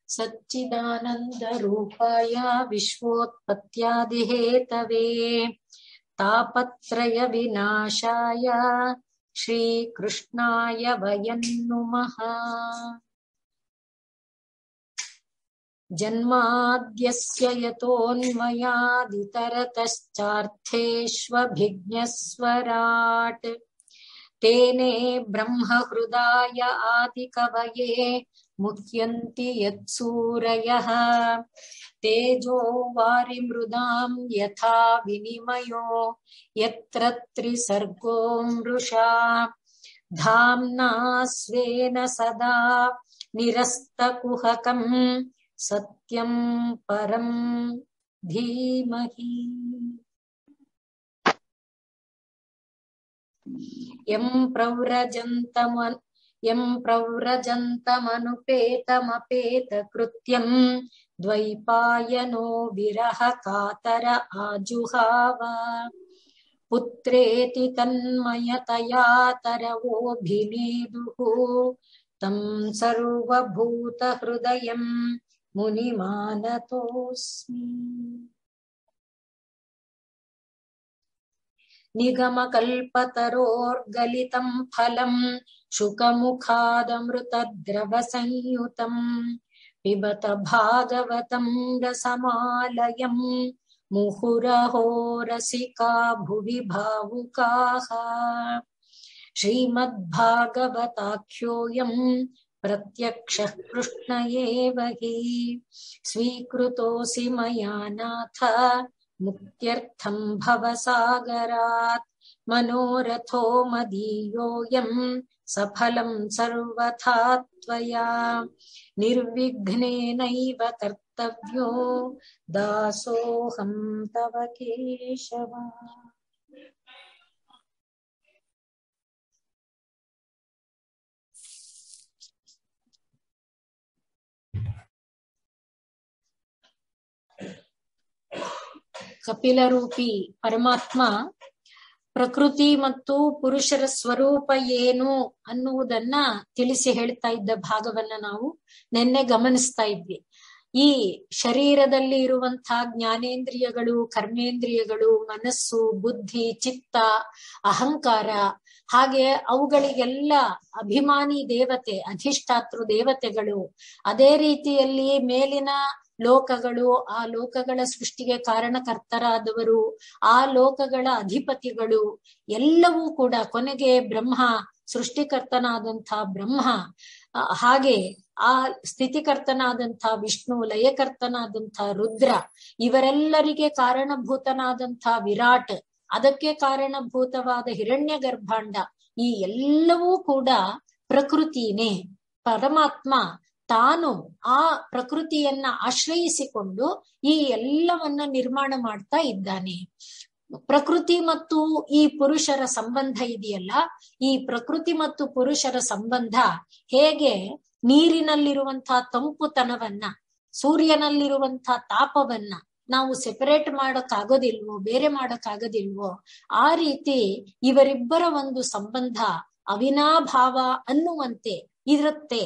सच्चिदानन्दरूपाय विश्वोत्पत्त्यादिहेतवे तापत्रय विनाशाय श्रीकृष्णाय वयं नुमः। जन्माद्यस्य यतोऽन्वयादितरतश्चार्थेष्वभिज्ञस्वराट् तेने ब्रह्महृदाय आदिकवये मुह्यन्ति यत्सूरयः। तेजो वारिमृदां यथा विनिमयो यत्र त्रिसर्गो मृषा धाम्ना स्वेन सदा निरस्तकुहकं सत्यं परं धीमहि। यं प्रव्रजन्तमनुपेतमपेतकृत्यं द्वैपायनो विरह कातर आजुहाव पुत्रेति तन्मयतया तरवोऽभिनेदुः तं सर्वभूतहृदयं मुनिमानतोऽस्मि। निगमकल्पतरोर्गलितं फलं शुकमुखादमृतद्रवसंयुतं पिबत भागवतं रसमालयं मुहुरहो रसिका भुवि भावुकाः। श्रीमद्भागवताख्योऽयं प्रत्यक्षः कृष्ण एव हि स्वीकृतोऽसि मया नाथ मुक्त्यर्थं भवसागरात्। मनोरथो मदीयोऽयं सफलं सर्वथा त्वया निर्विघ्नेनैव कर्तव्यो दासोऽहं तव केशव। ಕಪಿಲರೂಪಿ ಪರಮಾತ್ಮ ಪ್ರಕೃತಿ ಮತ್ತು ಪುರುಷರ ಸ್ವರೂಪ ಏನು ಅನ್ನುವುದನ್ನ ತಿಳಿಸಿ ಹೇಳ್ತಾ ಇದ್ದ ಭಾಗವನ್ನ ನಾವು ನಿನ್ನೆ ಗಮನಿಸ್ತಾ ಇದ್ವಿ. ಈ ಶರೀರದಲ್ಲಿ ಇರುವಂತಹ ಜ್ಞಾನೇಂದ್ರಿಯಗಳು, ಕರ್ಮೇಂದ್ರಿಯಗಳು, ಮನಸ್ಸು, ಬುದ್ಧಿ, ಚಿತ್ತ, ಅಹಂಕಾರ, ಹಾಗೆ ಅವುಗಳಿಗೆಲ್ಲ ಅಭಿಮಾನಿ ದೇವತೆ, ಅಧಿಷ್ಠಾತೃ ದೇವತೆಗಳು, ಅದೇ ರೀತಿಯಲ್ಲಿ ಮೇಲಿನ ಲೋಕಗಳು, ಆ ಲೋಕಗಳ ಸೃಷ್ಟಿಗೆ ಕಾರಣಕರ್ತರಾದವರು, ಆ ಲೋಕಗಳ ಅಧಿಪತಿಗಳು ಎಲ್ಲವೂ ಕೂಡ ಕೊನೆಗೆ ಬ್ರಹ್ಮ, ಸೃಷ್ಟಿಕರ್ತನಾದಂಥ ಬ್ರಹ್ಮ, ಹಾಗೆ ಆ ಸ್ಥಿತಿಕರ್ತನಾದಂಥ ವಿಷ್ಣು, ಲಯಕರ್ತನಾದಂಥ ರುದ್ರ, ಇವರೆಲ್ಲರಿಗೆ ಕಾರಣಭೂತನಾದಂಥ ವಿರಾಟ್, ಅದಕ್ಕೆ ಕಾರಣಭೂತವಾದ ಹಿರಣ್ಯ ಗರ್ಭಾಂಡ, ಈ ಎಲ್ಲವೂ ಕೂಡ ಪ್ರಕೃತಿನೇ. ಪರಮಾತ್ಮ ತಾನು ಆ ಪ್ರಕೃತಿಯನ್ನ ಆಶ್ರಯಿಸಿಕೊಂಡು ಈ ಎಲ್ಲವನ್ನ ನಿರ್ಮಾಣ ಮಾಡ್ತಾ ಇದ್ದಾನೆ. ಪ್ರಕೃತಿ ಮತ್ತು ಈ ಪುರುಷರ ಸಂಬಂಧ ಇದೆಯಲ್ಲ, ಈ ಪ್ರಕೃತಿ ಮತ್ತು ಪುರುಷರ ಸಂಬಂಧ ಹೇಗೆ ನೀರಿನಲ್ಲಿರುವಂತಹ ತಂಪುತನವನ್ನ, ಸೂರ್ಯನಲ್ಲಿರುವಂತಹ ತಾಪವನ್ನ ನಾವು ಸೆಪರೇಟ್ ಮಾಡಕ್ಕಾಗೋದಿಲ್ವೋ, ಬೇರೆ ಮಾಡಕ್ಕಾಗೋದಿಲ್ವೋ, ಆ ರೀತಿ ಇವರಿಬ್ಬರ ಒಂದು ಸಂಬಂಧ ಅವಿನಾಭಾವ ಅನ್ನುವಂತೆ ಇರುತ್ತೆ.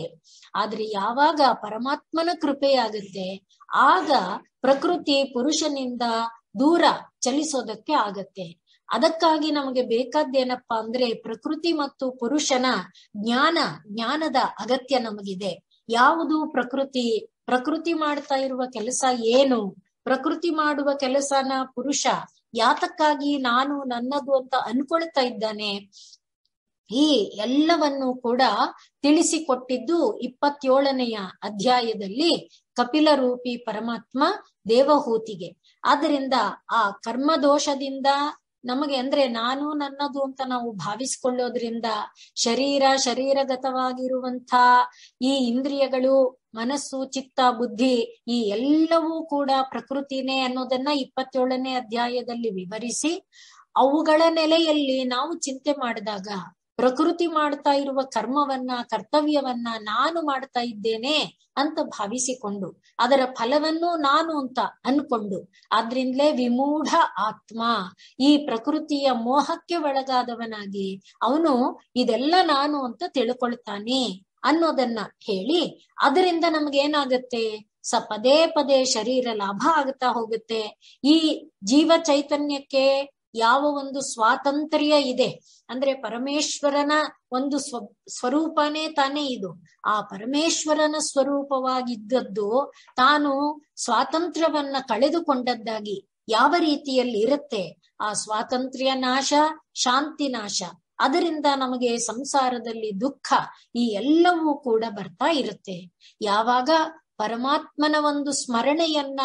ಆದ್ರೆ ಯಾವಾಗ ಪರಮಾತ್ಮನ ಕೃಪೆಯಾಗುತ್ತೆ ಆಗ ಪ್ರಕೃತಿ ಪುರುಷನಿಂದ ದೂರ ಚಲಿಸೋದಕ್ಕೆ ಆಗತ್ತೆ. ಅದಕ್ಕಾಗಿ ನಮಗೆ ಬೇಕಾದ್ದೇನಪ್ಪಾ ಅಂದ್ರೆ ಪ್ರಕೃತಿ ಮತ್ತು ಪುರುಷನ ಜ್ಞಾನದ ಅಗತ್ಯ ನಮಗಿದೆ. ಯಾವುದು ಪ್ರಕೃತಿ, ಪ್ರಕೃತಿ ಮಾಡ್ತಾ ಇರುವ ಕೆಲಸ ಏನು, ಪ್ರಕೃತಿ ಮಾಡುವ ಕೆಲಸನ ಪುರುಷ ಯಾತಕ್ಕಾಗಿ ನಾನು ನನ್ನದು ಅಂತ ಅನ್ಕೊಳ್ತಾ ಇದ್ದಾನೆ, ಈ ಎಲ್ಲವನ್ನು ಕೂಡ ತಿಳಿಸಿಕೊಟ್ಟಿದ್ದು 27ನೆಯ ಅಧ್ಯಾಯದಲ್ಲಿ ಕಪಿಲರೂಪಿ ಪರಮಾತ್ಮ ದೇವಹೂತಿಗೆ. ಆದ್ದರಿಂದ ಆ ಕರ್ಮದೋಷದಿಂದ ನಮಗೆ ಅಂದ್ರೆ ನಾನು ನನ್ನದು ಅಂತ ನಾವು ಭಾವಿಸ್ಕೊಳ್ಳೋದ್ರಿಂದ ಶರೀರಗತವಾಗಿರುವಂಥ ಈ ಇಂದ್ರಿಯಗಳು, ಮನಸ್ಸು, ಚಿತ್ತ, ಬುದ್ಧಿ ಈ ಎಲ್ಲವೂ ಕೂಡ ಪ್ರಕೃತಿನೇ ಅನ್ನೋದನ್ನ 27ನೇ ಅಧ್ಯಾಯದಲ್ಲಿ ವಿವರಿಸಿ, ಅವುಗಳ ನೆಲೆಯಲ್ಲಿ ನಾವು ಚಿಂತೆ ಮಾಡಿದಾಗ ಪ್ರಕೃತಿ ಮಾಡ್ತಾ ಇರುವ ಕರ್ಮವನ್ನ ಕರ್ತವ್ಯವನ್ನ ನಾನು ಮಾಡ್ತಾ ಇದ್ದೇನೆ ಅಂತ ಭಾವಿಸಿಕೊಂಡು ಅದರ ಫಲವನ್ನು ನಾನು ಅಂತ ಅನ್ಕೊಂಡು ಆದ್ರಿಂದಲೇ ವಿಮೂಢ ಆತ್ಮ ಈ ಪ್ರಕೃತಿಯ ಮೋಹಕ್ಕೆ ಒಳಗಾದವನಾಗಿ ಅವನು ಇದೆಲ್ಲ ನಾನು ಅಂತ ತಿಳ್ಕೊಳ್ತಾನೆ ಅನ್ನೋದನ್ನ ಹೇಳಿ ಅದರಿಂದ ನಮ್ಗೇನಾಗತ್ತೆ ಪದೇ ಪದೇ ಶರೀರ ಲಾಭ ಆಗ್ತಾ ಹೋಗುತ್ತೆ. ಈ ಜೀವ ಚೈತನ್ಯಕ್ಕೆ ಯಾವ ಒಂದು ಸ್ವಾತಂತ್ರ್ಯ ಇದೆ ಅಂದ್ರೆ ಪರಮೇಶ್ವರನ ಒಂದು ಸ್ವರೂಪನೇ ತಾನೇ ಇದು. ಆ ಪರಮೇಶ್ವರನ ಸ್ವರೂಪವಾಗಿದ್ದದ್ದು ತಾನು ಸ್ವಾತಂತ್ರ್ಯವನ್ನ ಕಳೆದುಕೊಂಡದ್ದಾಗಿ ಯಾವ ರೀತಿಯಲ್ಲಿ ಇರುತ್ತೆ, ಆ ಸ್ವಾತಂತ್ರ್ಯ ನಾಶ, ಶಾಂತಿ ನಾಶ, ಅದರಿಂದ ನಮಗೆ ಸಂಸಾರದಲ್ಲಿ ದುಃಖ ಈ ಎಲ್ಲವೂ ಕೂಡ ಬರ್ತಾ ಇರುತ್ತೆ. ಯಾವಾಗ ಪರಮಾತ್ಮನ ಒಂದು ಸ್ಮರಣೆಯನ್ನ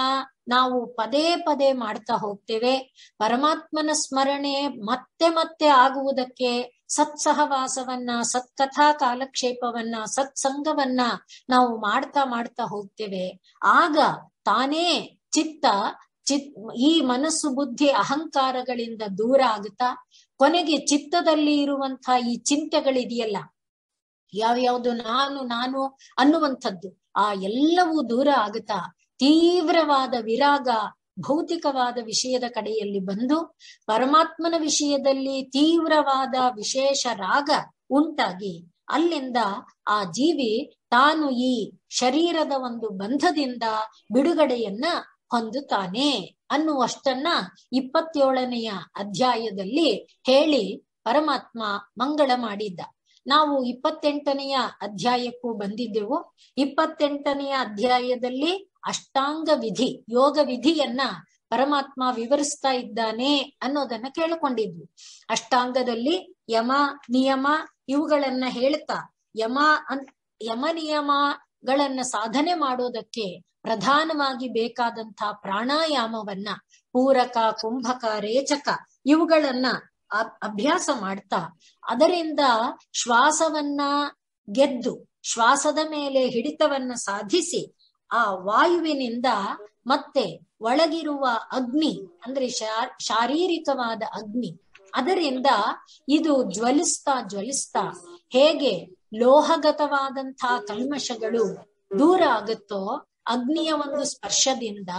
ನಾವು ಪದೇ ಪದೇ ಮಾಡ್ತಾ ಹೋಗ್ತೇವೆ, ಪರಮಾತ್ಮನ ಸ್ಮರಣೆ ಮತ್ತೆ ಮತ್ತೆ ಆಗುವುದಕ್ಕೆ ಸತ್ಸಹವಾಸವನ್ನ, ಸತ್ಕಥಾ ಕಾಲಕ್ಷೇಪವನ್ನ, ಸತ್ಸಂಗವನ್ನ ನಾವು ಮಾಡ್ತಾ ಹೋಗ್ತೇವೆ. ಆಗ ತಾನೇ ಈ ಮನಸ್ಸು ಬುದ್ಧಿ ಅಹಂಕಾರಗಳಿಂದ ದೂರ ಆಗುತ್ತಾ ಕೊನೆಗೆ ಚಿತ್ತದಲ್ಲಿ ಇರುವಂತಹ ಈ ಚಿಂತೆಗಳಿದೆಯಲ್ಲ, ಯಾವ್ಯಾವ್ದು ನಾನು ಅನ್ನುವಂಥದ್ದು, ಆ ಎಲ್ಲವೂ ದೂರ ಆಗುತ್ತಾ ತೀವ್ರವಾದ ವಿರಾಗ, ಭೌತಿಕವಾದ ವಿಷಯದ ಕಡೆಯಲ್ಲಿ ಬಂದು ಪರಮಾತ್ಮನ ವಿಷಯದಲ್ಲಿ ತೀವ್ರವಾದ ವಿಶೇಷ ರಾಗ ಉಂಟಾಗಿ ಅಲ್ಲಿಂದ ಆ ಜೀವಿ ತಾನು ಈ ಶರೀರದ ಒಂದು ಬಂಧದಿಂದ ಬಿಡುಗಡೆಯನ್ನ ಹೊಂದುತ್ತಾನೆ ಅನ್ನುವಷ್ಟನ್ನ 27ನೆಯ ಅಧ್ಯಾಯದಲ್ಲಿ ಹೇಳಿ ಪರಮಾತ್ಮ ಮಂಗಳ ಮಾಡಿದ್ದ. ನಾವು 28ನೆಯ ಅಧ್ಯಾಯಕ್ಕೂ ಬಂದಿದ್ದೆವು. 28ನೆಯ ಅಧ್ಯಾಯದಲ್ಲಿ ಅಷ್ಟಾಂಗ ವಿಧಿ, ಯೋಗ ವಿಧಿಯನ್ನ ಪರಮಾತ್ಮ ವಿವರಿಸ್ತಾ ಇದ್ದಾನೆ ಅನ್ನೋದನ್ನ ಕೇಳಿಕೊಂಡಿದ್ವಿ. ಅಷ್ಟಾಂಗದಲ್ಲಿ ಯಮ ನಿಯಮ ಇವುಗಳನ್ನ ಹೇಳ್ತಾ ಯಮ ನಿಯಮಗಳನ್ನ ಸಾಧನೆ ಮಾಡೋದಕ್ಕೆ ಪ್ರಧಾನವಾಗಿ ಬೇಕಾದಂತಹ ಪ್ರಾಣಾಯಾಮವನ್ನ, ಪೂರಕ, ಕುಂಭಕ, ರೇಚಕ ಇವುಗಳನ್ನ ಅಭ್ಯಾಸ ಮಾಡ್ತಾ ಅದರಿಂದ ಶ್ವಾಸವನ್ನ ಗೆದ್ದು ಶ್ವಾಸದ ಮೇಲೆ ಹಿಡಿತವನ್ನ ಸಾಧಿಸಿ ಆ ವಾಯುವಿನಿಂದ ಮತ್ತೆ ಒಳಗಿರುವ ಅಗ್ನಿ ಅಂದ್ರೆ ಶಾರೀರಿಕವಾದ ಅಗ್ನಿ, ಅದರಿಂದ ಇದು ಜ್ವಲಿಸ್ತಾ ಹೇಗೆ ಲೋಹಗತವಾದಂತಹ ಕಲ್ಮಶಗಳು ದೂರ ಆಗುತ್ತೋ ಅಗ್ನಿಯ ಒಂದು ಸ್ಪರ್ಶದಿಂದ,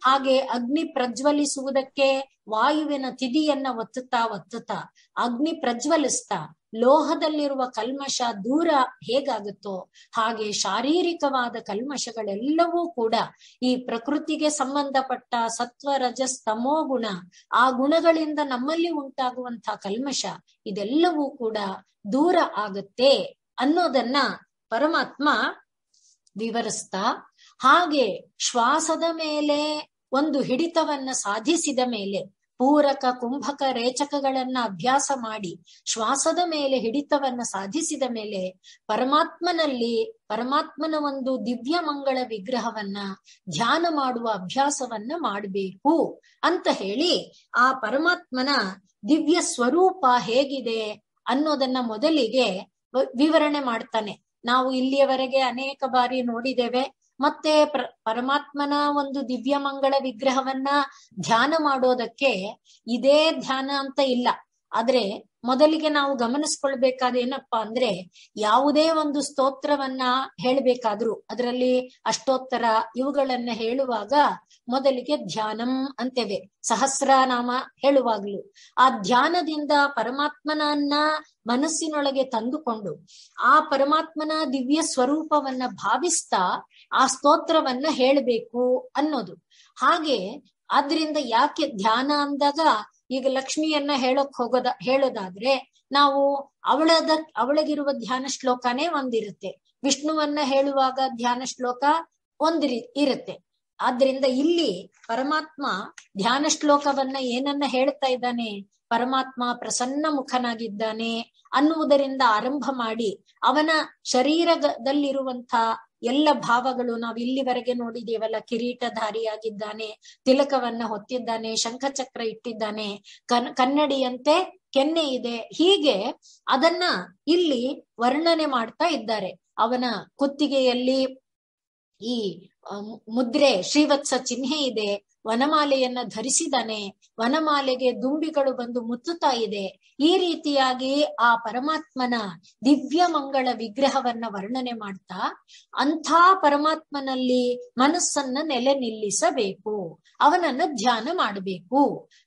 ಹಾಗೆ ಅಗ್ನಿ ಪ್ರಜ್ವಲಿಸುವುದಕ್ಕೆ ವಾಯುವಿನ ತಿದಿಯನ್ನ ಒತ್ತುತ್ತಾ ಅಗ್ನಿ ಪ್ರಜ್ವಲಿಸ್ತಾ ಲೋಹದಲ್ಲಿರುವ ಕಲ್ಮಶ ದೂರ ಹೇಗಾಗುತ್ತೋ ಹಾಗೆ ಶಾರೀರಿಕವಾದ ಕಲ್ಮಶಗಳೆಲ್ಲವೂ ಕೂಡ ಈ ಪ್ರಕೃತಿಗೆ ಸಂಬಂಧಪಟ್ಟ ಸತ್ವ ರಜಸ್ ತಮೋ ಗುಣ, ಆ ಗುಣಗಳಿಂದ ನಮ್ಮಲ್ಲಿ ಉಂಟಾಗುವಂತಹ ಕಲ್ಮಶ ಇದೆಲ್ಲವೂ ಕೂಡ ದೂರ ಆಗುತ್ತೆ ಅನ್ನೋದನ್ನ ಪರಮಾತ್ಮ ವಿವರಿಸ್ತಾ, ಹಾಗೆ ಶ್ವಾಸದ ಮೇಲೆ ಒಂದು ಹಿಡಿತವನ್ನ ಸಾಧಿಸಿದ ಮೇಲೆ, ಪೂರಕ ಕುಂಭಕ ರೇಚಕಗಳನ್ನ ಅಭ್ಯಾಸ ಮಾಡಿ ಶ್ವಾಸದ ಮೇಲೆ ಹಿಡಿತವನ್ನ ಸಾಧಿಸಿದ ಮೇಲೆ ಪರಮಾತ್ಮನ ಒಂದು ದಿವ್ಯ ಮಂಗಳ ವಿಗ್ರಹವನ್ನ ಧ್ಯಾನ ಮಾಡುವ ಅಭ್ಯಾಸವನ್ನ ಮಾಡಬೇಕು ಅಂತ ಹೇಳಿ ಆ ಪರಮಾತ್ಮನ ದಿವ್ಯ ಸ್ವರೂಪ ಹೇಗಿದೆ ಅನ್ನೋದನ್ನ ಮೊದಲಿಗೆ ವಿವರಣೆ ಮಾಡ್ತಾನೆ. ನಾವು ಇಲ್ಲಿಯವರೆಗೆ ಅನೇಕ ಬಾರಿ ನೋಡಿದ್ದೇವೆ. ಮತ್ತೆ ಪರಮಾತ್ಮನ ಒಂದು ದಿವ್ಯ ಮಂಗಳ ವಿಗ್ರಹವನ್ನ ಧ್ಯಾನ ಮಾಡೋದಕ್ಕೆ ಇದೇ ಧ್ಯಾನ ಅಂತ ಇಲ್ಲ. ಆದ್ರೆ ಮೊದಲಿಗೆ ನಾವು ಗಮನಿಸ್ಕೊಳ್ಬೇಕಾದ ಏನಪ್ಪಾ ಅಂದ್ರೆ, ಯಾವುದೇ ಒಂದು ಸ್ತೋತ್ರವನ್ನ ಹೇಳ್ಬೇಕಾದ್ರು ಅದರಲ್ಲಿ ಅಷ್ಟೋತ್ತರ ಇವುಗಳನ್ನ ಹೇಳುವಾಗ ಮೊದಲಿಗೆ ಧ್ಯಾನಂ ಅಂತೇವೆ. ಸಹಸ್ರನಾಮ ಹೇಳುವಾಗ್ಲು ಆ ಧ್ಯಾನದಿಂದ ಪರಮಾತ್ಮನನ್ನ ಮನಸ್ಸಿನೊಳಗೆ ತಂದುಕೊಂಡು ಆ ಪರಮಾತ್ಮನ ದಿವ್ಯ ಸ್ವರೂಪವನ್ನ ಭಾವಿಸ್ತಾ ಆ ಸ್ತೋತ್ರವನ್ನ ಹೇಳಬೇಕು ಅನ್ನೋದು. ಹಾಗೆ ಆದ್ರಿಂದ ಯಾಕೆ ಧ್ಯಾನ ಅಂದಾಗ, ಈಗ ಲಕ್ಷ್ಮಿಯನ್ನ ಹೇಳೋದಾದ್ರೆ ನಾವು ಅವಳಗಿರುವ ಧ್ಯಾನ ಶ್ಲೋಕನೇ ಒಂದಿರುತ್ತೆ, ವಿಷ್ಣುವನ್ನ ಹೇಳುವಾಗ ಧ್ಯಾನ ಶ್ಲೋಕ ಇರುತ್ತೆ. ಆದ್ರಿಂದ ಇಲ್ಲಿ ಪರಮಾತ್ಮ ಧ್ಯಾನ ಶ್ಲೋಕವನ್ನ ಏನನ್ನ ಹೇಳ್ತಾ ಇದ್ದಾನೆ, ಪರಮಾತ್ಮ ಪ್ರಸನ್ನ ಮುಖನಾಗಿದ್ದಾನೆ ಅನ್ನುವುದರಿಂದ ಆರಂಭ ಮಾಡಿ ಅವನ ಶರೀರದಲ್ಲಿರುವಂತ ಎಲ್ಲ ಭಾವಗಳು ನಾವು ಇಲ್ಲಿವರೆಗೆ ನೋಡಿದೇವಲ್ಲ, ಕಿರೀಟಧಾರಿಯಾಗಿದ್ದಾನೆ, ತಿಲಕವನ್ನ ಹೊತ್ತಿದ್ದಾನೆ, ಶಂಖಚಕ್ರ ಇಟ್ಟಿದ್ದಾನೆ, ಕನ್ನಡಿಯಂತೆ ಕೆನ್ನೆ ಇದೆ, ಹೀಗೆ ಅದನ್ನ ಇಲ್ಲಿ ವರ್ಣನೆ ಮಾಡ್ತಾ ಇದ್ದಾರೆ. ಅವನ ಕುತ್ತಿಗೆಯಲ್ಲಿ ಈ ಮುದ್ರೆ ಶ್ರೀವತ್ಸ ಚಿಹ್ನೆ ಇದೆ, ವನಮಾಲೆಯನ್ನ ಧರಿಸಿದಾನೆ, ವನಮಾಲೆಗೆ ದುಂಬಿಗಳು ಬಂದು ಮುತ್ತುತ್ತಾ ಇದೆ. ಈ ರೀತಿಯಾಗಿ ಆ ಪರಮಾತ್ಮನ ದಿವ್ಯ ಮಂಗಳ ವಿಗ್ರಹವನ್ನ ವರ್ಣನೆ ಮಾಡ್ತಾ ಅಂಥ ಪರಮಾತ್ಮನಲ್ಲಿ ಮನಸ್ಸನ್ನ ನೆಲೆ ನಿಲ್ಲಿಸಬೇಕು, ಅವನನ್ನ ಧ್ಯಾನ ಮಾಡಬೇಕು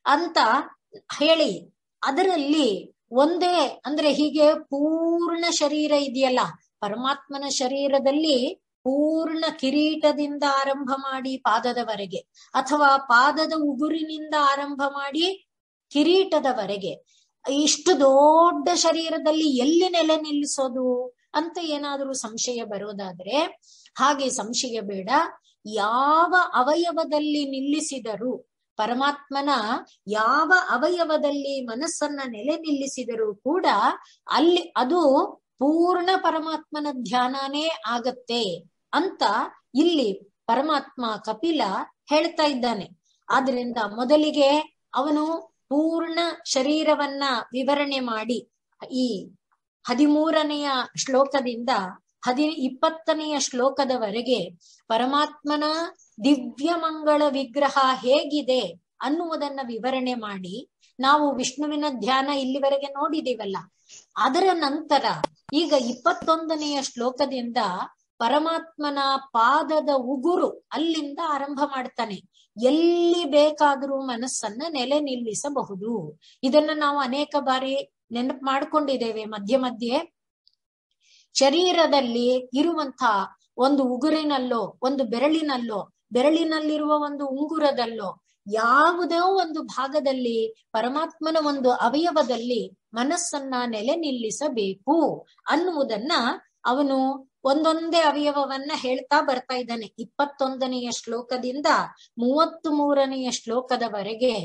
ಅಂತ ಹೇಳಿ, ಅದರಲ್ಲಿ ಒಂದೇ ಅಂದ್ರೆ ಹೀಗೆ ಪೂರ್ಣ ಶರೀರ ಇದೆಯಲ್ಲ, ಪರಮಾತ್ಮನ ಶರೀರದಲ್ಲಿ ಪೂರ್ಣ ಕಿರೀಟದಿಂದ ಆರಂಭ ಮಾಡಿ ಪಾದದವರೆಗೆ, ಅಥವಾ ಪಾದದ ಉಗುರಿನಿಂದ ಆರಂಭ ಮಾಡಿ ಕಿರೀಟದವರೆಗೆ, ಇಷ್ಟು ದೊಡ್ಡ ಶರೀರದಲ್ಲಿ ಎಲ್ಲಿ ನೆಲೆ ನಿಲ್ಲಿಸೋದು ಅಂತ ಏನಾದರೂ ಸಂಶಯ ಬರೋದಾದ್ರೆ, ಹಾಗೆ ಸಂಶಯ ಬೇಡ. ಯಾವ ಅವಯವದಲ್ಲಿ ನಿಲ್ಲಿಸಿದರೂ, ಪರಮಾತ್ಮನ ಯಾವ ಅವಯವದಲ್ಲಿ ಮನಸ್ಸನ್ನ ನೆಲೆ ನಿಲ್ಲಿಸಿದರೂ ಕೂಡ ಅಲ್ಲಿ ಅದು ಪೂರ್ಣ ಪರಮಾತ್ಮನ ಧ್ಯಾನನೇ ಆಗತ್ತೆ ಅಂತ ಇಲ್ಲಿ ಪರಮಾತ್ಮ ಕಪಿಲ ಹೇಳ್ತಾ ಇದ್ದಾನೆ. ಆದ್ರಿಂದ ಮೊದಲಿಗೆ ಅವನು ಪೂರ್ಣ ಶರೀರವನ್ನ ವಿವರಣೆ ಮಾಡಿ ಈ 13ನೆಯ ಶ್ಲೋಕದಿಂದ 20ನೆಯ ಶ್ಲೋಕದವರೆಗೆ ಪರಮಾತ್ಮನ ದಿವ್ಯ ಮಂಗಳ ವಿಗ್ರಹ ಹೇಗಿದೆ ಅನ್ನುವುದನ್ನ ವಿವರಣೆ ಮಾಡಿ, ನಾವು ವಿಷ್ಣುವಿನ ಧ್ಯಾನ ಇಲ್ಲಿವರೆಗೆ ನೋಡಿದೀವಲ್ಲ, ಅದರ ನಂತರ ಈಗ 21ನೆಯ ಶ್ಲೋಕದಿಂದ ಪರಮಾತ್ಮನ ಪಾದದ ಉಗುರು ಅಲ್ಲಿಂದ ಆರಂಭ ಮಾಡ್ತಾನೆ. ಎಲ್ಲಿ ಬೇಕಾದರೂ ಮನಸ್ಸನ್ನ ನೆಲೆ ನಿಲ್ಲಿಸಬಹುದು. ಇದನ್ನ ನಾವು ಅನೇಕ ಬಾರಿ ನೆನಪು ಮಾಡ್ಕೊಂಡಿದ್ದೇವೆ. ಮಧ್ಯೆ ಮಧ್ಯೆ ಶರೀರದಲ್ಲಿ ಇರುವಂತ ಒಂದು ಉಗುರಿನಲ್ಲೋ, ಒಂದು ಬೆರಳಿನಲ್ಲಿರುವ ಒಂದು ಉಂಗುರದಲ್ಲೋ, ಯಾವುದೋ ಒಂದು ಭಾಗದಲ್ಲಿ ಪರಮಾತ್ಮನ ಒಂದು ಅವಯವದಲ್ಲಿ ಮನಸ್ಸನ್ನ ನೆಲೆ ನಿಲ್ಲಿಸಬೇಕು ಅನ್ನುವುದನ್ನ ಅವನು ಒಂದೊಂದೇ ಅವಯವವನ್ನ ಹೇಳ್ತಾ ಬರ್ತಾ ಇದ್ದಾನೆ. 21ನೆಯ ಶ್ಲೋಕದಿಂದ 33ನೆಯ ಶ್ಲೋಕದವರೆಗೆ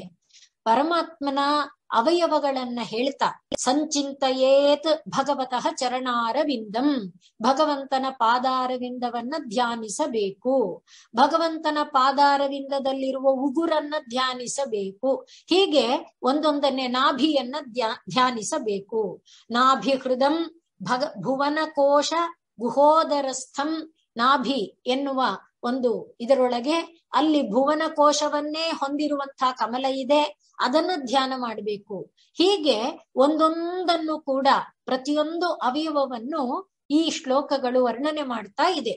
ಪರಮಾತ್ಮನ ಅವಯವಗಳನ್ನ ಹೇಳ್ತಾ, ಸಂಚಿಂತಯೇತ್ ಭಗವತಃ ಚರಣಾರವಿಂದಂ, ಭಗವಂತನ ಪಾದಾರವಿಂದವನ್ನ ಧ್ಯಾನಿಸಬೇಕು, ಭಗವಂತನ ಪಾದಾರವಿಂದದಲ್ಲಿರುವ ಉಗುರನ್ನ ಧ್ಯಾನಿಸಬೇಕು. ಹೀಗೆ ಒಂದೊಂದನ್ನೇ ನಾಭಿಯನ್ನ ಧ್ಯಾನಿಸಬೇಕು. ನಾಭಿ ಹೃದಂ ಭುವನ ಕೋಶ ಗುಹೋದರಸ್ಥಂ, ನಾಭಿ ಎನ್ನುವ ಒಂದು ಇದರೊಳಗೆ ಅಲ್ಲಿ ಭುವನ ಕೋಶವನ್ನೇ ಹೊಂದಿರುವಂತಹ ಕಮಲ ಇದೆ, ಅದನ್ನ ಧ್ಯಾನ ಮಾಡಬೇಕು. ಹೀಗೆ ಒಂದೊಂದನ್ನು ಕೂಡ ಪ್ರತಿಯೊಂದು ಅವಯವವನ್ನು ಈ ಶ್ಲೋಕಗಳು ವರ್ಣನೆ ಮಾಡ್ತಾ ಇದೆ.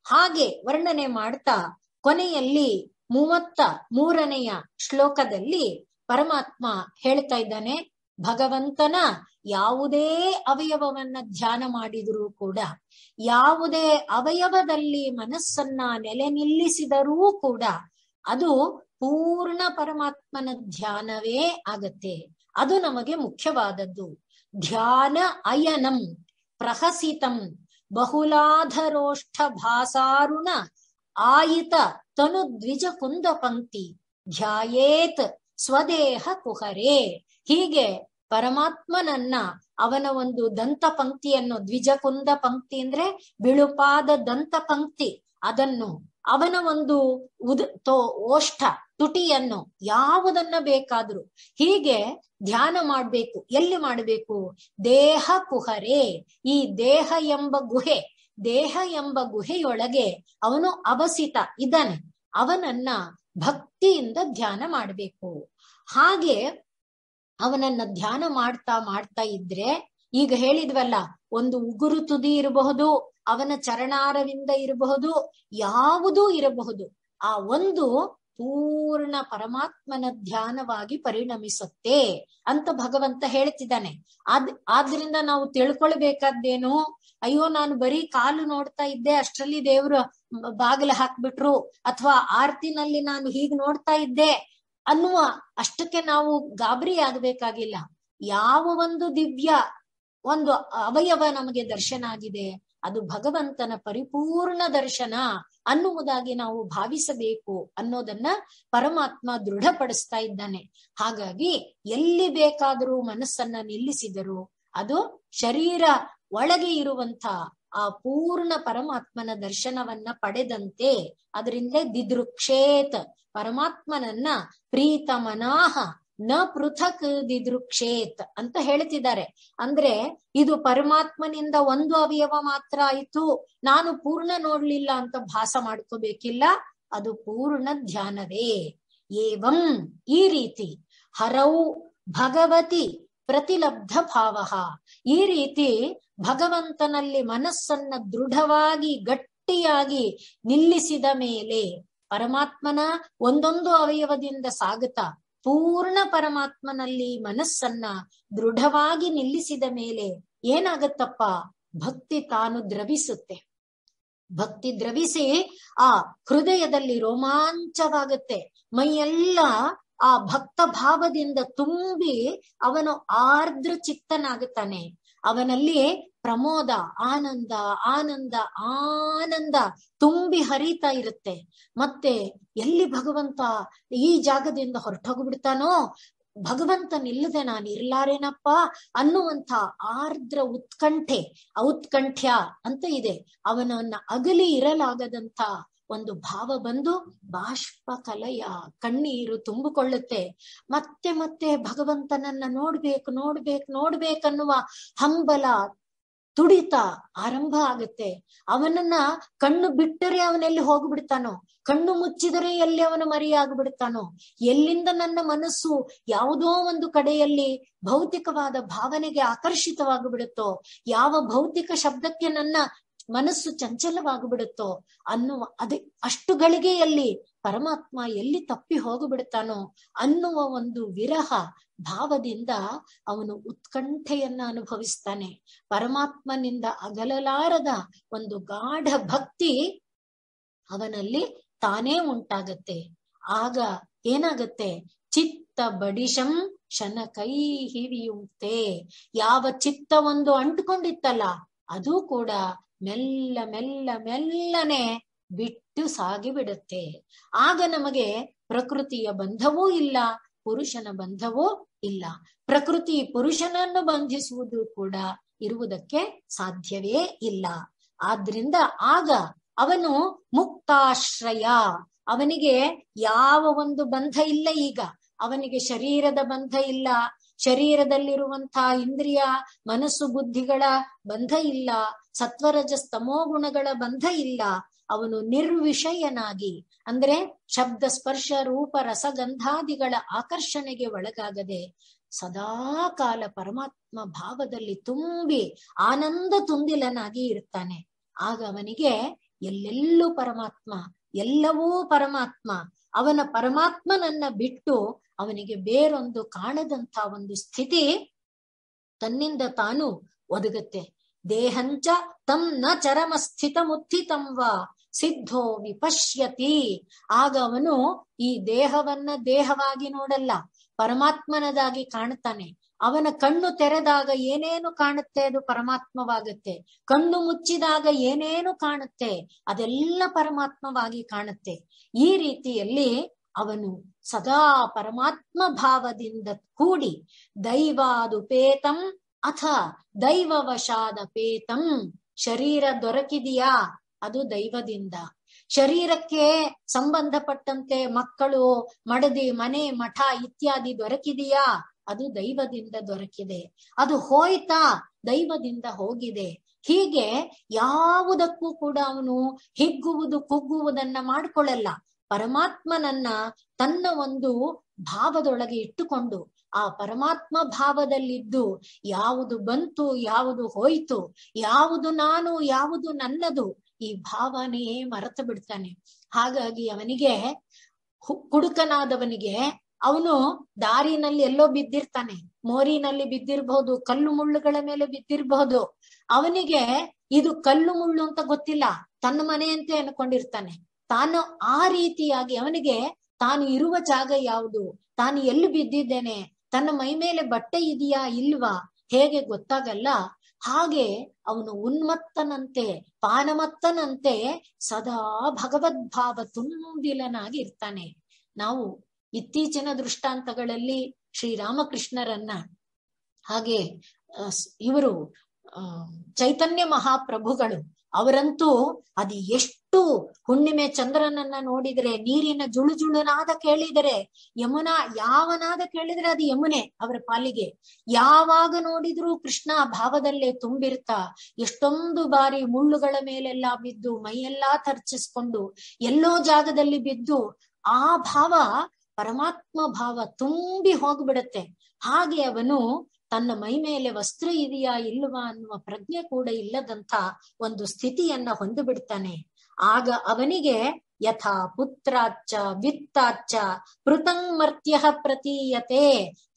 ಹಾಗೆ ವರ್ಣನೆ ಮಾಡ್ತಾ ಕೊನೆಯಲ್ಲಿ 33ನೆಯ ಶ್ಲೋಕದಲ್ಲಿ ಪರಮಾತ್ಮ ಹೇಳ್ತಾ ಇದ್ದಾನೆ, ಭಗವಂತನ ಯಾವುದೇ ಅವಯವವನ್ನ ಧ್ಯಾನ ಮಾಡಿದರೂ ಕೂಡ, ಯಾವುದೇ ಅವಯವದಲ್ಲಿ ಮನಸ್ಸನ್ನ ನೆಲೆ ನಿಲ್ಲಿಸಿದರೂ ಕೂಡ ಅದು ಪೂರ್ಣ ಪರಮಾತ್ಮನ ಧ್ಯಾನವೇ ಆಗತ್ತೆ. ಅದು ನಮಗೆ ಮುಖ್ಯವಾದದ್ದು. ಧ್ಯಾನ ಅಯನಂ ಪ್ರಹಸಿತಂ ಬಹುಲಾಧರೋಷ್ಠ ಭಾಸಾರುಣ ಆಯಿತ ತನು ದ್ವಿಜ ಕುಂದ ಪಂಕ್ತಿ ಧ್ಯಾಯೇತ್ ಸ್ವದೇಹ ಕುಹರೇ. ಹೀಗೆ ಪರಮಾತ್ಮನನ್ನ ಅವನ ಒಂದು ದಂತ ಪಂಕ್ತಿಯನ್ನು, ದ್ವಿಜಕುಂದ ಪಂಕ್ತಿ ಅಂದ್ರೆ ಬಿಳುಪಾದ ದಂತ ಪಂಕ್ತಿ, ಅದನ್ನು ಅವನ ಒಂದು ಓಷ್ಠ ತುಟಿಯನ್ನು ಯಾವುದನ್ನ ಬೇಕಾದ್ರೂ ಹೀಗೆ ಧ್ಯಾನ ಮಾಡ್ಬೇಕು. ಎಲ್ಲಿ ಮಾಡಬೇಕು? ದೇಹ ಕುಹರೆ, ಈ ದೇಹ ಎಂಬ ಗುಹೆಯೊಳಗೆ ಅವನು ಅವಸಿತ ಇದ್ದಾನೆ. ಅವನನ್ನ ಭಕ್ತಿಯಿಂದ ಧ್ಯಾನ ಮಾಡಬೇಕು. ಹಾಗೆ ಅವನನ್ನ ಧ್ಯಾನ ಮಾಡ್ತಾ ಇದ್ರೆ, ಈಗ ಹೇಳಿದ್ವಲ್ಲ, ಒಂದು ಉಗುರು ತುದಿ ಇರಬಹುದು, ಅವನ ಚರಣಾರವಿಂದ ಇರಬಹುದು, ಯಾವುದೂ ಇರಬಹುದು, ಆ ಒಂದು ಪೂರ್ಣ ಪರಮಾತ್ಮನ ಧ್ಯಾನವಾಗಿ ಪರಿಣಮಿಸುತ್ತೆ ಅಂತ ಭಗವಂತ ಹೇಳ್ತಿದ್ದಾನೆ. ಆದ್ರಿಂದ ನಾವು ತಿಳ್ಕೊಳ್ಬೇಕಾದ್ದೇನು, ಅಯ್ಯೋ ನಾನು ಬರೀ ಕಾಲು ನೋಡ್ತಾ ಇದ್ದೆ, ಅಷ್ಟರಲ್ಲಿ ದೇವ್ರು ಬಾಗಿಲು ಹಾಕ್ಬಿಟ್ರು, ಅಥವಾ ಆರ್ತಿನಲ್ಲಿ ನಾನು ಹೀಗ್ ನೋಡ್ತಾ ಇದ್ದೆ ಅನ್ನುವ ಅಷ್ಟಕ್ಕೆ ನಾವು ಗಾಬರಿ ಆಗ್ಬೇಕಾಗಿಲ್ಲ. ಯಾವ ಒಂದು ದಿವ್ಯ ಒಂದು ಅವಯವ ನಮಗೆ ದರ್ಶನ ಆಗಿದೆ, ಅದು ಭಗವಂತನ ಪರಿಪೂರ್ಣ ದರ್ಶನ ಅನ್ನುವುದಾಗಿ ನಾವು ಭಾವಿಸಬೇಕು ಅನ್ನೋದನ್ನ ಪರಮಾತ್ಮ ದೃಢಪಡಿಸ್ತಾ ಇದ್ದಾನೆ. ಹಾಗಾಗಿ ಎಲ್ಲಿ ಬೇಕಾದರೂ ಮನಸ್ಸನ್ನ ನಿಲ್ಲಿಸಿದರು ಅದು ಶರೀರ ಒಳಗೆ ಇರುವಂತ ಆ ಪೂರ್ಣ ಪರಮಾತ್ಮನ ದರ್ಶನವನ್ನ ಪಡೆದಂತೆ. ಅದರಿಂದ ದಿದೃಕ್ಷೇತ್, ಪರಮಾತ್ಮನನ್ನ ಪ್ರೀತಮನಾಹ ನ ಪೃಥಕ್ ದಿದೃಕ್ಷೇತ್ ಅಂತ ಹೇಳ್ತಿದ್ದಾರೆ. ಅಂದ್ರೆ ಇದು ಪರಮಾತ್ಮನಿಂದ ಒಂದು ಅವಯವ ಮಾತ್ರ ಆಯ್ತು, ನಾನು ಪೂರ್ಣ ನೋಡ್ಲಿಲ್ಲ ಅಂತ ಭಾಸ ಮಾಡ್ಕೋಬೇಕಿಲ್ಲ. ಅದು ಪೂರ್ಣ ಧ್ಯಾನವೇ. ಏವಂ ಈ ರೀತಿ ಹರೌ ಭಗವತಿ ಪ್ರತಿಲಬ್ಧ ಭಾವ, ಈ ರೀತಿ ಭಗವಂತನಲ್ಲಿ ಮನಸ್ಸನ್ನ ದೃಢವಾಗಿ ಗಟ್ಟಿಯಾಗಿ ನಿಲ್ಲಿಸಿದ ಮೇಲೆ ಪರಮಾತ್ಮನ ಒಂದೊಂದು ಅವಯವದಿಂದ ಸಾಗುತ್ತಾ ಪೂರ್ಣ ಪರಮಾತ್ಮನಲ್ಲಿ ಮನಸ್ಸನ್ನ ದೃಢವಾಗಿ ನಿಲ್ಲಿಸಿದ ಮೇಲೆ ಏನಾಗತ್ತಪ್ಪ, ಭಕ್ತಿ ತಾನು ದ್ರವಿಸುತ್ತೆ. ಭಕ್ತಿ ದ್ರವಿಸಿ ಆ ಹೃದಯದಲ್ಲಿ ರೋಮಾಂಚವಾಗುತ್ತೆ. ಮೈಯೆಲ್ಲ ಆ ಭಕ್ತ ಭಾವದಿಂದ ತುಂಬಿ ಅವನು ಆರ್ದ್ರ ಚಿತ್ತನಾಗುತ್ತಾನೆ. ಅವನಲ್ಲಿ ಪ್ರಮೋದ, ಆನಂದ ಆನಂದ ಆನಂದ ತುಂಬಿ ಹರಿತಾ ಇರುತ್ತೆ. ಮತ್ತೆ ಎಲ್ಲಿ ಭಗವಂತ ಈ ಜಾಗದಿಂದ ಹೊರಟೋಗ್ಬಿಡ್ತಾನೋ, ಭಗವಂತನಿಲ್ಲದೆ ನಾನು ಇರ್ಲಾರೇನಪ್ಪ ಅನ್ನುವಂಥ ಆರ್ದ್ರ ಉತ್ಕಂಠೆ, ಔತ್ಕಂಠ್ಯ ಅಂತ ಇದೆ. ಅವನನ್ನ ಅಗಲಿ ಇರಲಾಗದಂತ ಒಂದು ಭಾವ ಬಂದು ಬಾಷ್ಪ ಕಲಯ, ಕಣ್ಣೀರು ತುಂಬಿಕೊಳ್ಳುತ್ತೆ. ಮತ್ತೆ ಮತ್ತೆ ಭಗವಂತನನ್ನ ನೋಡ್ಬೇಕನ್ನುವ ಹಂಬಲ, ತುಡಿತ ಆರಂಭ ಆಗುತ್ತೆ. ಅವನನ್ನ ಕಣ್ಣು ಬಿಟ್ಟರೆ ಅವನೆಲ್ಲಿ ಹೋಗ್ಬಿಡ್ತಾನೋ, ಕಣ್ಣು ಮುಚ್ಚಿದರೆ ಎಲ್ಲಿ ಅವನು ಮರೆಯಾಗ್ಬಿಡ್ತಾನೋ, ಎಲ್ಲಿಂದ ನನ್ನ ಮನಸ್ಸು ಯಾವುದೋ ಒಂದು ಕಡೆಯಲ್ಲಿ ಭೌತಿಕವಾದ ಭಾವನೆಗೆ ಆಕರ್ಷಿತವಾಗಿಬಿಡುತ್ತೋ, ಯಾವ ಭೌತಿಕ ಶಬ್ದಕ್ಕೆ ನನ್ನ ಮನಸ್ಸು ಚಂಚಲವಾಗಿಬಿಡುತ್ತೋ ಅನ್ನುವ ಅಷ್ಟು ಗಳಿಗೆಯಲ್ಲಿ ಪರಮಾತ್ಮ ಎಲ್ಲಿ ತಪ್ಪಿ ಹೋಗಿಬಿಡ್ತಾನೋ ಅನ್ನುವ ಒಂದು ವಿರಹ ಭಾವದಿಂದ ಅವನು ಉತ್ಕಂಠೆಯನ್ನ ಅನುಭವಿಸ್ತಾನೆ. ಪರಮಾತ್ಮನಿಂದ ಅಗಲಲಾರದ ಒಂದು ಗಾಢ ಭಕ್ತಿ ಅವನಲ್ಲಿ ತಾನೇ ಉಂಟಾಗತ್ತೆ. ಆಗ ಏನಾಗತ್ತೆ, ಚಿತ್ತ ಬಡಿಶಂ ಶನಕೈ ಹಿವಿಯುಕ್ತೆ, ಯಾವ ಚಿತ್ತ ಒಂದು ಅಂಟ್ಕೊಂಡಿತ್ತಲ್ಲ ಅದು ಕೂಡ ಮೆಲ್ಲ ಮೆಲ್ಲ ಮೆಲ್ಲನೆ ಬಿಟ್ಟು ಸಾಗಿಬಿಡುತ್ತೆ. ಆಗ ನಮಗೆ ಪ್ರಕೃತಿಯ ಬಂಧವೂ ಇಲ್ಲ, ಪುರುಷನ ಬಂಧವೂ ಇಲ್ಲ. ಪ್ರಕೃತಿ ಪುರುಷನನ್ನು ಬಂಧಿಸುವುದು ಕೂಡ ಇರುವುದಕ್ಕೆ ಸಾಧ್ಯವೇ ಇಲ್ಲ. ಆದ್ರಿಂದ ಆಗ ಅವನು ಮುಕ್ತಾಶ್ರಯ, ಅವನಿಗೆ ಯಾವ ಒಂದು ಬಂಧ ಇಲ್ಲ. ಈಗ ಅವನಿಗೆ ಶರೀರದ ಬಂಧ ಇಲ್ಲ, ಶರೀರದಲ್ಲಿರುವಂತಹ ಇಂದ್ರಿಯ ಮನಸ್ಸು ಬುದ್ಧಿಗಳ ಬಂಧ ಇಲ್ಲ, ಸತ್ವರಜಸ್ತಮೋ ಗುಣಗಳ ಬಂಧ ಇಲ್ಲ. ಅವನು ನಿರ್ವಿಷಯನಾಗಿ, ಅಂದ್ರೆ ಶಬ್ದ ಸ್ಪರ್ಶ ರೂಪ ರಸಗಂಧಾದಿಗಳ ಆಕರ್ಷಣೆಗೆ ಒಳಗಾಗದೆ ಸದಾ ಕಾಲ ಪರಮಾತ್ಮ ಭಾವದಲ್ಲಿ ತುಂಬಿ ಆನಂದ ತುಂದಿಲನಾಗಿ ಇರ್ತಾನೆ. ಆಗ ಅವನಿಗೆ ಎಲ್ಲೆಲ್ಲೂ ಪರಮಾತ್ಮ, ಎಲ್ಲವೂ ಪರಮಾತ್ಮ. ಅವನ ಪರಮಾತ್ಮನನ್ನ ಬಿಟ್ಟು ಅವನಿಗೆ ಬೇರೊಂದು ಕಾಣದಂತ ಒಂದು ಸ್ಥಿತಿ ತನ್ನಿಂದ ತಾನು ಒದಗುತ್ತೆ. ದೇಹಂಚ ತಂ ನ ಚರಮ ಸ್ಥಿತ ಮುತ್ಥಿತಂ ವಾ ಸಿದ್ಧೋ ವಿಪಶ್ಯತಿ. ಆಗ ಅವನು ಈ ದೇಹವನ್ನ ದೇಹವಾಗಿ ನೋಡಲ್ಲ, ಪರಮಾತ್ಮನದಾಗಿ ಕಾಣುತ್ತಾನೆ. ಅವನ ಕಣ್ಣು ತೆರೆದಾಗ ಏನೇನು ಕಾಣುತ್ತೆ ಅದು ಪರಮಾತ್ಮವಾಗುತ್ತೆ, ಕಣ್ಣು ಮುಚ್ಚಿದಾಗ ಏನೇನು ಕಾಣುತ್ತೆ ಅದೆಲ್ಲ ಪರಮಾತ್ಮವಾಗಿ ಕಾಣುತ್ತೆ. ಈ ರೀತಿಯಲ್ಲಿ ಅವನು ಸದಾ ಪರಮಾತ್ಮ ಭಾವದಿಂದ ಕೂಡಿ ದೈವಾದುಪೇತಂ ಅಥ ದೈವವಶಾದಪೇತಂ, ಶರೀರ ದೊರಕಿದೆಯಾ ಅದು ದೈವದಿಂದ. ಶರೀರಕ್ಕೆ ಸಂಬಂಧಪಟ್ಟಂತೆ ಮಕ್ಕಳು, ಮಡದಿ, ಮನೆ, ಮಠ ಇತ್ಯಾದಿ ದೊರಕಿದೆಯಾ ಅದು ದೈವದಿಂದ ದೊರಕಿದೆ. ಅದು ಹೋಯ್ತಾ ದೈವದಿಂದ ಹೋಗಿದೆ. ಹೀಗೆ ಯಾವುದಕ್ಕೂ ಕೂಡ ಅವನು ಹಿಗ್ಗುವುದು ಕುಗ್ಗುವುದನ್ನ ಮಾಡ್ಕೊಳ್ಳಲ್ಲ. ಪರಮಾತ್ಮನನ್ನ ತನ್ನ ಒಂದು ಭಾವದೊಳಗೆ ಇಟ್ಟುಕೊಂಡು ಆ ಪರಮಾತ್ಮ ಭಾವದಲ್ಲಿದ್ದು ಯಾವುದು ಬಂತು ಯಾವುದು ಹೋಯ್ತು, ಯಾವುದು ನಾನು ಯಾವುದು ನನ್ನದು ಈ ಭಾವನೆಯೇ ಮರೆತು ಬಿಡ್ತಾನೆ. ಹಾಗಾಗಿ ಅವನಿಗೆ, ಕುಡುಕನಾದವನಿಗೆ, ಅವನು ದಾರಿನಲ್ಲಿ ಎಲ್ಲೋ ಬಿದ್ದಿರ್ತಾನೆ, ಮೋರಿನಲ್ಲಿ ಬಿದ್ದಿರ್ಬಹುದು, ಕಲ್ಲು ಮುಳ್ಳುಗಳ ಮೇಲೆ ಬಿದ್ದಿರ್ಬಹುದು. ಅವನಿಗೆ ಇದು ಕಲ್ಲು ಮುಳ್ಳು ಅಂತ ಗೊತ್ತಿಲ್ಲ, ತನ್ನ ಮನೆ ಅಂತ ಅನ್ಕೊಂಡಿರ್ತಾನೆ. ತಾನು ಆ ರೀತಿಯಾಗಿ ಅವನಿಗೆ ತಾನು ಇರುವ ಜಾಗ ಯಾವುದು, ತಾನು ಎಲ್ಲಿ ಬಿದ್ದಿದ್ದೇನೆ, ತನ್ನ ಮೈ ಮೇಲೆ ಬಟ್ಟೆ ಇದೆಯಾ ಇಲ್ವಾ ಹೇಗೆ ಗೊತ್ತಾಗಲ್ಲ. ಹಾಗೆ ಅವನು ಉನ್ಮತ್ತನಂತೆ, ಪಾನಮತ್ತನಂತೆ ಸದಾ ಭಗವದ್ಭಾವ ತುಂಬಿಲನಾಗಿ ಇರ್ತಾನೆ. ನಾವು ಇತ್ತೀಚಿನ ದೃಷ್ಟಾಂತಗಳಲ್ಲಿ ಶ್ರೀರಾಮಕೃಷ್ಣರನ್ನ, ಹಾಗೆ ಇವರು ಚೈತನ್ಯ ಮಹಾಪ್ರಭುಗಳು, ಅವರಂತೂ ಅದು ಎಷ್ಟು ಹುಣ್ಣಿಮೆ ಚಂದ್ರನನ್ನ ನೋಡಿದರೆ, ನೀರಿನ ಜುಳುಜುಳುನಾದ ಕೇಳಿದರೆ, ಯಮುನಾ ಯಾವನಾದ ಕೇಳಿದ್ರೆ ಅದು ಯಮುನೆ ಅವರ ಪಾಲಿಗೆ. ಯಾವಾಗ ನೋಡಿದ್ರು ಕೃಷ್ಣ ಭಾವದಲ್ಲೇ ತುಂಬಿರ್ತಾ, ಎಷ್ಟೊಂದು ಬಾರಿ ಮುಳ್ಳುಗಳ ಮೇಲೆಲ್ಲಾ ಬಿದ್ದು ಮೈಯೆಲ್ಲಾ ತರ್ಚಿಸ್ಕೊಂಡು ಎಲ್ಲೋ ಜಾಗದಲ್ಲಿ ಬಿದ್ದು ಆ ಭಾವ ಪರಮಾತ್ಮ ಭಾವ ತುಂಬಿ ಹೋಗ್ಬಿಡತ್ತೆ. ಹಾಗೆ ಅವನು ತನ್ನ ಮೈ ಮೇಲೆ ವಸ್ತ್ರ ಇದೆಯಾ ಇಲ್ವಾ ಅನ್ನುವ ಪ್ರಜ್ಞೆ ಕೂಡ ಇಲ್ಲದಂತ ಒಂದು ಸ್ಥಿತಿಯನ್ನ ಹೊಂದಿಬಿಡ್ತಾನೆ. ಆಗ ಅವನಿಗೆ ಯಥಾ ಪುತ್ರಾಚ್ಚ ವಿತ್ತಾಚ್ಚ ಪೃಥಂಗ್ ಪ್ರತೀಯತೆ,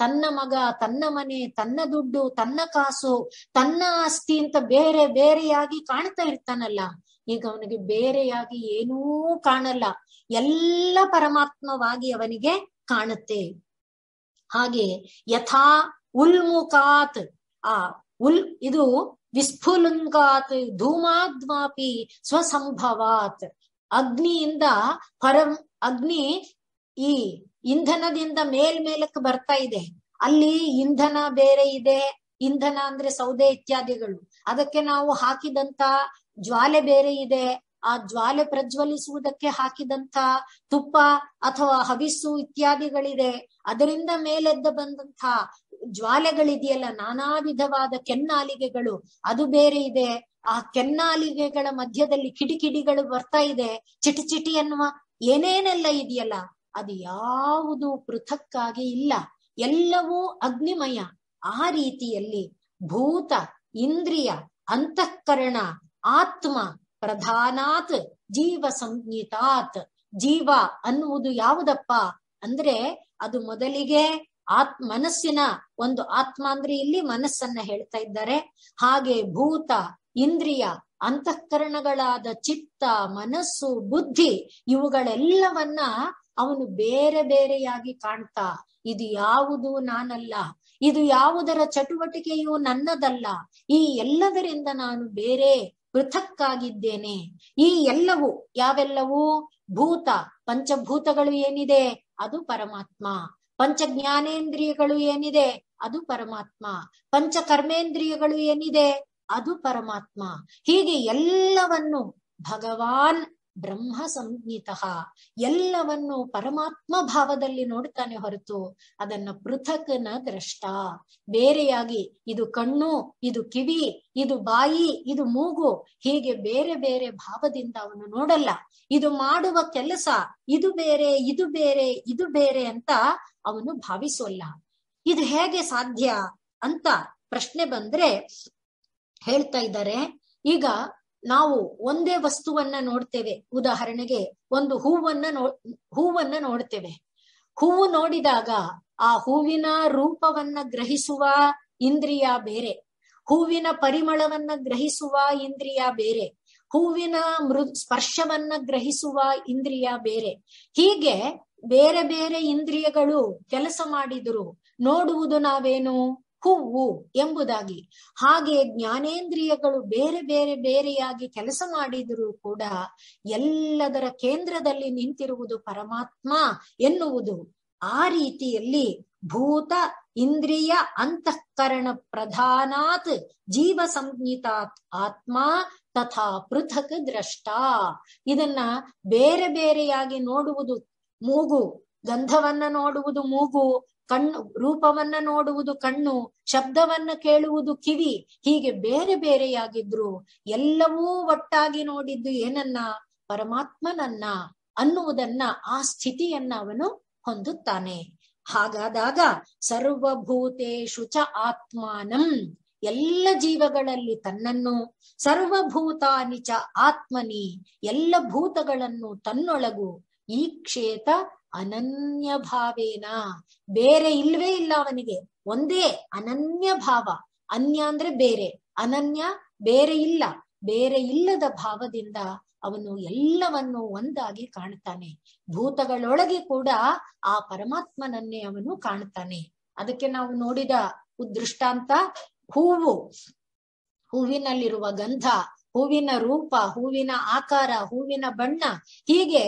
ತನ್ನ ಮಗ, ತನ್ನ ಮನೆ, ತನ್ನ ದುಡ್ಡು, ತನ್ನ ಕಾಸು, ತನ್ನ ಆಸ್ತಿ ಅಂತ ಬೇರೆ ಬೇರೆಯಾಗಿ ಕಾಣ್ತಾ ಇರ್ತಾನಲ್ಲ, ಈಗ ಅವನಿಗೆ ಬೇರೆಯಾಗಿ ಏನೂ ಕಾಣಲ್ಲ, ಎಲ್ಲ ಪರಮಾತ್ಮವಾಗಿ ಅವನಿಗೆ ಕಾಣುತ್ತೆ. ಹಾಗೆ ಯಥಾ ಉಲ್ಮುಖಾತ್, ಇದು ವಿಸ್ಫುಲಂಗಾತ್ ಧೂಮಾದ್ವಾಪಿ ಸ್ವಸಂಭವಾತ್, ಅಗ್ನಿಯಿಂದ ಅಗ್ನಿ ಈ ಇಂಧನದಿಂದ ಮೇಲ್ಮೇಲಕ್ಕೆ ಬರ್ತಾ ಇದೆ. ಅಲ್ಲಿ ಇಂಧನ ಬೇರೆ ಇದೆ, ಇಂಧನ ಅಂದ್ರೆ ಸೌದೆ ಇತ್ಯಾದಿಗಳು, ಅದಕ್ಕೆ ನಾವು ಹಾಕಿದಂತ ಜ್ವಾಲೆ ಬೇರೆ ಇದೆ, ಆ ಜ್ವಾಲೆ ಪ್ರಜ್ವಲಿಸುವುದಕ್ಕೆ ಹಾಕಿದಂತ ತುಪ್ಪ ಅಥವಾ ಹವಿಸ್ಸು ಇತ್ಯಾದಿಗಳಿದೆ, ಅದರಿಂದ ಮೇಲೆದ್ದ ಬಂದಂತ ಜ್ವಾಲೆಗಳಿದೆಯಲ್ಲ, ನಾನಾ ವಿಧವಾದ ಕೆನ್ನಾಲಿಗೆಗಳು, ಅದು ಬೇರೆ ಇದೆ. ಆ ಕೆನ್ನಾಲಿಗೆಗಳ ಮಧ್ಯದಲ್ಲಿ ಕಿಡಿಕಿಡಿಗಳು ಬರ್ತಾ ಇದೆ, ಚಿಟಿ ಚಿಟಿ ಅನ್ನುವ ಏನೇನೆಲ್ಲ ಇದೆಯಲ್ಲ, ಅದು ಯಾವುದು ಪೃಥಕ್ಕಾಗಿ ಇಲ್ಲ, ಎಲ್ಲವೂ ಅಗ್ನಿಮಯ. ಆ ರೀತಿಯಲ್ಲಿ ಭೂತ, ಇಂದ್ರಿಯ, ಅಂತಃಕರಣ, ಆತ್ಮ ಪ್ರಧಾನಾತ್ ಜೀವ ಸಂಜ್ಞಿತಾತ್, ಜೀವ ಅನ್ನುವುದು ಯಾವುದಪ್ಪ ಅಂದ್ರೆ ಅದು ಮೊದಲಿಗೆ ಮನಸ್ಸಿನ ಒಂದು ಆತ್ಮ ಅಂದ್ರೆ ಇಲ್ಲಿ ಮನಸ್ಸನ್ನ ಹೇಳ್ತಾ ಇದ್ದಾರೆ. ಹಾಗೆ ಭೂತ, ಇಂದ್ರಿಯ, ಅಂತಃಕರಣಗಳಾದ ಚಿತ್ತ, ಮನಸ್ಸು, ಬುದ್ಧಿ ಇವುಗಳೆಲ್ಲವನ್ನ ಅವನು ಬೇರೆ ಬೇರೆಯಾಗಿ ಕಾಣ್ತಾ, ಇದು ಯಾವುದು ನಾನಲ್ಲ, ಇದು ಯಾವುದರ ಚಟುವಟಿಕೆಯೂ ನನ್ನದಲ್ಲ, ಈ ಎಲ್ಲದರಿಂದ ನಾನು ಬೇರೆ ಪೃಥಕ್ಕಾಗಿದ್ದೇನೆ. ಈ ಎಲ್ಲವೂ ಯಾವೆಲ್ಲವೂ ಭೂತ, ಪಂಚಭೂತಗಳು ಏನಿದೆ ಅದು ಪರಮಾತ್ಮ, ಪಂಚ ಜ್ಞಾನೇಂದ್ರಿಯಗಳು ಏನಿದೆ ಅದು ಪರಮಾತ್ಮ, ಪಂಚ ಕರ್ಮೇಂದ್ರಿಯಗಳು ಏನಿದೆ ಅದು ಪರಮಾತ್ಮ. ಹೀಗೆ ಎಲ್ಲವನ್ನು ಭಗವಾನ್ ಬ್ರಹ್ಮ ಸಂಜ್ಞಿತಃ, ಎಲ್ಲವನ್ನು ಪರಮಾತ್ಮ ಭಾವದಲ್ಲಿ ನೋಡ್ತಾನೆ ಹೊರತು ಅದನ್ನ ಪೃಥಕ್ ನ ದ್ರಷ್ಟ, ಬೇರೆಯಾಗಿ ಇದು ಕಣ್ಣು, ಇದು ಕಿವಿ, ಇದು ಬಾಯಿ, ಇದು ಮೂಗು, ಹೀಗೆ ಬೇರೆ ಬೇರೆ ಭಾವದಿಂದ ಅವನು ನೋಡಲ್ಲ. ಇದು ಮಾಡುವ ಕೆಲಸ ಇದು ಬೇರೆ, ಇದು ಬೇರೆ, ಇದು ಬೇರೆ ಅಂತ ಅವನು ಭಾವಿಸೋಲ್ಲ. ಇದು ಹೇಗೆ ಸಾಧ್ಯ ಅಂತ ಪ್ರಶ್ನೆ ಬಂದ್ರೆ ಹೇಳ್ತಾ ಇದ್ದಾರೆ. ಈಗ ನಾವು ಒಂದೇ ವಸ್ತುವನ್ನ ನೋಡ್ತೇವೆ, ಉದಾಹರಣೆಗೆ ಒಂದು ಹೂವನ್ನ ನೋಡ್ತೇವೆ. ಹೂವು ನೋಡಿದಾಗ ಆ ಹೂವಿನ ರೂಪವನ್ನ ಗ್ರಹಿಸುವ ಇಂದ್ರಿಯ ಬೇರೆ, ಹೂವಿನ ಪರಿಮಳವನ್ನ ಗ್ರಹಿಸುವ ಇಂದ್ರಿಯ ಬೇರೆ, ಹೂವಿನ ಸ್ಪರ್ಶವನ್ನ ಗ್ರಹಿಸುವ ಇಂದ್ರಿಯ ಬೇರೆ. ಹೀಗೆ ಬೇರೆ ಬೇರೆ ಇಂದ್ರಿಯಗಳು ಕೆಲಸ ಮಾಡಿದ್ರು ನೋಡುವುದು ನಾವೇನು ಹೂವು ಎಂಬುದಾಗಿ. ಹಾಗೆ ಜ್ಞಾನೇಂದ್ರಿಯಗಳು ಬೇರೆ ಬೇರೆ ಬೇರೆಯಾಗಿ ಕೆಲಸ ಮಾಡಿದರೂ ಕೂಡ ಎಲ್ಲದರ ಕೇಂದ್ರದಲ್ಲಿ ನಿಂತಿರುವುದು ಪರಮಾತ್ಮ ಎನ್ನುವುದು. ಆ ರೀತಿಯಲ್ಲಿ ಭೂತ, ಇಂದ್ರಿಯ, ಅಂತಃಕರಣ ಪ್ರಧಾನಾತ್ ಜೀವ ಸಂಜ್ಞಿತಾತ್ ಆತ್ಮ ತಥಾ ಪೃಥಕ್ ದ್ರಷ್ಟ. ಇದನ್ನ ಬೇರೆ ಬೇರೆಯಾಗಿ ನೋಡುವುದು ಮೂಗು, ಗಂಧವನ್ನ ನೋಡುವುದು ಮೂಗು, ಕಣ್ಣು ರೂಪವನ್ನ ನೋಡುವುದು ಕಣ್ಣು, ಶಬ್ದವನ್ನ ಕೇಳುವುದು ಕಿವಿ, ಹೀಗೆ ಬೇರೆ ಬೇರೆಯಾಗಿದ್ರು ಎಲ್ಲವೂ ಒಟ್ಟಾಗಿ ನೋಡಿದ್ದು ಏನನ್ನ, ಪರಮಾತ್ಮನನ್ನ ಅನ್ನುವುದನ್ನ, ಆ ಸ್ಥಿತಿಯನ್ನ ಅವನು ಹೊಂದುತ್ತಾನೆ. ಹಾಗಾದಾಗ ಸರ್ವಭೂತೇಷು ಚ ಆತ್ಮಾನಂ, ಎಲ್ಲ ಜೀವಗಳಲ್ಲಿ ತನ್ನನ್ನು, ಸರ್ವಭೂತಾನಿ ಚ ಆತ್ಮನಿ, ಎಲ್ಲ ಭೂತಗಳನ್ನು ತನ್ನೊಳಗು, ಈ ಕ್ಷೇತ ಅನನ್ಯ ಭಾವೇನ, ಬೇರೆ ಇಲ್ವೇ ಇಲ್ಲ ಅವನಿಗೆ, ಒಂದೇ ಅನನ್ಯ ಭಾವ. ಅನ್ಯ ಅಂದ್ರೆ ಬೇರೆ, ಅನನ್ಯ ಬೇರೆ ಇಲ್ಲ, ಬೇರೆ ಇಲ್ಲದ ಭಾವದಿಂದ ಅವನು ಎಲ್ಲವನ್ನು ಒಂದಾಗಿ ಕಾಣ್ತಾನೆ. ಭೂತಗಳೊಳಗೆ ಕೂಡ ಆ ಪರಮಾತ್ಮನನ್ನೇ ಅವನು ಕಾಣ್ತಾನೆ. ಅದಕ್ಕೆ ನಾವು ನೋಡಿದ ದೃಷ್ಟಾಂತ ಹೂವು, ಹೂವಿನಲ್ಲಿರುವ ಗಂಧ, ಹೂವಿನ ರೂಪ, ಹೂವಿನ ಆಕಾರ, ಹೂವಿನ ಬಣ್ಣ, ಹೀಗೆ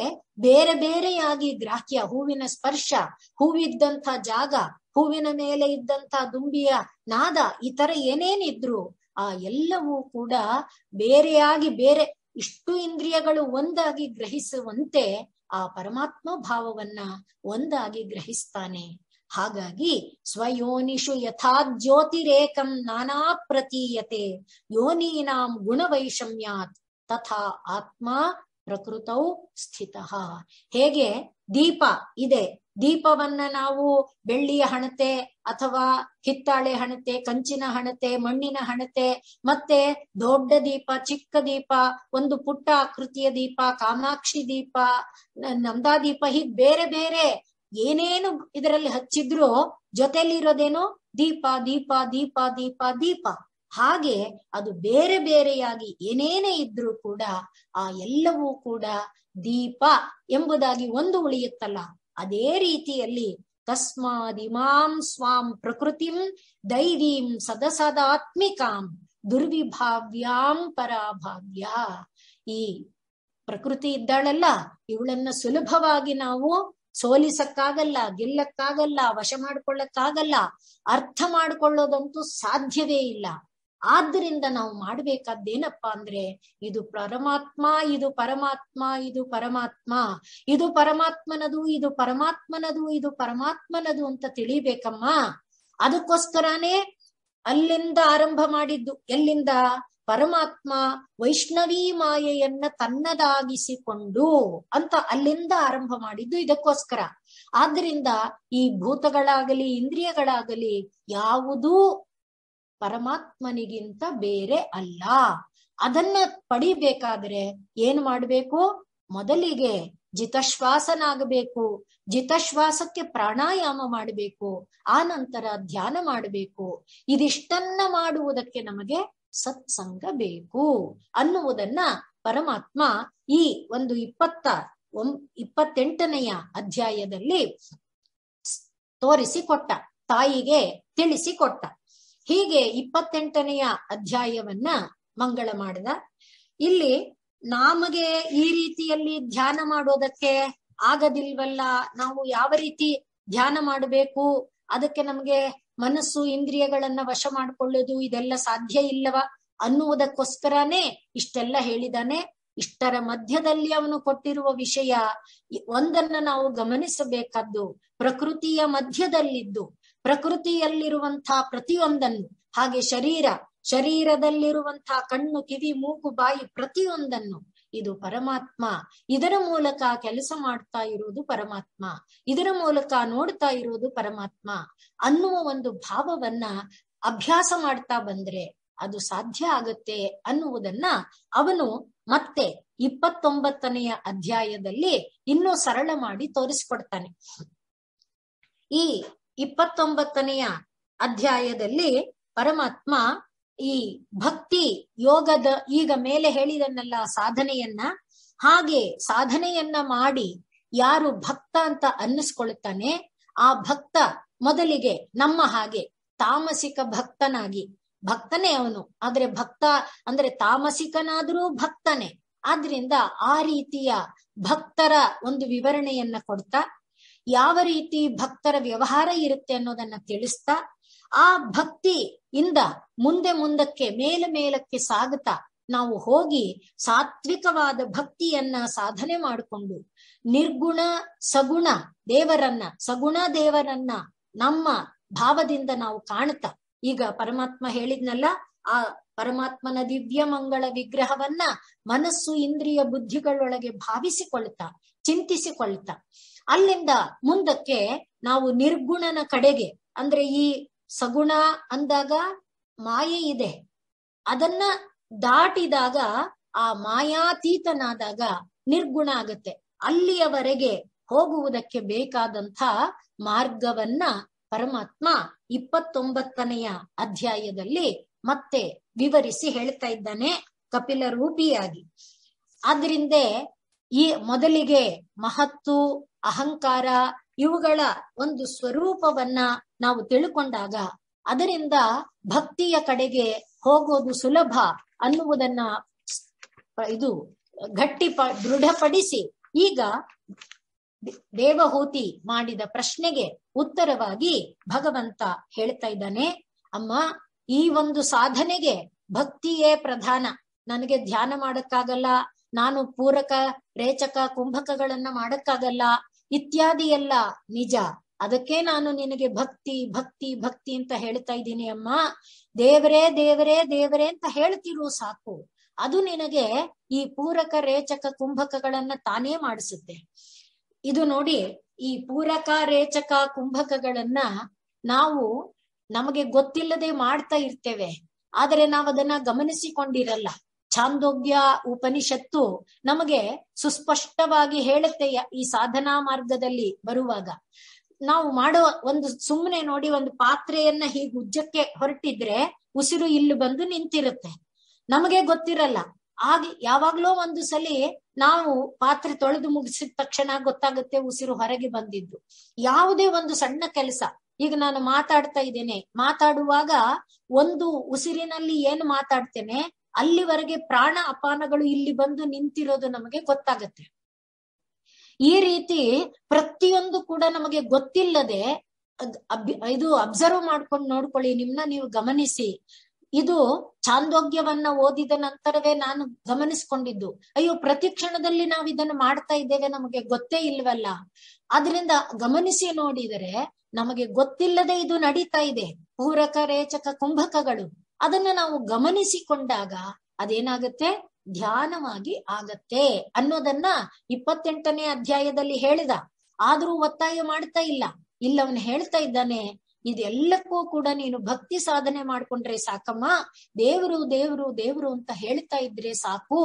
ಬೇರೆ ಬೇರೆಯಾಗಿ ಗ್ರಾಹ್ಯ, ಹೂವಿನ ಸ್ಪರ್ಶ, ಹೂವಿದ್ದಂಥ ಜಾಗ, ಹೂವಿನ ಮೇಲೆ ಇದ್ದಂಥ ದುಂಬಿಯ ನಾದ, ಈ ತರ ಏನೇನಿದ್ರು ಆ ಎಲ್ಲವೂ ಕೂಡ ಬೇರೆಯಾಗಿ ಬೇರೆ ಇಷ್ಟು ಇಂದ್ರಿಯಗಳು ಒಂದಾಗಿ ಗ್ರಹಿಸುವಂತೆ ಆ ಪರಮಾತ್ಮ ಭಾವವನ್ನ ಒಂದಾಗಿ ಗ್ರಹಿಸ್ತಾನೆ. ಹಾಗಾಗಿ ಸ್ವಯೋನಿಷು ಯಥಾ ಜ್ಯೋತಿರೇಕಂ ನಾನಾ ಪ್ರತೀಯತೆ ಯೋನೀನಾಂ ಗುಣವೈಷಮ್ಯಾತ್ ತಥಾ ಆತ್ಮ ಪ್ರಕೃತೌ ಸ್ಥಿತಃ. ಹೇಗೆ ದೀಪ ಇದೆ. ದೀಪವನ್ನ ನಾವು ಬೆಳ್ಳಿಯ ಹಣತೆ ಅಥವಾ ಹಿತ್ತಾಳೆ ಹಣತೆ, ಕಂಚಿನ ಹಣತೆ, ಮಣ್ಣಿನ ಹಣತೆ, ಮತ್ತೆ ದೊಡ್ಡ ದೀಪ, ಚಿಕ್ಕ ದೀಪ, ಒಂದು ಪುಟ್ಟ ಆಕೃತಿಯ ದೀಪ, ಕಾಮಾಕ್ಷಿ ದೀಪ, ನಂದಾ ದೀಪ, ಹೀಗ್ ಬೇರೆ ಬೇರೆ ಏನೇನು ಇದರಲ್ಲಿ ಹಚ್ಚಿದ್ರು ಜೊತೆಲಿರೋದೇನು ದೀಪ ದೀಪ ದೀಪ ದೀಪ ದೀಪ. ಹಾಗೆ ಅದು ಬೇರೆ ಬೇರೆಯಾಗಿ ಏನೇನೇ ಇದ್ರೂ ಕೂಡ ಆ ಎಲ್ಲವೂ ಕೂಡ ದೀಪ ಎಂಬುದಾಗಿ ಒಂದು ಉಳಿಯುತ್ತಲ್ಲ. ಅದೇ ರೀತಿಯಲ್ಲಿ ತಸ್ಮಾದಿಮಾಂ ಸ್ವಾಂ ಪ್ರಕೃತಿಂ ದೈವೀಂ ಸದಸದಾತ್ಮಿಕಾಂ ದುರ್ವಿಭಾವ್ಯಾಂ ಪರಾಭಾವ್ಯ. ಈ ಪ್ರಕೃತಿ ಇದ್ದಾಳಲ್ಲ, ಇವಳನ್ನ ಸುಲಭವಾಗಿ ನಾವು ಸೋಲಿಸಕ್ಕಾಗಲ್ಲ, ಗೆಲ್ಲಕ್ಕಾಗಲ್ಲ, ವಶ ಮಾಡ್ಕೊಳ್ಳಕ್ಕಾಗಲ್ಲ, ಅರ್ಥ ಮಾಡ್ಕೊಳ್ಳೋದಂತೂ ಸಾಧ್ಯವೇ ಇಲ್ಲ. ಆದ್ದರಿಂದ ನಾವು ಮಾಡ್ಬೇಕಾದ್ದೇನಪ್ಪಾ ಅಂದ್ರೆ ಇದು ಪರಮಾತ್ಮ, ಇದು ಪರಮಾತ್ಮ, ಇದು ಪರಮಾತ್ಮ, ಇದು ಪರಮಾತ್ಮನದು, ಇದು ಪರಮಾತ್ಮನದು, ಇದು ಪರಮಾತ್ಮನದು ಅಂತ ತಿಳಿಬೇಕಮ್ಮ. ಅದಕ್ಕೋಸ್ಕರನೇ ಅಲ್ಲಿಂದ ಆರಂಭ ಮಾಡಿದ್ದು. ಎಲ್ಲಿಂದ? ಪರಮಾತ್ಮ ವೈಷ್ಣವೀ ಮಾಯೆಯನ್ನ ತನ್ನದಾಗಿಸಿಕೊಂಡು ಅಂತ ಅಲ್ಲಿಂದ ಆರಂಭ ಮಾಡಿದ್ದು ಇದಕ್ಕೋಸ್ಕರ. ಆದ್ರಿಂದ ಈ ಭೂತಗಳಾಗಲಿ ಇಂದ್ರಿಯಗಳಾಗಲಿ ಯಾವುದೂ ಪರಮಾತ್ಮನಿಗಿಂತ ಬೇರೆ ಅಲ್ಲ. ಅದನ್ನ ಪಡಿಬೇಕಾದ್ರೆ ಏನ್ ಮಾಡ್ಬೇಕು? ಮೊದಲಿಗೆ ಜಿತಶ್ವಾಸನಾಗಬೇಕು, ಜಿತಶ್ವಾಸಕ್ಕೆ ಪ್ರಾಣಾಯಾಮ ಮಾಡಬೇಕು, ಆ ನಂತರ ಧ್ಯಾನ ಮಾಡಬೇಕು. ಇದಿಷ್ಟನ್ನ ಮಾಡುವುದಕ್ಕೆ ನಮಗೆ ಸತ್ಸಂಗ ಬೇಕು ಅನ್ನುವುದನ್ನ ಪರಮಾತ್ಮ ಈ ಒಂದು 28ನೆಯ ಅಧ್ಯಾಯದಲ್ಲಿ ತೋರಿಸಿಕೊಟ್ಟ, ತಾಯಿಗೆ ತಿಳಿಸಿಕೊಟ್ಟ. ಹೀಗೆ 28ನೆಯ ಅಧ್ಯಾಯವನ್ನ ಮಂಗಳ ಮಾಡಿದ. ಇಲ್ಲಿ ನಮಗೆ ಈ ರೀತಿಯಲ್ಲಿ ಧ್ಯಾನ ಮಾಡೋದಕ್ಕೆ ಆಗದಿಲ್ವಲ್ಲ, ನಾವು ಯಾವ ರೀತಿ ಧ್ಯಾನ ಮಾಡಬೇಕು, ಅದಕ್ಕೆ ನಮ್ಗೆ ಮನಸ್ಸು ಇಂದ್ರಿಯಗಳನ್ನ ವಶ ಮಾಡ್ಕೊಳ್ಳೋದು ಇದೆಲ್ಲ ಸಾಧ್ಯ ಇಲ್ಲವ ಅನ್ನುವುದಕ್ಕೋಸ್ಕರನೇ ಇಷ್ಟೆಲ್ಲ ಹೇಳಿದಾನೆ. ಇಷ್ಟರ ಮಧ್ಯದಲ್ಲಿ ಅವನು ಕೊಟ್ಟಿರುವ ವಿಷಯ ಒಂದನ್ನ ನಾವು ಗಮನಿಸಬೇಕಾದ್ದು, ಪ್ರಕೃತಿಯ ಮಧ್ಯದಲ್ಲಿದ್ದು ಪ್ರಕೃತಿಯಲ್ಲಿರುವಂತಹ ಪ್ರತಿಯೊಂದನ್ನು, ಹಾಗೆ ಶರೀರದಲ್ಲಿರುವಂತಹ ಕಣ್ಣು, ಕಿವಿ, ಮೂಗು, ಬಾಯಿ ಪ್ರತಿಯೊಂದನ್ನು ಇದು ಪರಮಾತ್ಮ, ಇದರ ಮೂಲಕ ಕೆಲಸ ಮಾಡ್ತಾ ಇರುವುದು ಪರಮಾತ್ಮ, ಇದರ ಮೂಲಕ ನೋಡ್ತಾ ಇರುವುದು ಪರಮಾತ್ಮ ಅನ್ನುವ ಒಂದು ಭಾವವನ್ನ ಅಭ್ಯಾಸ ಮಾಡ್ತಾ ಬಂದ್ರೆ ಅದು ಸಾಧ್ಯ ಆಗತ್ತೆ ಅನ್ನುವುದನ್ನ ಅವನು ಮತ್ತೆ 29ನೆಯ ಅಧ್ಯಾಯದಲ್ಲಿ ಇನ್ನೂ ಸರಳ ಮಾಡಿ ತೋರಿಸ್ಕೊಡ್ತಾನೆ. ಈ 29ನೆಯ ಅಧ್ಯಾಯದಲ್ಲಿ ಪರಮಾತ್ಮ ಈ ಭಕ್ತಿ ಯೋಗದ ಈಗ ಮೇಲೆ ಹೇಳಿದನ್ನೆಲ್ಲ ಸಾಧನೆಯನ್ನ, ಹಾಗೆ ಸಾಧನೆಯನ್ನ ಮಾಡಿ ಯಾರು ಭಕ್ತ ಅಂತ ಅನ್ನಿಸ್ಕೊಳ್ತಾನೆ, ಆ ಭಕ್ತ ಮೊದಲಿಗೆ ನಮ್ಮ ಹಾಗೆ ತಾಮಸಿಕ ಭಕ್ತನಾಗಿ, ಭಕ್ತನೇ ಅವನು, ಆದ್ರೆ ಭಕ್ತ ಅಂದ್ರೆ ತಾಮಸಿಕನಾದ್ರೂ ಭಕ್ತನೇ. ಆದ್ರಿಂದ ಆ ರೀತಿಯ ಭಕ್ತರ ಒಂದು ವಿವರಣೆಯನ್ನ ಕೊಡ್ತಾ, ಯಾವ ರೀತಿ ಭಕ್ತರ ವ್ಯವಹಾರ ಇರುತ್ತೆ ಅನ್ನೋದನ್ನ ತಿಳಿಸ್ತಾ, ಆ ಭಕ್ತಿಯಿಂದ ಮುಂದಕ್ಕೆ ಮೇಲಕ್ಕೆ ಸಾಗುತ್ತಾ ನಾವು ಹೋಗಿ ಸಾತ್ವಿಕವಾದ ಭಕ್ತಿಯನ್ನ ಸಾಧನೆ ಮಾಡಿಕೊಂಡು ನಿರ್ಗುಣ ಸಗುಣ ದೇವರನ್ನ ನಮ್ಮ ಭಾವದಿಂದ ನಾವು ಕಾಣ್ತಾ, ಈಗ ಪರಮಾತ್ಮ ಹೇಳಿದ್ನಲ್ಲ, ಆ ಪರಮಾತ್ಮನ ದಿವ್ಯ ಮಂಗಳ ವಿಗ್ರಹವನ್ನ ಮನಸ್ಸು ಇಂದ್ರಿಯ ಬುದ್ಧಿಗಳೊಳಗೆ ಭಾವಿಸಿಕೊಳ್ತಾ ಚಿಂತಿಸಿಕೊಳ್ತಾ ಅಲ್ಲಿಂದ ಮುಂದಕ್ಕೆ ನಾವು ನಿರ್ಗುಣನ ಕಡೆಗೆ, ಅಂದ್ರೆ ಈ ಸಗುಣ ಅಂದಾಗ ಮಾಯೆ ಇದೆ, ಅದನ್ನ ದಾಟಿದಾಗ ಆ ಮಾಯಾತೀತನಾದಾಗ ನಿರ್ಗುಣ ಆಗತ್ತೆ. ಅಲ್ಲಿಯವರೆಗೆ ಹೋಗುವುದಕ್ಕೆ ಬೇಕಾದಂಥ ಮಾರ್ಗವನ್ನ ಪರಮಾತ್ಮ 29ನೆಯ ಅಧ್ಯಾಯದಲ್ಲಿ ಮತ್ತೆ ವಿವರಿಸಿ ಹೇಳ್ತಾ ಇದ್ದಾನೆ ಕಪಿಲ ರೂಪಿಯಾಗಿ. ಆದ್ರಿಂದ ಈ ಮೊದಲಿಗೆ ಮಹತ್ತು, ಅಹಂಕಾರ ಇವುಗಳ ಒಂದು ಸ್ವರೂಪವನ್ನ ನಾವು ತಿಳ್ಕೊಂಡಾಗ ಅದರಿಂದ ಭಕ್ತಿಯ ಕಡೆಗೆ ಹೋಗೋದು ಸುಲಭ ಅನ್ನುವುದನ್ನ ಇದು ದೃಢಪಡಿಸಿ ಈಗ ದೇವಹೂತಿ ಮಾಡಿದ ಪ್ರಶ್ನೆಗೆ ಉತ್ತರವಾಗಿ ಭಗವಂತ ಹೇಳ್ತಾ ಇದ್ದಾನೆ, ಅಮ್ಮ, ಈ ಒಂದು ಸಾಧನೆಗೆ ಭಕ್ತಿಯೇ ಪ್ರಧಾನ. ನನಗೆ ಧ್ಯಾನ ಮಾಡಕ್ಕಾಗಲ್ಲ, ನಾನು ಪೂರಕ ರೇಚಕ ಕುಂಭಕಗಳನ್ನ ಮಾಡಕ್ಕಾಗಲ್ಲ ಇತ್ಯಾದಿ ಎಲ್ಲ ನಿಜ. ಅದಕ್ಕೆ ನಾನು ನಿನಗೆ ಭಕ್ತಿ ಭಕ್ತಿ ಭಕ್ತಿ ಅಂತ ಹೇಳ್ತಾ ಇದ್ದೀನಿ ಅಮ್ಮ. ದೇವರೇ ದೇವರೇ ದೇವರೇ ಅಂತ ಹೇಳ್ತಿರು ಸಾಕು, ಅದು ನಿನಗೆ ಈ ಪೂರಕ ರೇಚಕ ಕುಂಭಕಗಳನ್ನ ತಾನೇ ಮಾಡಿಸುತ್ತೆ. ಇದು ನೋಡಿ, ಈ ಪೂರಕ ರೇಚಕ ಕುಂಭಕಗಳನ್ನ ನಾವು ನಮಗೆ ಗೊತ್ತಿಲ್ಲದೆ ಮಾಡ್ತಾ ಇರ್ತೇವೆ, ಆದರೆ ನಾವು ಅದನ್ನ ಗಮನಿಸಿಕೊಂಡಿರಲ್ಲ. ಛಾಂದೋಗ್ಯ ಉಪನಿಷತ್ತು ನಮಗೆ ಸುಸ್ಪಷ್ಟವಾಗಿ ಹೇಳುತ್ತೆ. ಈ ಸಾಧನಾ ಮಾರ್ಗದಲ್ಲಿ ಬರುವಾಗ ನಾವು ಮಾಡೋ ಒಂದು ಸುಮ್ಮನೆ ನೋಡಿ, ಒಂದು ಪಾತ್ರೆಯನ್ನ ಹೀಗೆ ಉಜ್ಜಕ್ಕೆ ಹೊರಟಿದ್ರೆ ಉಸಿರು ಇಲ್ಲಿ ಬಂದು ನಿಂತಿರುತ್ತೆ, ನಮಗೆ ಗೊತ್ತಿರಲ್ಲ. ಆಗ ಯಾವಾಗ್ಲೋ ಒಂದು ಸಲಿ ನಾವು ಪಾತ್ರೆ ತೊಳೆದು ಮುಗಿಸಿದ ತಕ್ಷಣ ಗೊತ್ತಾಗುತ್ತೆ ಉಸಿರು ಹೊರಗೆ ಬಂದಿದ್ದು. ಯಾವುದೇ ಒಂದು ಸಣ್ಣ ಕೆಲಸ, ಈಗ ನಾನು ಮಾತಾಡ್ತಾ ಇದ್ದೇನೆ, ಮಾತಾಡುವಾಗ ಒಂದು ಉಸಿರಿನಲ್ಲಿ ಏನು ಮಾತಾಡ್ತೇನೆ ಅಲ್ಲಿವರೆಗೆ ಪ್ರಾಣ ಅಪಾನಗಳು ಇಲ್ಲಿ ಬಂದು ನಿಂತಿರೋದು ನಮಗೆ ಗೊತ್ತಾಗತ್ತೆ. ಈ ರೀತಿ ಪ್ರತಿಯೊಂದು ಕೂಡ ನಮಗೆ ಗೊತ್ತಿಲ್ಲದೆ ಇದು ಅಬ್ಸರ್ವ್ ಮಾಡ್ಕೊಂಡು ನೋಡ್ಕೊಳ್ಳಿ, ನಿಮ್ನ ನೀವು ಗಮನಿಸಿ. ಇದು ಛಾಂದೋಗ್ಯವನ್ನ ಓದಿದ ನಂತರವೇ ನಾನು ಗಮನಿಸ್ಕೊಂಡಿದ್ದು. ಅಯ್ಯೋ, ಪ್ರತಿ ಕ್ಷಣದಲ್ಲಿ ನಾವು ಇದನ್ನು ಮಾಡ್ತಾ ಇದ್ದೇವೆ, ನಮಗೆ ಗೊತ್ತೇ ಇಲ್ವಲ್ಲ. ಆದ್ರಿಂದ ಗಮನಿಸಿ ನೋಡಿದರೆ ನಮಗೆ ಗೊತ್ತಿಲ್ಲದೆ ಇದು ನಡೀತಾ ಇದೆ. ಪೂರಕ ರೇಚಕ ಕುಂಭಕಗಳು, ಅದನ್ನ ನಾವು ಗಮನಿಸಿಕೊಂಡಾಗ ಅದೇನಾಗತ್ತೆ, ಧ್ಯಾನವಾಗಿ ಆಗತ್ತೆ ಅನ್ನೋದನ್ನ 28ನೇ ಅಧ್ಯಾಯದಲ್ಲಿ ಹೇಳಿದ. ಆದ್ರೂ ಒತ್ತಾಯ ಮಾಡ್ತಾ ಇಲ್ಲ. ಅವನು ಹೇಳ್ತಾ ಇದ್ದಾನೆ, ಇದೆಲ್ಲಕ್ಕೂ ಕೂಡ ನೀನು ಭಕ್ತಿ ಸಾಧನೆ ಮಾಡ್ಕೊಂಡ್ರೆ ಸಾಕಮ್ಮ, ದೇವರು ದೇವರು ದೇವರು ಅಂತ ಹೇಳ್ತಾ ಇದ್ರೆ ಸಾಕು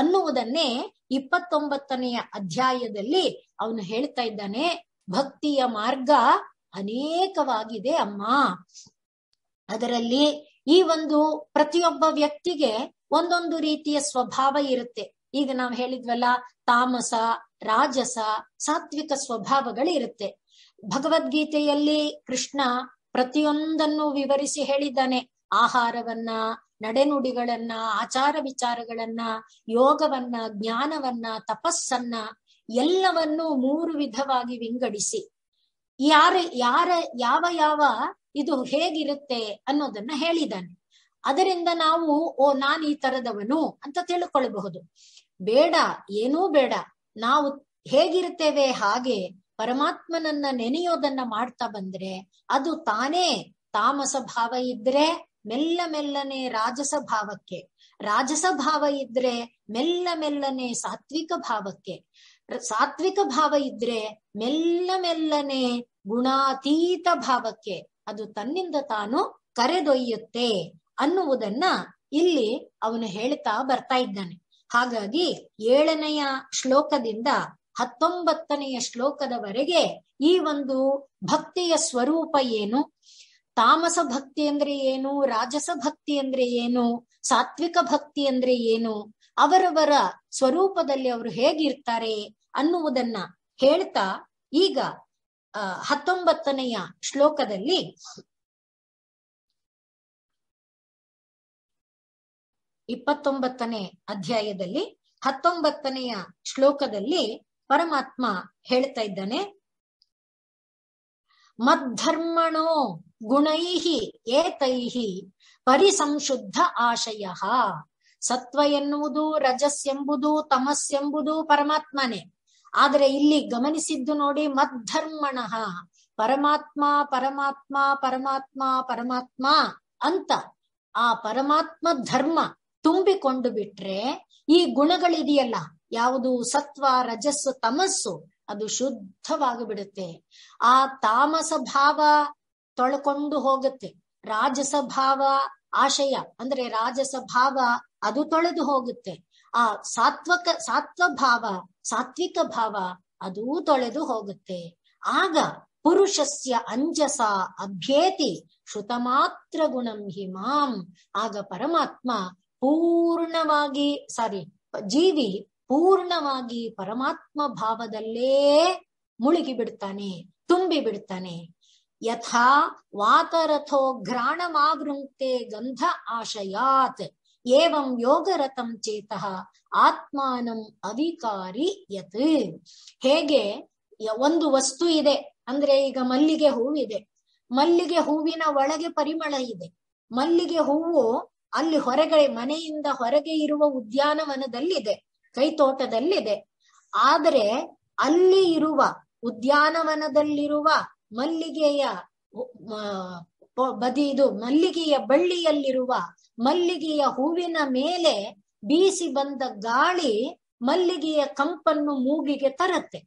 ಅನ್ನುವುದನ್ನೇ 29ನೇ ಅಧ್ಯಾಯದಲ್ಲಿ ಅವನು ಹೇಳ್ತಾ ಇದ್ದಾನೆ. ಭಕ್ತಿಯ ಮಾರ್ಗ ಅನೇಕವಾಗಿದೆ ಅಮ್ಮ. ಅದರಲ್ಲಿ ಈ ಒಂದು ಪ್ರತಿಯೊಬ್ಬ ವ್ಯಕ್ತಿಗೆ ಒಂದೊಂದು ರೀತಿಯ ಸ್ವಭಾವ ಇರುತ್ತೆ. ಈಗ ನಾವು ಹೇಳಿದ್ವಲ್ಲ, ತಾಮಸ, ರಾಜಸ, ಸಾತ್ವಿಕ ಸ್ವಭಾವಗಳು ಇರುತ್ತೆ. ಭಗವದ್ಗೀತೆಯಲ್ಲಿ ಕೃಷ್ಣ ಪ್ರತಿಯೊಂದನ್ನು ವಿವರಿಸಿ ಹೇಳಿದ್ದಾನೆ. ಆಹಾರವನ್ನ, ನಡೆನುಡಿಗಳನ್ನ, ಆಚಾರ ವಿಚಾರಗಳನ್ನ, ಯೋಗವನ್ನ, ಜ್ಞಾನವನ್ನ, ತಪಸ್ಸನ್ನ ಎಲ್ಲವನ್ನು 3 ವಿಧವಾಗಿ ವಿಂಗಡಿಸಿ ಯಾವ ಇದು ಹೇಗಿರುತ್ತೆ ಅನ್ನೋದನ್ನ ಹೇಳಿದ್ದಾನೆ. ಅದರಿಂದ ನಾವು ನಾನು ಈ ತರದವನು ಅಂತ ತಿಳ್ಕೊಳ್ಬಹುದು. ಬೇಡ, ಏನೂ ಬೇಡ, ನಾವು ಹೇಗಿರ್ತೇವೆ ಹಾಗೆ ಪರಮಾತ್ಮನನ್ನ ನೆನೆಯೋದನ್ನ ಮಾಡ್ತಾ ಬಂದ್ರೆ ಅದು ತಾನೇ ತಾಮಸ ಭಾವ ಇದ್ರೆ ಮೆಲ್ಲ ಮೆಲ್ಲನೆ ರಾಜಸ ಭಾವಕ್ಕೆ, ರಾಜಸ ಭಾವ ಇದ್ರೆ ಮೆಲ್ಲ ಮೆಲ್ಲನೆ ಸಾತ್ವಿಕ ಭಾವಕ್ಕೆ, ಸಾತ್ವಿಕ ಭಾವ ಇದ್ರೆ ಮೆಲ್ಲ ಮೆಲ್ಲನೆ ಗುಣಾತೀತ ಭಾವಕ್ಕೆ ಅದು ತನ್ನಿಂದ ತಾನು ಕರೆದೊಯ್ಯುತ್ತೆ ಅನ್ನುವುದನ್ನ ಇಲ್ಲಿ ಅವನು ಹೇಳ್ತಾ ಬರ್ತಾ ಇದ್ದಾನೆ. ಹಾಗಾಗಿ 7ನೆಯ ಶ್ಲೋಕದಿಂದ 19ನೆಯ ಶ್ಲೋಕದವರೆಗೆ ಈ ಒಂದು ಭಕ್ತಿಯ ಸ್ವರೂಪ ಏನು, ತಾಮಸ ಭಕ್ತಿ ಅಂದ್ರೆ ಏನು, ರಾಜಸ ಭಕ್ತಿ ಅಂದ್ರೆ ಏನು, ಸಾತ್ವಿಕ ಭಕ್ತಿ ಅಂದ್ರೆ ಏನು, ಅವರವರ ಸ್ವರೂಪದಲ್ಲಿ ಅವರು ಹೇಗಿರ್ತಾರೆ ಅನ್ನುವುದನ್ನ ಹೇಳ್ತಾ ಈಗ 19ನೆಯ ಶ್ಲೋಕದಲ್ಲಿ 29ನೇ ಅಧ್ಯಾಯದಲ್ಲಿ 19ನೆಯ ಶ್ಲೋಕದಲ್ಲಿ ಪರಮಾತ್ಮ ಹೇಳ್ತಾ ಇದ್ದಾನೆ. ಮದ್ಧರ್ಮಣೋ ಗುಣೈಹಿ ಏತೈಹಿ ಪರಿಸಂಶುದ್ಧ ಆಶಯ. ಸತ್ವ ಎನ್ನುವುದು, ರಜಸ್ ಎಂಬುದು, ತಮಸ್ ಎಂಬುದು ಪರಮಾತ್ಮನೇ. ಆದರೆ ಇಲ್ಲಿ ಗಮನಿಸಿದ್ದು ನೋಡಿ, ಮದ್ಧರ್ಮಣ, ಪರಮಾತ್ಮ ಪರಮಾತ್ಮ ಪರಮಾತ್ಮ ಪರಮಾತ್ಮ ಅಂತ ಆ ಪರಮಾತ್ಮ ಧರ್ಮ ತುಂಬಿಕೊಂಡು ಬಿಟ್ರೆ ಈ ಗುಣಗಳಿದೆಯಲ್ಲ, ಯಾವುದು ಸತ್ವ, ರಜಸ್ಸು, ತಮಸ್ಸು, ಅದು ಶುದ್ಧವಾಗಿ ಬಿಡುತ್ತೆ. ಆ ತಾಮಸ ಭಾವ ತೊಳ್ಕೊಂಡು ಹೋಗುತ್ತೆ. ರಾಜಸ ಭಾವ, ಆಶಯ ಅಂದ್ರೆ ರಾಜಸ ಭಾವ ಅದು ತೊಳೆದು ಹೋಗುತ್ತೆ. ಆ ಸಾತ್ವ ಭಾವ, ಸಾತ್ವಿಕ ಭಾವ ಅದೂ ತೊಳೆದು ಹೋಗುತ್ತೆ. ಆಗ ಪುರುಷಸ್ಯ ಅಂಜಸ ಅಭ್ಯೇತಿ ಶ್ರುತಮಾತ್ರ ಗುಣಂ ಹಿಮಾಂ. ಆಗ ಪರಮಾತ್ಮ ಪೂರ್ಣವಾಗಿ ಜೀವಿ ಪೂರ್ಣವಾಗಿ ಪರಮಾತ್ಮ ಭಾವದಲ್ಲೇ ಮುಳುಗಿ ಬಿಡ್ತಾನೆ, ತುಂಬಿ ಬಿಡ್ತಾನೆ. ಯಥಾ ವಾತರಥೋ ಘ್ರಾಣಮಾವೃಂಕ್ತೆ ಗಂಧ ಆಶಯಾತ್ ಏವಂ ಯೋಗರತಂ ಚೇತಃ ಆತ್ಮಾನಂ ಅವಿಕಾರಿ ಯತ್. ಹೇಗೆ ಒಂದು ವಸ್ತು ಇದೆ ಅಂದ್ರೆ, ಈಗ ಮಲ್ಲಿಗೆ ಹೂವಿದೆ, ಮಲ್ಲಿಗೆ ಹೂವಿನ ಒಳಗೆ ಪರಿಮಳ ಇದೆ. ಮಲ್ಲಿಗೆ ಹೂವು ಅಲ್ಲಿ ಹೊರಗೆ, ಮನೆಯಿಂದ ಹೊರಗೆ ಇರುವ ಉದ್ಯಾನವನದಲ್ಲಿದೆ, ಕೈತೋಟದಲ್ಲಿದೆ. ಆದರೆ ಅಲ್ಲಿ ಇರುವ ಉದ್ಯಾನವನದಲ್ಲಿರುವ ಮಲ್ಲಿಗೆಯ ಮಲ್ಲಿಗೆಯ ಬಳ್ಳಿಯಲ್ಲಿರುವ ಮಲ್ಲಿಗೆಯ ಹೂವಿನ ಮೇಲೆ ಬೀಸಿ ಬಂದ ಗಾಳಿ ಮಲ್ಲಿಗೆಯ ಕಂಪನ್ನು ಮೂಗಿಗೆ ತರತ್ತೆ.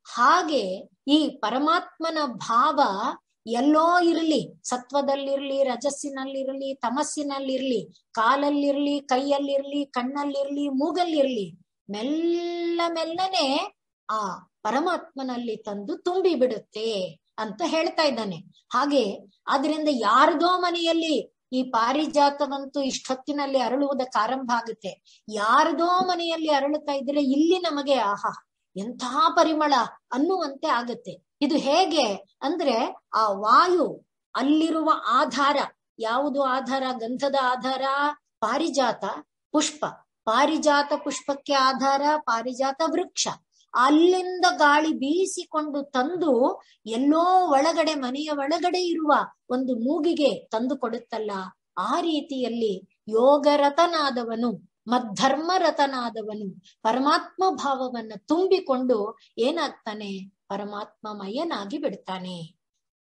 ಹಾಗೆ ಈ ಪರಮಾತ್ಮನ ಭಾವ ಎಲ್ಲೋ ಇರ್ಲಿ, ಸತ್ವದಲ್ಲಿರ್ಲಿ, ರಜಸ್ಸಿನಲ್ಲಿರ್ಲಿ, ತಮಸ್ಸಿನಲ್ಲಿರ್ಲಿ, ಕಾಲಲ್ಲಿರ್ಲಿ, ಕೈಯಲ್ಲಿರ್ಲಿ, ಕಣ್ಣಲ್ಲಿರ್ಲಿ, ಮೂಗಲ್ಲಿರ್ಲಿ, ಮೆಲ್ಲನೆ ಆ ಪರಮಾತ್ಮನಲ್ಲಿ ತಂದು ತುಂಬಿ ಬಿಡುತ್ತೆ ಅಂತ ಹೇಳ್ತಾ ಇದ್ದಾನೆ. ಹಾಗೆ ಆದ್ರಿಂದ ಯಾರದೋ ಮನೆಯಲ್ಲಿ ಈ ಪಾರಿಜಾತವಂತೂ ಇಷ್ಟೊತ್ತಿನಲ್ಲಿ ಅರಳುವುದಕ್ಕೆ ಆರಂಭ ಆಗುತ್ತೆ. ಯಾರದೋ ಮನೆಯಲ್ಲಿ ಅರಳುತ್ತಾ ಇದ್ರೆ ಇಲ್ಲಿ ನಮಗೆ ಆಹಾ ಎಂಥ ಪರಿಮಳ ಅನ್ನುವಂತೆ ಆಗುತ್ತೆ. ಇದು ಹೇಗೆ ಅಂದ್ರೆ ಆ ವಾಯು ಅಲ್ಲಿರುವ ಆಧಾರ ಯಾವುದು? ಆಧಾರ ಗಂಧದ ಆಧಾರ ಪಾರಿಜಾತ ಪುಷ್ಪ, ಪಾರಿಜಾತ ಪುಷ್ಪಕ್ಕೆ ಆಧಾರ ಪಾರಿಜಾತ ವೃಕ್ಷ. ಅಲ್ಲಿಂದ ಗಾಳಿ ಬೀಸಿಕೊಂಡು ತಂದು ಎಲ್ಲೋ ಒಳಗಡೆ, ಮನೆಯ ಒಳಗಡೆ ಇರುವ ಒಂದು ಮೂಗಿಗೆ ತಂದು ಕೊಡುತ್ತಲ್ಲ, ಆ ರೀತಿಯಲ್ಲಿ ಯೋಗರತನಾದವನು, ಮದ್ಧರ್ಮರತನಾದವನು ಪರಮಾತ್ಮ ಭಾವವನ್ನ ತುಂಬಿಕೊಂಡು ಏನಾಗ್ತಾನೆ? ಪರಮಾತ್ಮಮಯನಾಗಿ ಬಿಡ್ತಾನೆ.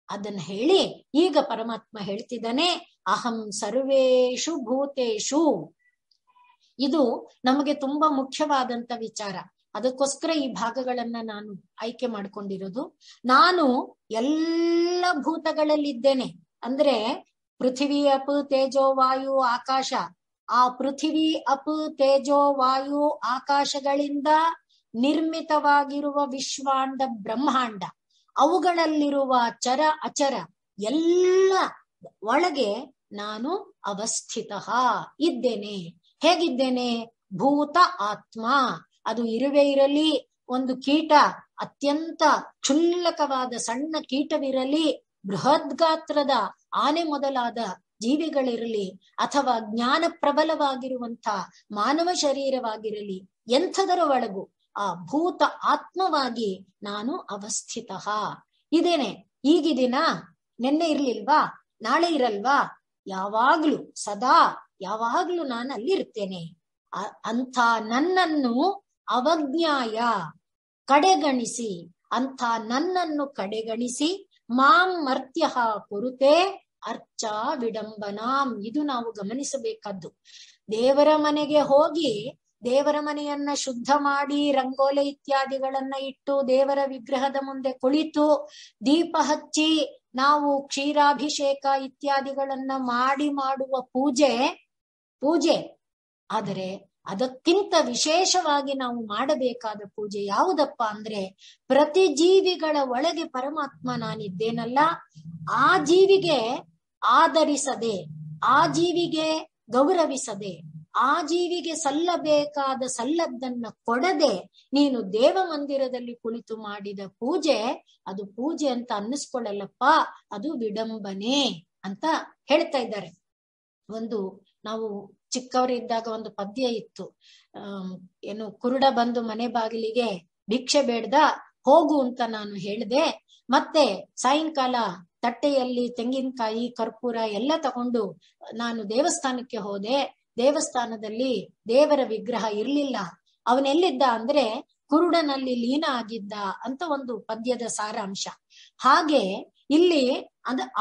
ಅದನ್ನ ಹೇಳಿ ಈಗ ಪರಮಾತ್ಮ ಹೇಳ್ತಿದ್ದಾನೆ, ಅಹಂ ಸರ್ವೇಷು ಭೂತೇಷು. ಇದು ನಮಗೆ ತುಂಬಾ ಮುಖ್ಯವಾದಂತ ವಿಚಾರ. ಅದಕ್ಕೋಸ್ಕರ ಈ ಭಾಗಗಳನ್ನ ನಾನು ಆಯ್ಕೆ ಮಾಡ್ಕೊಂಡಿರೋದು. ನಾನು ಎಲ್ಲ ಭೂತಗಳಲ್ಲಿದ್ದೇನೆ ಅಂದ್ರೆ ಪೃಥ್ವಿ, ಅಪ್, ತೇಜೋ, ವಾಯು, ಆಕಾಶ. ಆ ಪೃಥ್ವಿ, ಅಪ್, ತೇಜೋ, ವಾಯು, ಆಕಾಶಗಳಿಂದ ನಿರ್ಮಿತವಾಗಿರುವ ವಿಶ್ವಾಂಡ ಬ್ರಹ್ಮಾಂಡ, ಅವುಗಳಲ್ಲಿರುವ ಚರ ಅಚರ ಎಲ್ಲ ಒಳಗೆ ನಾನು ಅವಸ್ಥಿತ ಇದ್ದೇನೆ. ಹೇಗಿದ್ದೇನೆ? ಭೂತ ಆತ್ಮ. ಅದು ಇರುವೆ ಇರಲಿ, ಒಂದು ಕೀಟ, ಅತ್ಯಂತ ಕ್ಷುಲ್ಲಕವಾದ ಸಣ್ಣ ಕೀಟವಿರಲಿ, ಬೃಹತ್ ಗಾತ್ರದ ಆನೆ ಮೊದಲಾದ ಜೀವಿಗಳಿರಲಿ, ಅಥವಾ ಜ್ಞಾನ ಪ್ರಬಲವಾಗಿರುವಂತ ಮಾನವ ಶರೀರವಾಗಿರಲಿ, ಎಂಥದರ ಒಳಗೂ ಆ ಭೂತ ಆತ್ಮವಾಗಿ ನಾನು ಅವಸ್ಥಿತ ಇದೇನೆ. ಈಗಿದಿನ, ನಿನ್ನೆ ಇರ್ಲಿಲ್ವಾ, ನಾಳೆ ಇರಲ್ವಾ, ಯಾವಾಗ್ಲೂ ಸದಾ ಯಾವಾಗ್ಲೂ ನಾನು ಅಲ್ಲಿ ಇರ್ತೇನೆ. ಅಂಥ ನನ್ನನ್ನು ಅವಜ್ಞಾಯ ಕಡೆಗಣಿಸಿ, ಅಂಥ ನನ್ನನ್ನು ಕಡೆಗಣಿಸಿ, ಮಾಂ ಮರ್ತ್ಯ ಕುರುತೆ ಅರ್ಚಾ ವಿಡಂಬನಾಂ. ಇದು ನಾವು ಗಮನಿಸಬೇಕಾದ್ದು. ದೇವರ ಮನೆಗೆ ಹೋಗಿ ದೇವರ ಮನೆಯನ್ನ ಶುದ್ಧ ಮಾಡಿ ರಂಗೋಲೆ ಇತ್ಯಾದಿಗಳನ್ನ ಇಟ್ಟು ದೇವರ ವಿಗ್ರಹದ ಮುಂದೆ ಕುಳಿತು ದೀಪ ಹಚ್ಚಿ ನಾವು ಕ್ಷೀರಾಭಿಷೇಕ ಇತ್ಯಾದಿಗಳನ್ನ ಮಾಡುವ ಪೂಜೆ. ಆದರೆ ಅದಕ್ಕಿಂತ ವಿಶೇಷವಾಗಿ ನಾವು ಮಾಡಬೇಕಾದ ಪೂಜೆ ಯಾವುದಪ್ಪ ಅಂದ್ರೆ, ಪ್ರತಿ ಜೀವಿಗಳ ಒಳಗೆ ಪರಮಾತ್ಮ ನಾನಿದ್ದೇನಲ್ಲ, ಆ ಜೀವಿಗೆ ಆದರಿಸದೆ, ಆ ಜೀವಿಗೆ ಗೌರವಿಸದೆ, ಆ ಜೀವಿಗೆ ಸಲ್ಲಬೇಕಾದ ಸಲ್ಲದ್ದನ್ನ ಕೊಡದೆ ನೀನು ದೇವ ಮಂದಿರದಲ್ಲಿ ಕುಳಿತು ಮಾಡಿದ ಪೂಜೆ ಅದು ಪೂಜೆ ಅಂತ ಅನ್ನಿಸ್ಕೊಳ್ಳಲ್ಲಪ್ಪ, ಅದು ವಿಡಂಬನೆ ಅಂತ ಹೇಳ್ತಾ ಇದ್ದಾರೆ. ನಾವು ಚಿಕ್ಕವರಿದ್ದಾಗ ಒಂದು ಪದ್ಯ ಇತ್ತು, ಏನು ಕುರುಡ ಬಂದು ಮನೆ ಬಾಗಿಲಿಗೆ ಭಿಕ್ಷೆ ಬೇಡ್ದ, ಹೋಗು ಅಂತ ನಾನು ಹೇಳ್ದೆ. ಮತ್ತೆ ಸಾಯಂಕಾಲ ತಟ್ಟೆಯಲ್ಲಿ ತೆಂಗಿನಕಾಯಿ, ಕರ್ಪೂರ ಎಲ್ಲ ತಗೊಂಡು ನಾನು ದೇವಸ್ಥಾನಕ್ಕೆ ಹೋದೆ. ದೇವಸ್ಥಾನದಲ್ಲಿ ದೇವರ ವಿಗ್ರಹ ಇರ್ಲಿಲ್ಲ. ಅವನೆಲ್ಲಿದ್ದ ಅಂದ್ರೆ ಕುರುಡನಲ್ಲಿ ಲೀನ ಆಗಿದ್ದ ಅಂತ ಒಂದು ಪದ್ಯದ ಸಾರಾಂಶ. ಹಾಗೆ ಇಲ್ಲಿ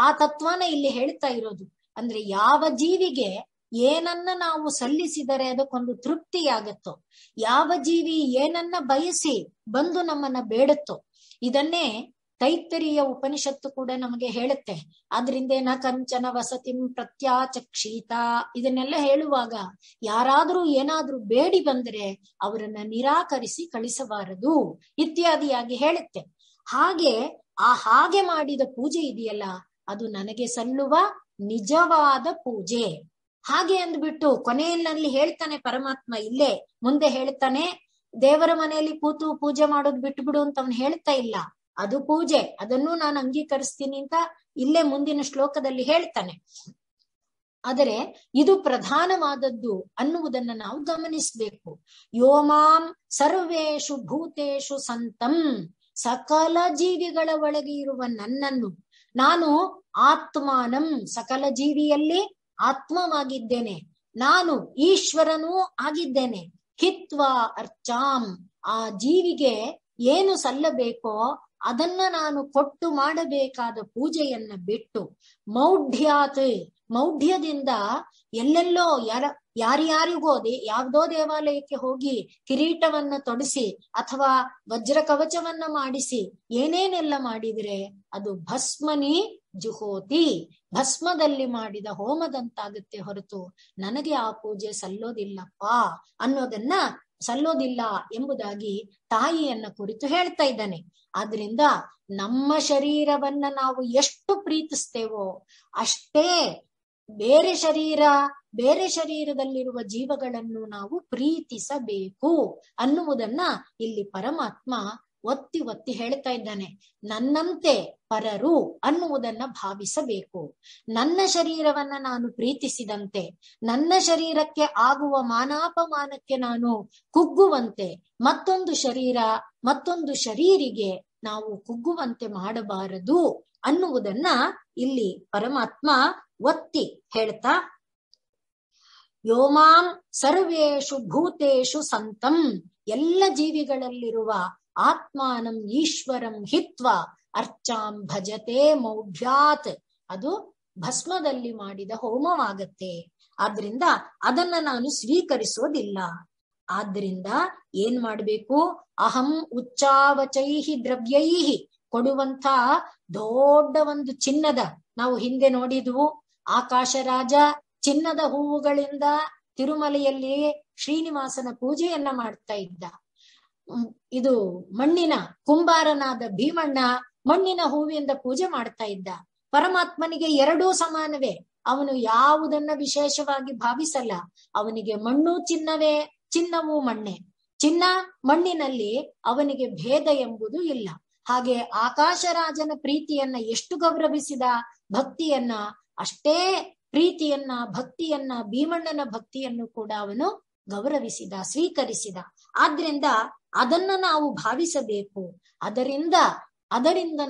ಆ ತತ್ವನ ಇಲ್ಲಿ ಹೇಳ್ತಾ ಇರೋದು. ಅಂದ್ರೆ ಯಾವ ಜೀವಿಗೆ ಏನನ್ನ ನಾವು ಸಲ್ಲಿಸಿದರೆ ಅದಕ್ಕೊಂದು ತೃಪ್ತಿಯಾಗತ್ತೋ, ಯಾವ ಜೀವಿ ಏನನ್ನ ಬಯಸಿ ಬಂದು ನಮ್ಮನ್ನ ಬೇಡುತ್ತೋ, ಇದನ್ನೇ ತೈತ್ತರೀಯ ಉಪನಿಷತ್ತು ಕೂಡ ನಮಗೆ ಹೇಳುತ್ತೆ. ಆದ್ರಿಂದ ನ ಕಂಚನ ವಸತಿಂ ಪ್ರತ್ಯಾಚಕ್ಷೀತ, ಇದನ್ನೆಲ್ಲ ಹೇಳುವಾಗ ಯಾರಾದ್ರೂ ಏನಾದ್ರೂ ಬೇಡಿ ಬಂದ್ರೆ ಅವರನ್ನ ನಿರಾಕರಿಸಿ ಕಳಿಸಬಾರದು ಇತ್ಯಾದಿಯಾಗಿ ಹೇಳುತ್ತೆ. ಹಾಗೆ ಮಾಡಿದ ಪೂಜೆ ಇದೆಯಲ್ಲ, ಅದು ನನಗೆ ಸಲ್ಲುವ ನಿಜವಾದ ಪೂಜೆ. ಹಾಗೆ ಅಂದ್ಬಿಟ್ಟು ಕೊನೆಯಲ್ಲಿ ಹೇಳ್ತಾನೆ ಪರಮಾತ್ಮ, ಇಲ್ಲೇ ಮುಂದೆ ಹೇಳ್ತಾನೆ, ದೇವರ ಮನೆಯಲ್ಲಿ ಕೂತು ಪೂಜೆ ಮಾಡೋದು ಬಿಟ್ಬಿಡು ಅಂತ ಅವನು ಹೇಳ್ತಾ ಇಲ್ಲ. ಅದು ಪೂಜೆ, ಅದನ್ನು ನಾನು ಅಂಗೀಕರಿಸ್ತೀನಿ ಅಂತ ಇಲ್ಲೇ ಮುಂದಿನ ಶ್ಲೋಕದಲ್ಲಿ ಹೇಳ್ತಾನೆ. ಆದರೆ ಇದು ಪ್ರಧಾನವಾದದ್ದು ಅನ್ನುವುದನ್ನ ನಾವು ಗಮನಿಸ್ಬೇಕು. ಯೋಮಾಂ ಸರ್ವೇಷು ಭೂತೇಷು ಸಂತಂ, ಸಕಲ ಜೀವಿಗಳ ಒಳಗೆ ಇರುವ ನನ್ನನ್ನು ನಾನು ಆತ್ಮಾನಂ, ಸಕಲ ಜೀವಿಯಲ್ಲಿ ಆತ್ಮವಾಗಿದ್ದೇನೆ, ನಾನು ಈಶ್ವರನೂ ಆಗಿದ್ದೇನೆ. ಹಿತ್ವಾ ಅರ್ಚಾಂ, ಆ ಜೀವಿಗೆ ಏನು ಸಲ್ಲಬೇಕೋ ಅದನ್ನ ನಾನು ಕೊಟ್ಟು ಮಾಡಬೇಕಾದ ಪೂಜೆಯನ್ನ ಬಿಟ್ಟು ಮೌಢ್ಯಾತ್, ಮೌಢ್ಯದಿಂದ ಎಲ್ಲೆಲ್ಲೋ ಯಾರ್ಯಾರಿಗೋ ಯಾವ್ದೋ ದೇವಾಲಯಕ್ಕೆ ಹೋಗಿ ಕಿರೀಟವನ್ನ ತೊಡಿಸಿ ಅಥವಾ ವಜ್ರ ಕವಚವನ್ನ ಮಾಡಿಸಿ ಏನೇನೆಲ್ಲ ಮಾಡಿದ್ರೆ ಅದು ಭಸ್ಮನಿ ಜುಹೋತಿ, ಭಸ್ಮದಲ್ಲಿ ಮಾಡಿದ ಹೋಮದಂತಾಗುತ್ತೆ ಹೊರತು ನನಗೆ ಆ ಪೂಜೆ ಸಲ್ಲೋದಿಲ್ಲಪ್ಪ ಅನ್ನೋದನ್ನ ಸಲ್ಲೋದಿಲ್ಲ ಎಂಬುದಾಗಿ ತಾಯಿಯನ್ನ ಕುರಿತು ಹೇಳ್ತಾ ಇದ್ದಾನೆ. ಆದ್ರಿಂದ ನಮ್ಮ ಶರೀರವನ್ನ ನಾವು ಎಷ್ಟು ಪ್ರೀತಿಸ್ತೇವೋ ಅಷ್ಟೇ ಬೇರೆ ಶರೀರದಲ್ಲಿರುವ ಜೀವಗಳನ್ನು ನಾವು ಪ್ರೀತಿಸಬೇಕು ಅನ್ನುವುದನ್ನ ಇಲ್ಲಿ ಪರಮಾತ್ಮ ಒತ್ತಿ ಒತ್ತಿ ಹೇಳ್ತಾ ಇದ್ದಾನೆ. ನನ್ನಂತೆ ಪರರು ಅನ್ನುವುದನ್ನ ಭಾವಿಸಬೇಕು. ನನ್ನ ಶರೀರವನ್ನ ನಾನು ಪ್ರೀತಿಸಿದಂತೆ, ನನ್ನ ಶರೀರಕ್ಕೆ ಆಗುವ ಮಾನಾಪಮಾನಕ್ಕೆ ನಾನು ಕುಗ್ಗುವಂತೆ ಮತ್ತೊಂದು ಶರೀರಿಗೆ ನಾವು ಕುಗ್ಗುವಂತೆ ಮಾಡಬಾರದು ಅನ್ನುವುದನ್ನ ಇಲ್ಲಿ ಪರಮಾತ್ಮ ಒತ್ತಿ ಹೇಳ್ತಾ, ಯೋಮಾಂ ಸರ್ವೇಷು ಭೂತೇಷು ಸಂತಂ, ಎಲ್ಲ ಜೀವಿಗಳಲ್ಲಿರುವ ಆತ್ಮಾನಂ ಈಶ್ವರಂ ಹಿತ್ವ ಅರ್ಚಾಂ ಭಜತೆ ಮೌಢ್ಯಾತ್, ಅದು ಭಸ್ಮದಲ್ಲಿ ಮಾಡಿದ ಹೋಮವಾಗತ್ತೆ. ಆದ್ರಿಂದ ಅದನ್ನ ನಾನು ಸ್ವೀಕರಿಸೋದಿಲ್ಲ. ಆದ್ರಿಂದ ಏನ್ ಮಾಡ್ಬೇಕು? ಅಹಂ ಉಚ್ಚಾವಚೈಹಿ ದ್ರವ್ಯೈಹಿ, ಕೊಡುವಂತ ದೊಡ್ಡ ಒಂದು ಚಿನ್ನದ, ನಾವು ಹಿಂದೆ ನೋಡಿದ್ವು ಆಕಾಶರಾಜ ಚಿನ್ನದ ಹೂವುಗಳಿಂದ ತಿರುಮಲೆಯಲ್ಲಿ ಶ್ರೀನಿವಾಸನ ಪೂಜೆಯನ್ನ ಮಾಡ್ತಾ ಇದ್ದ. ಇದು ಮಣ್ಣಿನ ಕುಂಬಾರನಾದ ಭೀಮಣ್ಣ ಮಣ್ಣಿನ ಹೂವಿಂದ ಪೂಜೆ ಮಾಡ್ತಾ ಇದ್ದ. ಪರಮಾತ್ಮನಿಗೆ ಎರಡೂ ಸಮಾನವೇ, ಅವನು ಯಾವುದನ್ನ ವಿಶೇಷವಾಗಿ ಭಾವಿಸಲ್ಲ. ಅವನಿಗೆ ಮಣ್ಣು ಚಿನ್ನವೇ, ಚಿನ್ನವೂ ಮಣ್ಣೆ. ಚಿನ್ನ ಮಣ್ಣಿನಲ್ಲಿ ಅವನಿಗೆ ಭೇದ ಎಂಬುದು ಇಲ್ಲ. ಹಾಗೆ ಆಕಾಶರಾಜನ ಪ್ರೀತಿಯನ್ನ ಎಷ್ಟು ಗೌರವಿಸಿದ, ಭಕ್ತಿಯನ್ನ ಅಷ್ಟೇ ಪ್ರೀತಿಯನ್ನ ಭಕ್ತಿಯನ್ನ ಭೀಮಣ್ಣನ ಭಕ್ತಿಯನ್ನು ಕೂಡ ಅವನು ಗೌರವಿಸಿದ, ಸ್ವೀಕರಿಸಿದ. ಆದ್ರಿಂದ ಅದನ್ನ ನಾವು ಭಾವಿಸಬೇಕು. ಅದರಿಂದ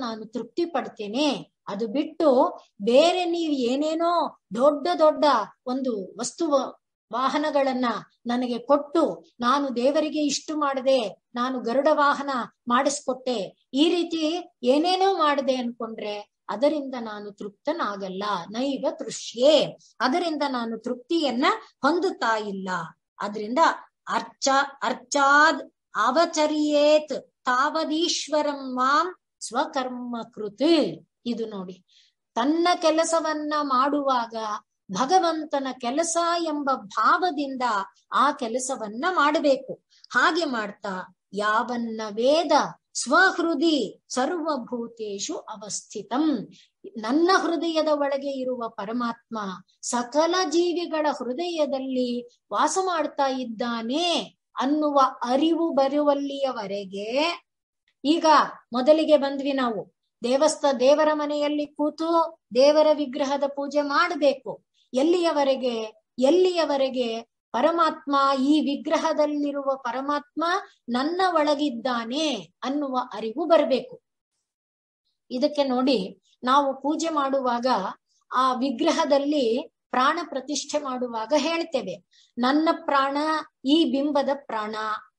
ನಾನು ತೃಪ್ತಿ ಪಡ್ತೇನೆ. ಅದು ಬಿಟ್ಟು ಬೇರೆ ನೀವು ಏನೇನೋ ದೊಡ್ಡ ಒಂದು ವಾಹನಗಳನ್ನ ನನಗೆ ಕೊಟ್ಟು ನಾನು ದೇವರಿಗೆ ಇಷ್ಟು ಮಾಡದೆ, ನಾನು ಗರುಡ ವಾಹನ ಮಾಡಿಸ್ಕೊಟ್ಟೆ, ಈ ರೀತಿ ಏನೇನೋ ಮಾಡದೆ ಅನ್ಕೊಂಡ್ರೆ ಅದರಿಂದ ನಾನು ತೃಪ್ತನಾಗಲ್ಲ. ನೈವ ತೃಷ್ಯೆ, ಅದರಿಂದ ನಾನು ತೃಪ್ತಿಯನ್ನ ಹೊಂದುತ್ತಾ ಇಲ್ಲ. ಅದರಿಂದ ಅರ್ಚಾದ್ ಅವಚರ್ಯೇತ್ ತಾವದೀಶ್ವರಂ ಮಾಂ ಸ್ವಕರ್ಮ ಕೃತ್. ಇದು ನೋಡಿ, ತನ್ನ ಕೆಲಸವನ್ನ ಮಾಡುವಾಗ ಭಗವಂತನ ಕೆಲಸ ಎಂಬ ಭಾವದಿಂದ ಆ ಕೆಲಸವನ್ನ ಮಾಡಬೇಕು. ಹಾಗೆ ಮಾಡ್ತಾ ಯಾವನ್ನ ವೇದ ಸ್ವಹೃದಿ ಸರ್ವಭೂತೇಷು ಅವಸ್ಥಿತಂ, ನನ್ನ ಹೃದಯದ ಒಳಗೆ ಇರುವ ಪರಮಾತ್ಮ ಸಕಲ ಜೀವಿಗಳ ಹೃದಯದಲ್ಲಿ ವಾಸ ಮಾಡ್ತಾ ಇದ್ದಾನೆ ಅನ್ನುವ ಅರಿವು ಬರುವಲ್ಲಿಯವರೆಗೆ, ಈಗ ಮೊದಲಿಗೆ ಬಂದ್ವಿ ನಾವು, ದೇವರ ಮನೆಯಲ್ಲಿ ಕೂತು ದೇವರ ವಿಗ್ರಹದ ಪೂಜೆ ಮಾಡಬೇಕು. ಎಲ್ಲಿಯವರೆಗೆ ಪರಮಾತ್ಮ, ಈ ವಿಗ್ರಹದಲ್ಲಿರುವ ಪರಮಾತ್ಮ ನನ್ನ ಒಳಗಿದ್ದಾನೆ ಅನ್ನುವ ಅರಿವು ಬರಬೇಕು. ಇದಕ್ಕೆ ನೋಡಿ, ನಾವು ಪೂಜೆ ಮಾಡುವಾಗ ಆ ವಿಗ್ರಹದಲ್ಲಿ ಪ್ರಾಣ ಪ್ರತಿಷ್ಠೆ ಮಾಡುವಾಗ ಹೇಳ್ತೇವೆ, ನನ್ನ ಪ್ರಾಣ ಈ ಬಿಂಬದ ಪ್ರಾಣ,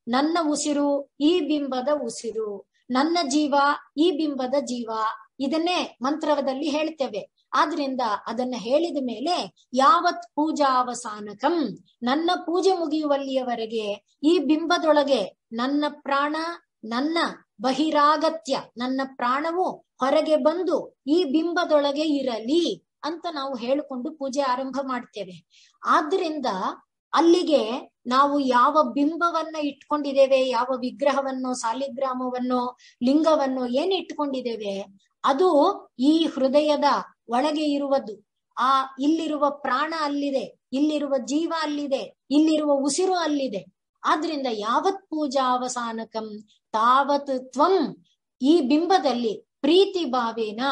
ನನ್ನ ಉಸಿರು ಈ ಬಿಂಬದ ಉಸಿರು, ನನ್ನ ಜೀವ ಈ ಬಿಂಬದ ಜೀವ, ಇದನ್ನೇ ಮಂತ್ರದಲ್ಲಿ ಹೇಳ್ತೇವೆ. ಆದ್ರಿಂದ ಅದನ್ನ ಹೇಳಿದ ಮೇಲೆ ಯಾವತ್ ಪೂಜಾವಸಾನಕಂ, ನನ್ನ ಪೂಜೆ ಮುಗಿಯುವಲ್ಲಿಯವರೆಗೆ ಈ ಬಿಂಬದೊಳಗೆ ನನ್ನ ಪ್ರಾಣ, ನನ್ನ ಬಹಿರಾಗತ್ಯ, ನನ್ನ ಪ್ರಾಣವು ಹೊರಗೆ ಬಂದು ಈ ಬಿಂಬದೊಳಗೆ ಇರಲಿ ಅಂತ ನಾವು ಹೇಳಿಕೊಂಡು ಪೂಜೆ ಆರಂಭ ಮಾಡ್ತೇವೆ. ಆದ್ರಿಂದ ಅಲ್ಲಿಗೆ ನಾವು ಯಾವ ಬಿಂಬವನ್ನ ಇಟ್ಕೊಂಡಿದ್ದೇವೆ, ಯಾವ ವಿಗ್ರಹವನ್ನೋ ಸಾಲಿಗ್ರಾಮವನ್ನೋ ಲಿಂಗವನ್ನೋ ಏನ್ ಇಟ್ಕೊಂಡಿದ್ದೇವೆ, ಅದು ಈ ಹೃದಯದ ಒಳಗೆ ಇರುವುದು. ಇಲ್ಲಿರುವ ಪ್ರಾಣ ಅಲ್ಲಿದೆ, ಇಲ್ಲಿರುವ ಜೀವ ಅಲ್ಲಿದೆ, ಇಲ್ಲಿರುವ ಉಸಿರು ಅಲ್ಲಿದೆ. ಆದ್ರಿಂದ ಯಾವತ್ ಪೂಜಾವಸಾನಕಂ ತಾವತ್ ತ್ವಂ, ಈ ಬಿಂಬದಲ್ಲಿ ಪ್ರೀತಿ ಭಾವೇನ,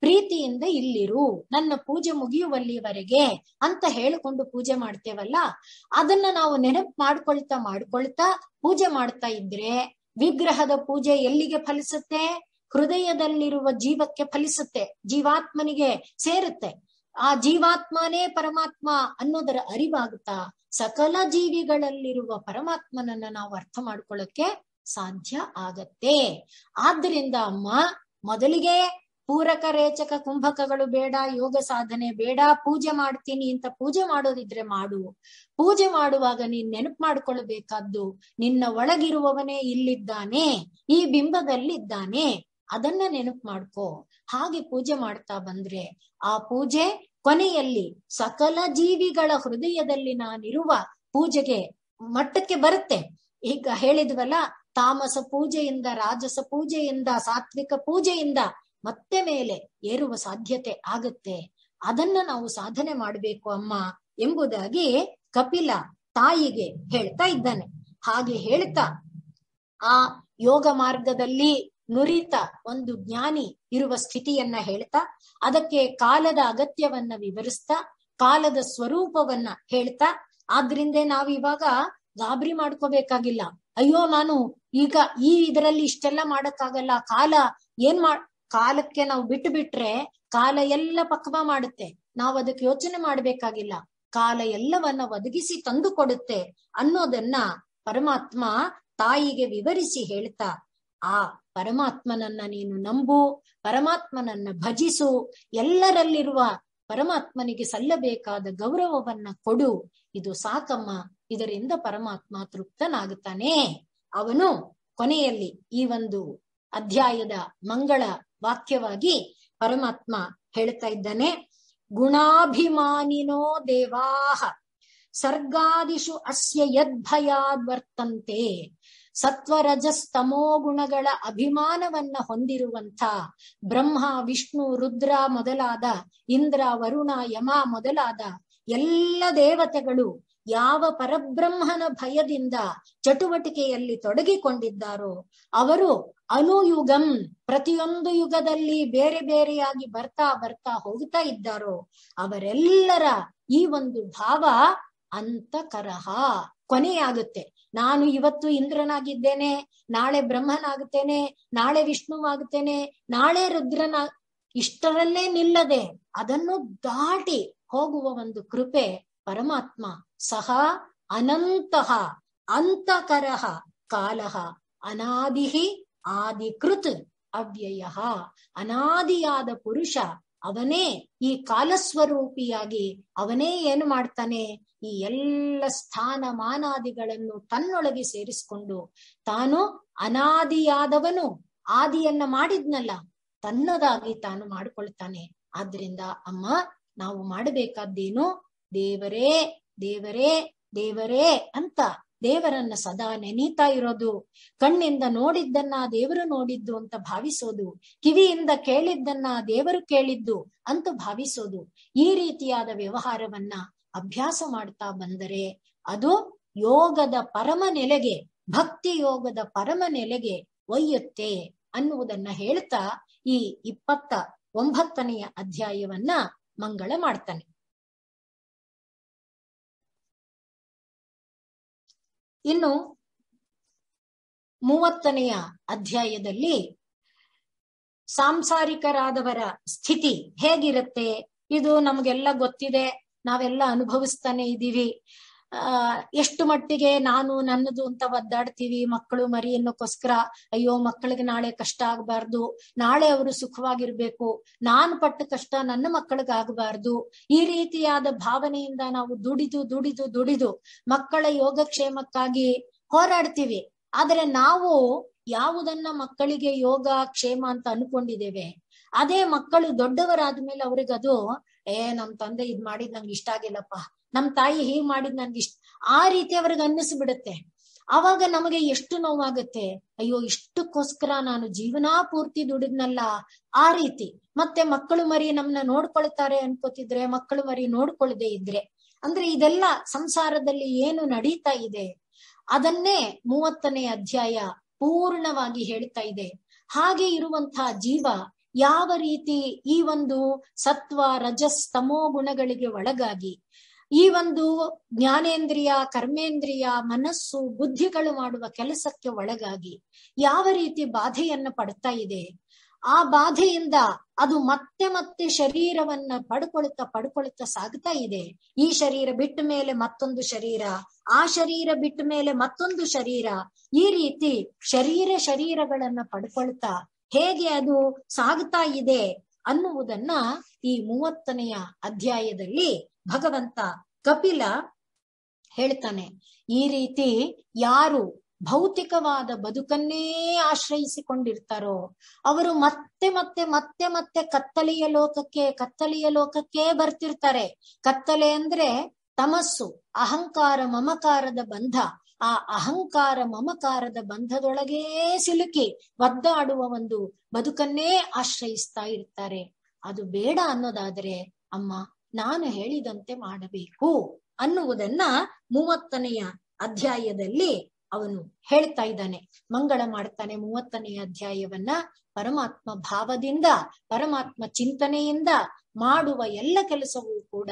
ಪ್ರೀತಿಯಿಂದ ಇಲ್ಲಿರು, ನನ್ನ ಪೂಜೆ ಮುಗಿಯುವಲ್ಲಿವರೆಗೆ ಅಂತ ಹೇಳಿಕೊಂಡು ಪೂಜೆ ಮಾಡ್ತೇವಲ್ಲ, ಅದನ್ನ ನಾವು ನೆನಪು ಮಾಡ್ಕೊಳ್ತಾ ಪೂಜೆ ಮಾಡ್ತಾ ಇದ್ರೆ ವಿಗ್ರಹದ ಪೂಜೆ ಎಲ್ಲಿಗೆ ಫಲಿಸುತ್ತೆ? ಹೃದಯದಲ್ಲಿರುವ ಜೀವಕ್ಕೆ ಫಲಿಸುತ್ತೆ, ಜೀವಾತ್ಮನಿಗೆ ಸೇರುತ್ತೆ. ಆ ಜೀವಾತ್ಮನೇ ಪರಮಾತ್ಮ ಅನ್ನೋದರ ಅರಿವಾಗುತ್ತಾ ಸಕಲ ಜೀವಿಗಳಲ್ಲಿರುವ ಪರಮಾತ್ಮನನ್ನ ನಾವು ಅರ್ಥ ಮಾಡ್ಕೊಳ್ಳಕ್ಕೆ ಸಾಧ್ಯ ಆಗತ್ತೆ. ಆದ್ದರಿಂದ ಅಮ್ಮ, ಮೊದಲಿಗೆ ಪೂರಕ ರೇಚಕ ಕುಂಭಕಗಳು ಬೇಡ, ಯೋಗ ಸಾಧನೆ ಬೇಡ, ಪೂಜೆ ಮಾಡ್ತೀನಿ ಅಂತ ಪೂಜೆ ಮಾಡೋದಿದ್ರೆ ಮಾಡು. ಪೂಜೆ ಮಾಡುವಾಗ ನೀನ್ ನೆನಪು ಮಾಡ್ಕೊಳ್ಬೇಕಾದ್ದು ನಿನ್ನ ಒಳಗಿರುವವನೇ ಇಲ್ಲಿದ್ದಾನೆ, ಈ ಬಿಂಬದಲ್ಲಿದ್ದಾನೆ, ಅದನ್ನ ನೆನಪು ಮಾಡ್ಕೋ. ಹಾಗೆ ಪೂಜೆ ಮಾಡ್ತಾ ಬಂದ್ರೆ ಆ ಪೂಜೆ ಕೊನೆಯಲ್ಲಿ ಸಕಲ ಜೀವಿಗಳ ಹೃದಯದಲ್ಲಿ ನಾನಿರುವ ಪೂಜೆಗೆ ಮಟ್ಟಕ್ಕೆ ಬರುತ್ತೆ. ಈಗ ಹೇಳಿದ್ವಲ್ಲ, ತಾಮಸ ಪೂಜೆಯಿಂದ, ರಾಜಸ ಪೂಜೆಯಿಂದ, ಸಾತ್ವಿಕ ಪೂಜೆಯಿಂದ ಮತ್ತೆ ಮೇಲೆ ಏರುವ ಸಾಧ್ಯತೆ ಆಗತ್ತೆ. ಅದನ್ನ ನಾವು ಸಾಧನೆ ಮಾಡಬೇಕು ಅಮ್ಮ ಎಂಬುದಾಗಿ ಕಪಿಲ ತಾಯಿಗೆ ಹೇಳ್ತಾ ಇದ್ದಾನೆ. ಹಾಗೆ ಹೇಳ್ತಾ ಆ ಯೋಗ ಮಾರ್ಗದಲ್ಲಿ ನುರಿತ ಒಂದು ಜ್ಞಾನಿ ಇರುವ ಸ್ಥಿತಿಯನ್ನ ಹೇಳ್ತಾ, ಅದಕ್ಕೆ ಕಾಲದ ಅಗತ್ಯವನ್ನ ವಿವರಿಸ್ತಾ, ಕಾಲದ ಸ್ವರೂಪವನ್ನ ಹೇಳ್ತಾ, ಆದ್ರಿಂದ ನಾವಿವಾಗ ಗಾಬರಿ ಮಾಡ್ಕೋಬೇಕಾಗಿಲ್ಲ. ಅಯ್ಯೋ, ನಾನು ಈಗ ಇದರಲ್ಲಿ ಇಷ್ಟೆಲ್ಲ ಮಾಡಕ್ಕಾಗಲ್ಲ, ಕಾಲ ಕಾಲಕ್ಕೆ ನಾವು ಬಿಟ್ಟು ಬಿಟ್ರೆ ಕಾಲ ಎಲ್ಲ ಪಕ್ವ ಮಾಡುತ್ತೆ, ನಾವು ಅದಕ್ಕೆ ಯೋಚನೆ ಮಾಡ್ಬೇಕಾಗಿಲ್ಲ, ಕಾಲ ಎಲ್ಲವನ್ನ ಒದಗಿಸಿ ತಂದು ಕೊಡುತ್ತೆ ಅನ್ನೋದನ್ನ ಪರಮಾತ್ಮ ತಾಯಿಗೆ ವಿವರಿಸಿ ಹೇಳ್ತಾ, ಆ ಪರಮಾತ್ಮನನ್ನ ನೀನು ನಂಬು, ಪರಮಾತ್ಮನನ್ನ ಭಜಿಸು, ಎಲ್ಲರಲ್ಲಿರುವ ಪರಮಾತ್ಮನಿಗೆ ಸಲ್ಲಬೇಕಾದ ಗೌರವವನ್ನ ಕೊಡು, ಇದು ಸಾಕಮ್ಮ, ಇದರಿಂದ ಪರಮಾತ್ಮ ತೃಪ್ತನಾಗುತ್ತಾನೆ. ಅವನು ಕೊನೆಯಲ್ಲಿ ಈ ಒಂದು ಅಧ್ಯಾಯದ ಮಂಗಳ ವಾಕ್ಯವಾಗಿ ಪರಮಾತ್ಮ ಹೇಳ್ತಾ ಇದ್ದಾನೆ, ಗುಣಾಭಿಮಾನಿನೋ ದೇವಾಹ ಸರ್ಗಾದಿಷು ಅಸ್ಯ ಯದ್ಭಯಾದ್ವರ್ತಂತೆ. ಸತ್ವರಜಸ್ತಮೋ ಗುಣಗಳ ಅಭಿಮಾನವನ್ನ ಹೊಂದಿರುವಂಥ ಬ್ರಹ್ಮ, ವಿಷ್ಣು, ರುದ್ರ ಮೊದಲಾದ, ಇಂದ್ರ, ವರುಣ, ಯಮ ಮೊದಲಾದ ಎಲ್ಲ ದೇವತೆಗಳು ಯಾವ ಪರಬ್ರಹ್ಮನ ಭಯದಿಂದ ಚಟುವಟಿಕೆಯಲ್ಲಿ ತೊಡಗಿಕೊಂಡಿದ್ದಾರೋ ಅವರು ಅನುಯುಗಂ, ಪ್ರತಿಯೊಂದು ಯುಗದಲ್ಲಿ ಬೇರೆ ಬೇರೆಯಾಗಿ ಬರ್ತಾ ಬರ್ತಾ ಹೋಗ್ತಾ ಇದ್ದಾರೋ ಅವರೆಲ್ಲರ ಈ ಒಂದು ಭಾವ ಅಂತಕರಹ ಕೊನೆಯಾಗುತ್ತೆ. ನಾನು ಇವತ್ತು ಇಂದ್ರನಾಗಿದ್ದೇನೆ, ನಾಳೆ ಬ್ರಹ್ಮನಾಗುತ್ತೇನೆ, ನಾಳೆ ವಿಷ್ಣುವಾಗುತ್ತೇನೆ, ನಾಳೆ ಇಷ್ಟರಲ್ಲೇ ನಿಲ್ಲದೆ ಅದನ್ನು ದಾಟಿ ಹೋಗುವ ಒಂದು ಕೃಪೆ ಪರಮಾತ್ಮ ಸಹ ಅನಂತಃ ಅಂತಕರಃ ಕಾಲಃ ಅನಾದಿಹಿ ಆದಿಕೃತ್ ಅವ್ಯಯಃ. ಅನಾದಿಯಾದ ಪುರುಷ ಅವನೇ ಈ ಕಾಲಸ್ವರೂಪಿಯಾಗಿ ಅವನೇ ಏನು ಮಾಡ್ತಾನೆ, ಈ ಎಲ್ಲ ಸ್ಥಾನ ಮಾನಾದಿಗಳನ್ನು ತನ್ನೊಳಗೆ ಸೇರಿಸಿಕೊಂಡು ತಾನು ಅನಾದಿಯಾದವನು, ಆದಿಯನ್ನ ಮಾಡಿದ್ನಲ್ಲ ತನ್ನದಾಗಿ ತಾನು ಮಾಡ್ಕೊಳ್ತಾನೆ. ಆದ್ರಿಂದ ಅಮ್ಮ, ನಾವು ಮಾಡಬೇಕಾದ್ದೇನು, ದೇವರೇ ದೇವರೇ ದೇವರೇ ಅಂತ ದೇವರನ್ನ ಸದಾ ನೆನೀತಾ ಇರೋದು, ಕಣ್ಣಿಂದ ನೋಡಿದ್ದನ್ನ ದೇವರು ನೋಡಿದ್ದು ಅಂತ ಭಾವಿಸೋದು, ಕಿವಿಯಿಂದ ಕೇಳಿದ್ದನ್ನ ದೇವರು ಕೇಳಿದ್ದು ಅಂತ ಭಾವಿಸೋದು, ಈ ರೀತಿಯಾದ ವ್ಯವಹಾರವನ್ನ ಅಭ್ಯಾಸ ಮಾಡ್ತಾ ಬಂದರೆ ಅದು ಯೋಗದ ಪರಮ ನೆಲೆಗೆ, ಭಕ್ತಿ ಯೋಗದ ಪರಮ ನೆಲೆಗೆ ಒಯ್ಯುತ್ತೆ ಅನ್ನುವುದನ್ನ ಹೇಳ್ತಾ ಈ 29ನೆಯ ಅಧ್ಯಾಯವನ್ನ ಮಂಗಳ ಮಾಡ್ತಾನೆ. ಇನ್ನು 30ನೆಯ ಅಧ್ಯಾಯದಲ್ಲಿ ಸಾಂಸಾರಿಕರಾದವರ ಸ್ಥಿತಿ ಹೇಗಿರುತ್ತೆ ಇದು ನಮ್ಗೆಲ್ಲ ಗೊತ್ತಿದೆ, ನಾವೆಲ್ಲ ಅನುಭವಿಸ್ತಾನೆ ಇದ್ದೀವಿ. ಎಷ್ಟು ಮಟ್ಟಿಗೆ ನಾನು ನನ್ನದು ಅಂತ ಒದ್ದಾಡ್ತೀವಿ, ಮಕ್ಕಳು ಮರಿ ಅನ್ನೋಕ್ಕೋಸ್ಕರ. ಅಯ್ಯೋ, ಮಕ್ಕಳಿಗೆ ನಾಳೆ ಕಷ್ಟ ಆಗ್ಬಾರ್ದು, ನಾಳೆ ಅವರು ಸುಖವಾಗಿರ್ಬೇಕು, ನಾನು ಪಟ್ಟ ಕಷ್ಟ ನನ್ನ ಮಕ್ಕಳಿಗಾಗಬಾರ್ದು, ಈ ರೀತಿಯಾದ ಭಾವನೆಯಿಂದ ನಾವು ದುಡಿದು ದುಡಿದು ದುಡಿದು ಮಕ್ಕಳ ಯೋಗಕ್ಷೇಮಕ್ಕಾಗಿ ಹೋರಾಡ್ತೀವಿ. ಆದ್ರೆ ನಾವು ಯಾವುದನ್ನ ಮಕ್ಕಳಿಗೆ ಯೋಗ ಕ್ಷೇಮ ಅಂತ ಅನ್ಕೊಂಡಿದ್ದೇವೆ, ಅದೇ ಮಕ್ಕಳು ದೊಡ್ಡವರಾದ್ಮೇಲೆ ಅವ್ರಿಗದು ನಮ್ ತಂದೆ ಇದ್ ಮಾಡಿದ್ ನಂಗೆ ಇಷ್ಟ ಆಗಿಲ್ಲಪ್ಪ, ನಮ್ ತಾಯಿ ಹೀಗ್ ಮಾಡಿದ್ ನನ್ಗೆ ಇಷ್ಟ, ಆ ರೀತಿ ಅವ್ರಿಗೆ ಅನ್ನಿಸ್ಬಿಡುತ್ತೆ. ಅವಾಗ ನಮಗೆ ಎಷ್ಟು ನೋವಾಗುತ್ತೆ, ಅಯ್ಯೋ ಇಷ್ಟಕ್ಕೋಸ್ಕರ ನಾನು ಜೀವನಾ ಪೂರ್ತಿ ದುಡಿದ್ನಲ್ಲ, ಆ ರೀತಿ. ಮತ್ತೆ ಮಕ್ಕಳು ಮರಿ ನಮ್ನ ನೋಡ್ಕೊಳ್ತಾರೆ ಅನ್ಕೋತಿದ್ರೆ, ಮಕ್ಕಳು ಮರಿ ನೋಡ್ಕೊಳ್ದೆ ಇದ್ರೆ, ಅಂದ್ರೆ ಇದೆಲ್ಲ ಸಂಸಾರದಲ್ಲಿ ಏನು ನಡೀತಾ ಇದೆ ಅದನ್ನೇ 30ನೇ ಅಧ್ಯಾಯ ಪೂರ್ಣವಾಗಿ ಹೇಳ್ತಾ ಇದೆ. ಹಾಗೆ ಇರುವಂತಹ ಜೀವ ಯಾವ ರೀತಿ ಈ ಒಂದು ಸತ್ವ ರಜಸ್ ತಮೋ ಗುಣಗಳಿಗೆ ಒಳಗಾಗಿ ಈ ಒಂದು ಜ್ಞಾನೇಂದ್ರಿಯ, ಕರ್ಮೇಂದ್ರಿಯ, ಮನಸ್ಸು, ಬುದ್ಧಿಗಳು ಮಾಡುವ ಕೆಲಸಕ್ಕೆ ಒಳಗಾಗಿ ಯಾವ ರೀತಿ ಬಾಧೆಯನ್ನ ಪಡ್ತಾ ಇದೆ, ಆ ಬಾಧೆಯಿಂದ ಅದು ಮತ್ತೆ ಮತ್ತೆ ಶರೀರವನ್ನ ಪಡ್ಕೊಳ್ತಾ ಸಾಗ್ತಾ ಇದೆ. ಈ ಶರೀರ ಬಿಟ್ಟ ಮೇಲೆ ಮತ್ತೊಂದು ಶರೀರ, ಆ ಶರೀರ ಬಿಟ್ಟ ಮೇಲೆ ಮತ್ತೊಂದು ಶರೀರ, ಈ ರೀತಿ ಶರೀರಗಳನ್ನ ಪಡ್ಕೊಳ್ತಾ ಹೇಗೆ ಅದು ಸಾಗ್ತಾ ಇದೆ ಅನ್ನುವುದನ್ನ ಈ 30ನೆಯ ಅಧ್ಯಾಯದಲ್ಲಿ ಭಗವಂತ ಕಪಿಲ ಹೇಳ್ತಾನೆ. ಈ ರೀತಿ ಯಾರು ಭೌತಿಕವಾದ ಬದುಕನ್ನೇ ಆಶ್ರಯಿಸಿಕೊಂಡಿರ್ತಾರೋ ಅವರು ಮತ್ತೆ ಮತ್ತೆ ಮತ್ತೆ ಮತ್ತೆ ಕತ್ತಲೆಯ ಲೋಕಕ್ಕೆ ಬರ್ತಿರ್ತಾರೆ. ಕತ್ತಲೆ ಅಂದ್ರೆ ತಮಸ್ಸು, ಅಹಂಕಾರ ಮಮಕಾರದ ಬಂಧ. ಆ ಅಹಂಕಾರ ಮಮಕಾರದ ಬಂಧದೊಳಗೇ ಸಿಲುಕಿ ಒದ್ದಾಡುವ ಒಂದು ಬದುಕನ್ನೇ ಆಶ್ರಯಿಸ್ತಾ ಇರ್ತಾರೆ. ಅದು ಬೇಡ ಅನ್ನೋದಾದ್ರೆ ಅಮ್ಮ ನಾನು ಹೇಳಿದಂತೆ ಮಾಡಬೇಕು ಅನ್ನುವುದನ್ನ 30ನೆಯ ಅಧ್ಯಾಯದಲ್ಲಿ ಅವನು ಹೇಳ್ತಾ ಇದ್ದಾನೆ, ಮಂಗಳ ಮಾಡ್ತಾನೆ. 30ನೆಯ ಅಧ್ಯಾಯವನ್ನ ಪರಮಾತ್ಮ ಭಾವದಿಂದ, ಪರಮಾತ್ಮ ಚಿಂತನೆಯಿಂದ ಮಾಡುವ ಎಲ್ಲ ಕೆಲಸವೂ ಕೂಡ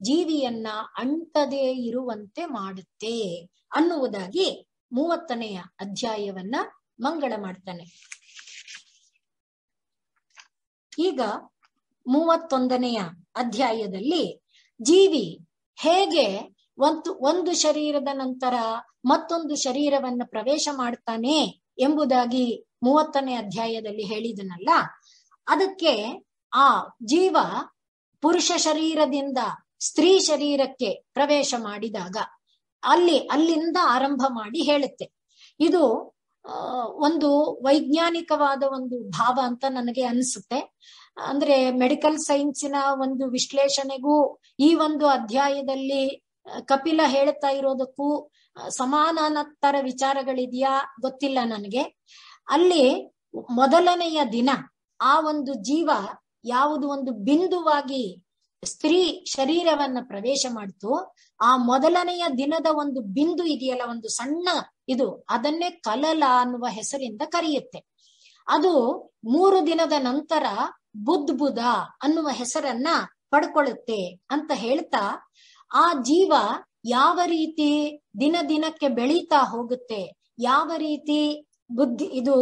ಜೀವಿಯನ್ನ ಅಂಟದೇ ಇರುವಂತೆ ಮಾಡುತ್ತೆ ಅನ್ನುವುದಾಗಿ 30ನೆಯ ಅಧ್ಯಾಯವನ್ನ ಮಂಗಳ ಮಾಡ್ತಾನೆ. ಈಗ 31ನೆಯ ಅಧ್ಯಾಯದಲ್ಲಿ ಜೀವಿ ಹೇಗೆ ಒಂದು ಶರೀರದ ನಂತರ ಮತ್ತೊಂದು ಶರೀರವನ್ನ ಪ್ರವೇಶ ಮಾಡ್ತಾನೆ ಎಂಬುದಾಗಿ 30ನೇ ಅಧ್ಯಾಯದಲ್ಲಿ ಹೇಳಿದನಲ್ಲ, ಅದಕ್ಕೆ ಆ ಜೀವ ಪುರುಷ ಶರೀರದಿಂದ ಸ್ತ್ರೀ ಶರೀರಕ್ಕೆ ಪ್ರವೇಶ ಮಾಡಿದಾಗ ಅಲ್ಲಿಂದ ಆರಂಭ ಮಾಡಿ ಹೇಳುತ್ತೆ. ಇದು ಒಂದು ವೈಜ್ಞಾನಿಕವಾದ ಒಂದು ಭಾವ ಅಂತ ನನಗೆ ಅನಿಸುತ್ತೆ. ಅಂದ್ರೆ ಮೆಡಿಕಲ್ ಸೈನ್ಸಿನ ಒಂದು ವಿಶ್ಲೇಷಣೆಗೂ ಈ ಒಂದು ಅಧ್ಯಾಯದಲ್ಲಿ ಕಪಿಲ ಹೇಳ್ತಾ ಇರೋದಕ್ಕೂ ಸಮಾನಾಂತರ ವಿಚಾರಗಳಿದೆಯಾ ಗೊತ್ತಿಲ್ಲ ನನಗೆ. ಅಲ್ಲಿ ಮೊದಲನೆಯ ದಿನ ಆ ಒಂದು ಜೀವ ಯಾವುದು ಒಂದು ಬಿಂದುವಾಗಿ ಸ್ತ್ರೀ ಶರೀರವನ್ನ ಪ್ರವೇಶ ಮಾಡ್ತು, ಆ ಮೊದಲನೆಯ ದಿನದ ಒಂದು ಬಿಂದು ಇದೆಯಲ್ಲ, ಒಂದು ಸಣ್ಣ ಇದು, ಅದನ್ನೇ ಕಲಲ ಅನ್ನುವ ಹೆಸರಿಂದ ಕರೆಯುತ್ತೆ. ಅದು 3 ದಿನದ ನಂತರ ಬುದ್ಧ ಅನ್ನುವ ಹೆಸರನ್ನ ಪಡ್ಕೊಳ್ಳುತ್ತೆ ಅಂತ ಹೇಳ್ತಾ, ಆ ಜೀವ ಯಾವ ರೀತಿ ದಿನಕ್ಕೆ ಬೆಳೀತಾ ಹೋಗುತ್ತೆ, ಯಾವ ರೀತಿ ಬುದ್ಧಿ ಇದು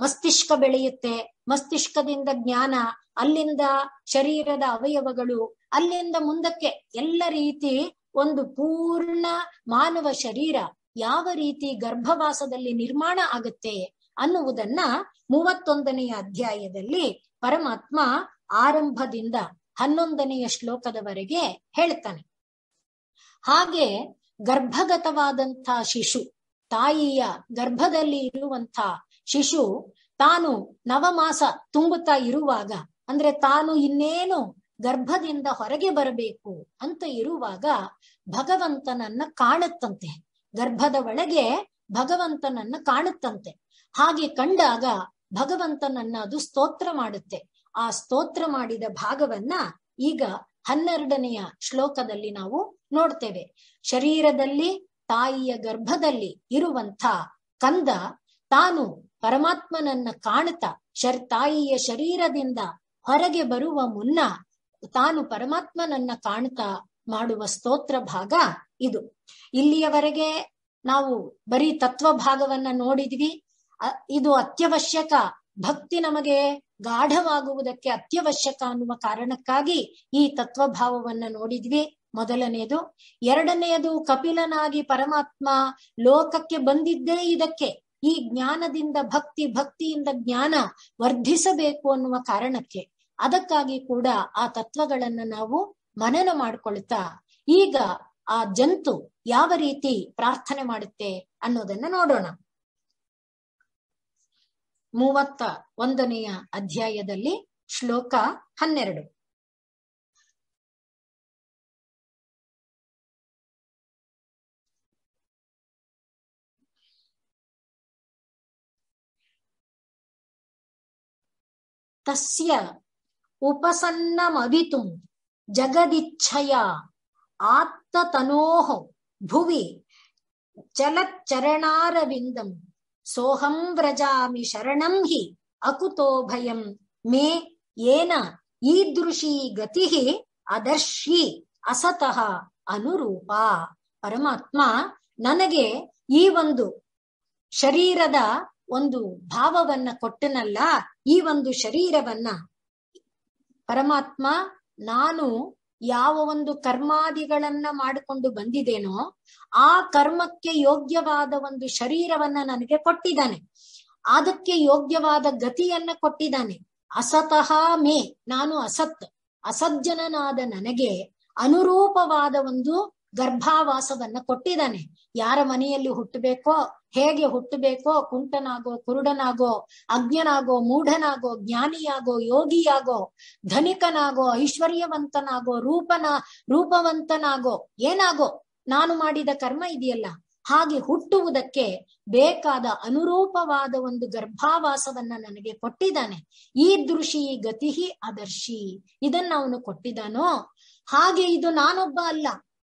ಮಸ್ತಿಷ್ಕ ಬೆಳೆಯುತ್ತೆ, ಮಸ್ತಿಷ್ಕದಿಂದ ಜ್ಞಾನ, ಅಲ್ಲಿಂದ ಶರೀರದ ಅವಯವಗಳು, ಅಲ್ಲಿಂದ ಮುಂದಕ್ಕೆ ಎಲ್ಲ ರೀತಿ ಒಂದು ಪೂರ್ಣ ಮಾನವ ಶರೀರ ಯಾವ ರೀತಿ ಗರ್ಭವಾಸದಲ್ಲಿ ನಿರ್ಮಾಣ ಆಗುತ್ತೆ ಅನ್ನುವುದನ್ನ 31ನೆಯ ಅಧ್ಯಾಯದಲ್ಲಿ ಪರಮಾತ್ಮ ಆರಂಭದಿಂದ 11ನೆಯ ಶ್ಲೋಕದವರೆಗೆ ಹೇಳ್ತಾನೆ. ಹಾಗೆ ಗರ್ಭಗತವಾದಂಥ ಶಿಶು, ತಾಯಿಯ ಗರ್ಭದಲ್ಲಿ ಇರುವಂಥ ಶಿಶು ತಾನು ನವಮಾಸ ತುಂಬುತ್ತಾ ಇರುವಾಗ, ಅಂದ್ರೆ ತಾನು ಇನ್ನೇನು ಗರ್ಭದಿಂದ ಹೊರಗೆ ಬರಬೇಕು ಅಂತ ಇರುವಾಗ ಭಗವಂತನನ್ನ ಕಾಣುತ್ತಂತೆ. ಗರ್ಭದ ಒಳಗೆ ಭಗವಂತನನ್ನ ಕಾಣುತ್ತಂತೆ. ಹಾಗೆ ಕಂಡಾಗ ಭಗವಂತನನ್ನ ಅದು ಸ್ತೋತ್ರ ಮಾಡುತ್ತೆ. ಆ ಸ್ತೋತ್ರ ಮಾಡಿದ ಭಾಗವನ್ನ ಈಗ 12ನೆಯ ಶ್ಲೋಕದಲ್ಲಿ ನಾವು ನೋಡ್ತೇವೆ. ಶರೀರದಲ್ಲಿ ತಾಯಿಯ ಗರ್ಭದಲ್ಲಿ ಇರುವಂಥ ಕಂದ ತಾನು ಪರಮಾತ್ಮನನ್ನ ಕಾಣುತ್ತಾ ತಾಯಿಯ ಶರೀರದಿಂದ ಹೊರಗೆ ಬರುವ ಮುನ್ನ ತಾನು ಪರಮಾತ್ಮನನ್ನ ಕಾಣುತ್ತಾ ಮಾಡುವ ಸ್ತೋತ್ರ ಭಾಗ ಇದು. ಇಲ್ಲಿಯವರೆಗೆ ನಾವು ಬರೀ ತತ್ವ ಭಾಗವನ್ನ ನೋಡಿದ್ವಿ. ಇದು ಅತ್ಯವಶ್ಯಕ, ಭಕ್ತಿ ನಮಗೆ ಗಾಢವಾಗುವುದಕ್ಕೆ ಅತ್ಯವಶ್ಯಕ ಅನ್ನುವ ಕಾರಣಕ್ಕಾಗಿ ಈ ತತ್ವಭಾವವನ್ನ ನೋಡಿದ್ವಿ. ಮೊದಲನೆಯದು. ಎರಡನೆಯದು, ಕಪಿಲನಾಗಿ ಪರಮಾತ್ಮ ಲೋಕಕ್ಕೆ ಬಂದಿದ್ದೇ ಇದಕ್ಕೆ, ಈ ಜ್ಞಾನದಿಂದ ಭಕ್ತಿಯಿಂದ ಜ್ಞಾನ ವರ್ಧಿಸಬೇಕು ಅನ್ನುವ ಕಾರಣಕ್ಕೆ. ಅದಕ್ಕಾಗಿ ಕೂಡ ಆ ತತ್ವಗಳನ್ನ ನಾವು ಮನನ ಮಾಡ್ಕೊಳ್ತಾ ಈಗ ಆ ಜಂತು ಯಾವ ರೀತಿ ಪ್ರಾರ್ಥನೆ ಮಾಡುತ್ತೆ ಅನ್ನೋದನ್ನ ನೋಡೋಣ. 31ನೆಯ ಅಧ್ಯಾಯದಲ್ಲಿ ಶ್ಲೋಕ 12. ತಸ್ಯ ಉಪಸನ್ನಮವಿತುಂ ಜಗದಿಚ್ಛಯ ಆತ್ತತನೋಃ ಭುವಿ ಚಲಚ್ಚರಣಾರವಿಂದಂ ಸೋಹಂ ವ್ರಜಾಮಿ ಶರಣಂ ಹಿ ಅಕುತೋ ಭಯಂ ಮೇ ಏನ ಈದೃಶೀ ಗತಿ ಅದರ್ಶಿ ಅಸತಃ ಅನುರೂಪ. ಪರಮಾತ್ಮ ನನಗೆ ಈ ಒಂದು ಶರೀರದ ಒಂದು ಭಾವವನ್ನ ಕೊಟ್ಟನಲ್ಲ, ಈ ಒಂದು ಶರೀರವನ್ನ ಪರಮಾತ್ಮ ನಾನು ಯಾವ ಒಂದು ಕರ್ಮಾದಿಗಳನ್ನ ಮಾಡಿಕೊಂಡು ಬಂದಿದ್ದೇನೋ ಆ ಕರ್ಮಕ್ಕೆ ಯೋಗ್ಯವಾದ ಒಂದು ಶರೀರವನ್ನ ನನಗೆ ಕೊಟ್ಟಿದ್ದಾನೆ, ಅದಕ್ಕೆ ಯೋಗ್ಯವಾದ ಗತಿಯನ್ನ ಕೊಟ್ಟಿದ್ದಾನೆ. ಅಸತಃ ಮೇ, ನಾನು ಅಸಜ್ಜನನಾದ ನನಗೆ ಅನುರೂಪವಾದ ಒಂದು ಗರ್ಭಾವಾಸವನ್ನ ಕೊಟ್ಟಿದ್ದಾನೆ. ಯಾರ ಮನೆಯಲ್ಲಿ ಹುಟ್ಟಬೇಕೋ, ಹೇಗೆ ಹುಟ್ಟಬೇಕೋ, ಕುಂಟನಾಗೋ, ಕುರುಡನಾಗೋ, ಅಜ್ಞನಾಗೋ, ಮೂಢನಾಗೋ, ಜ್ಞಾನಿಯಾಗೋ, ಯೋಗಿಯಾಗೋ, ಧನಿಕನಾಗೋ, ಐಶ್ವರ್ಯವಂತನಾಗೋ, ರೂಪವಂತನಾಗೋ, ಏನಾಗೋ, ನಾನು ಮಾಡಿದ ಕರ್ಮ ಇದೆಯಲ್ಲ, ಹಾಗೆ ಹುಟ್ಟುವುದಕ್ಕೆ ಬೇಕಾದ ಅನುರೂಪವಾದ ಒಂದು ಗರ್ಭಾವಾಸವನ್ನ ನನಗೆ ಕೊಟ್ಟಿದ್ದಾನೆ. ಈ ದೃಶಿ ಗತಿ ಅದರ್ಶಿ, ಇದನ್ನ ಅವನು ಕೊಟ್ಟಿದ್ದಾನೋ ಹಾಗೆ ಇದು ನಾನೊಬ್ಬ ಅಲ್ಲ.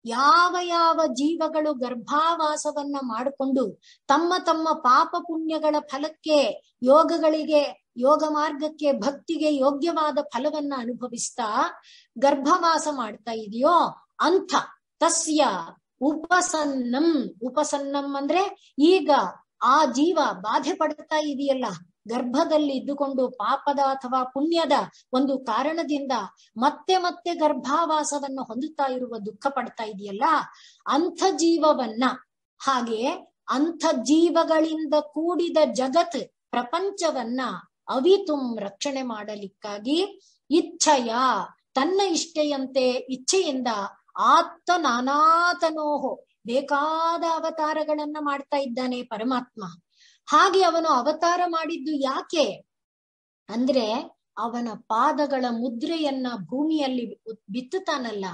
ಯಾವ ಯಾವ ಜೀವಗಳು ಗರ್ಭಾವಾಸವನ್ನ ಮಾಡಿಕೊಂಡು ತಮ್ಮ ತಮ್ಮ ಪಾಪ ಪುಣ್ಯಗಳ ಫಲಕ್ಕೆ, ಯೋಗಗಳಿಗೆ, ಯೋಗ ಮಾರ್ಗಕ್ಕೆ, ಭಕ್ತಿಗೆ ಯೋಗ್ಯವಾದ ಫಲವನ್ನ ಅನುಭವಿಸ್ತಾ ಗರ್ಭವಾಸ ಮಾಡ್ತಾ ಇದೆಯೋ ಅಂಥ ತಸ್ಯ ಉಪಸನ್ನಂ ಅಂದ್ರೆ ಈಗ ಆ ಜೀವ ಬಾಧೆ ಪಡ್ತಾ ಇದೆಯಲ್ಲ, ಗರ್ಭದಲ್ಲಿ ಇದ್ದುಕೊಂಡು ಪಾಪದ ಅಥವಾ ಪುಣ್ಯದ ಒಂದು ಕಾರಣದಿಂದ ಮತ್ತೆ ಮತ್ತೆ ಗರ್ಭಾವಾಸವನ್ನು ಹೊಂದುತ್ತಾ ಇರುವ, ದುಃಖ ಪಡ್ತಾ ಇದೆಯಲ್ಲ, ಅಂಥ ಜೀವವನ್ನ, ಹಾಗೆ ಅಂಥ ಜೀವಗಳಿಂದ ಕೂಡಿದ ಜಗತ್ ಪ್ರಪಂಚವನ್ನ ಅವಿತುಂ ರಕ್ಷಣೆ ಮಾಡಲಿಕ್ಕಾಗಿ ಇಚ್ಛೆಯ, ತನ್ನ ಇಚ್ಛೆಯಿಂದ ಆತ್ತ ನಾನಾತನೋಹೋ, ಬೇಕಾದ ಅವತಾರಗಳನ್ನ ಮಾಡ್ತಾ ಇದ್ದಾನೆ ಪರಮಾತ್ಮ. ಹಾಗೆ ಅವನು ಅವತಾರ ಮಾಡಿದ್ದು ಯಾಕೆ ಅಂದ್ರೆ ಅವನ ಪಾದಗಳ ಮುದ್ರೆಯನ್ನ ಭೂಮಿಯಲ್ಲಿ ಬಿತ್ತುತ್ತಾನಲ್ಲ,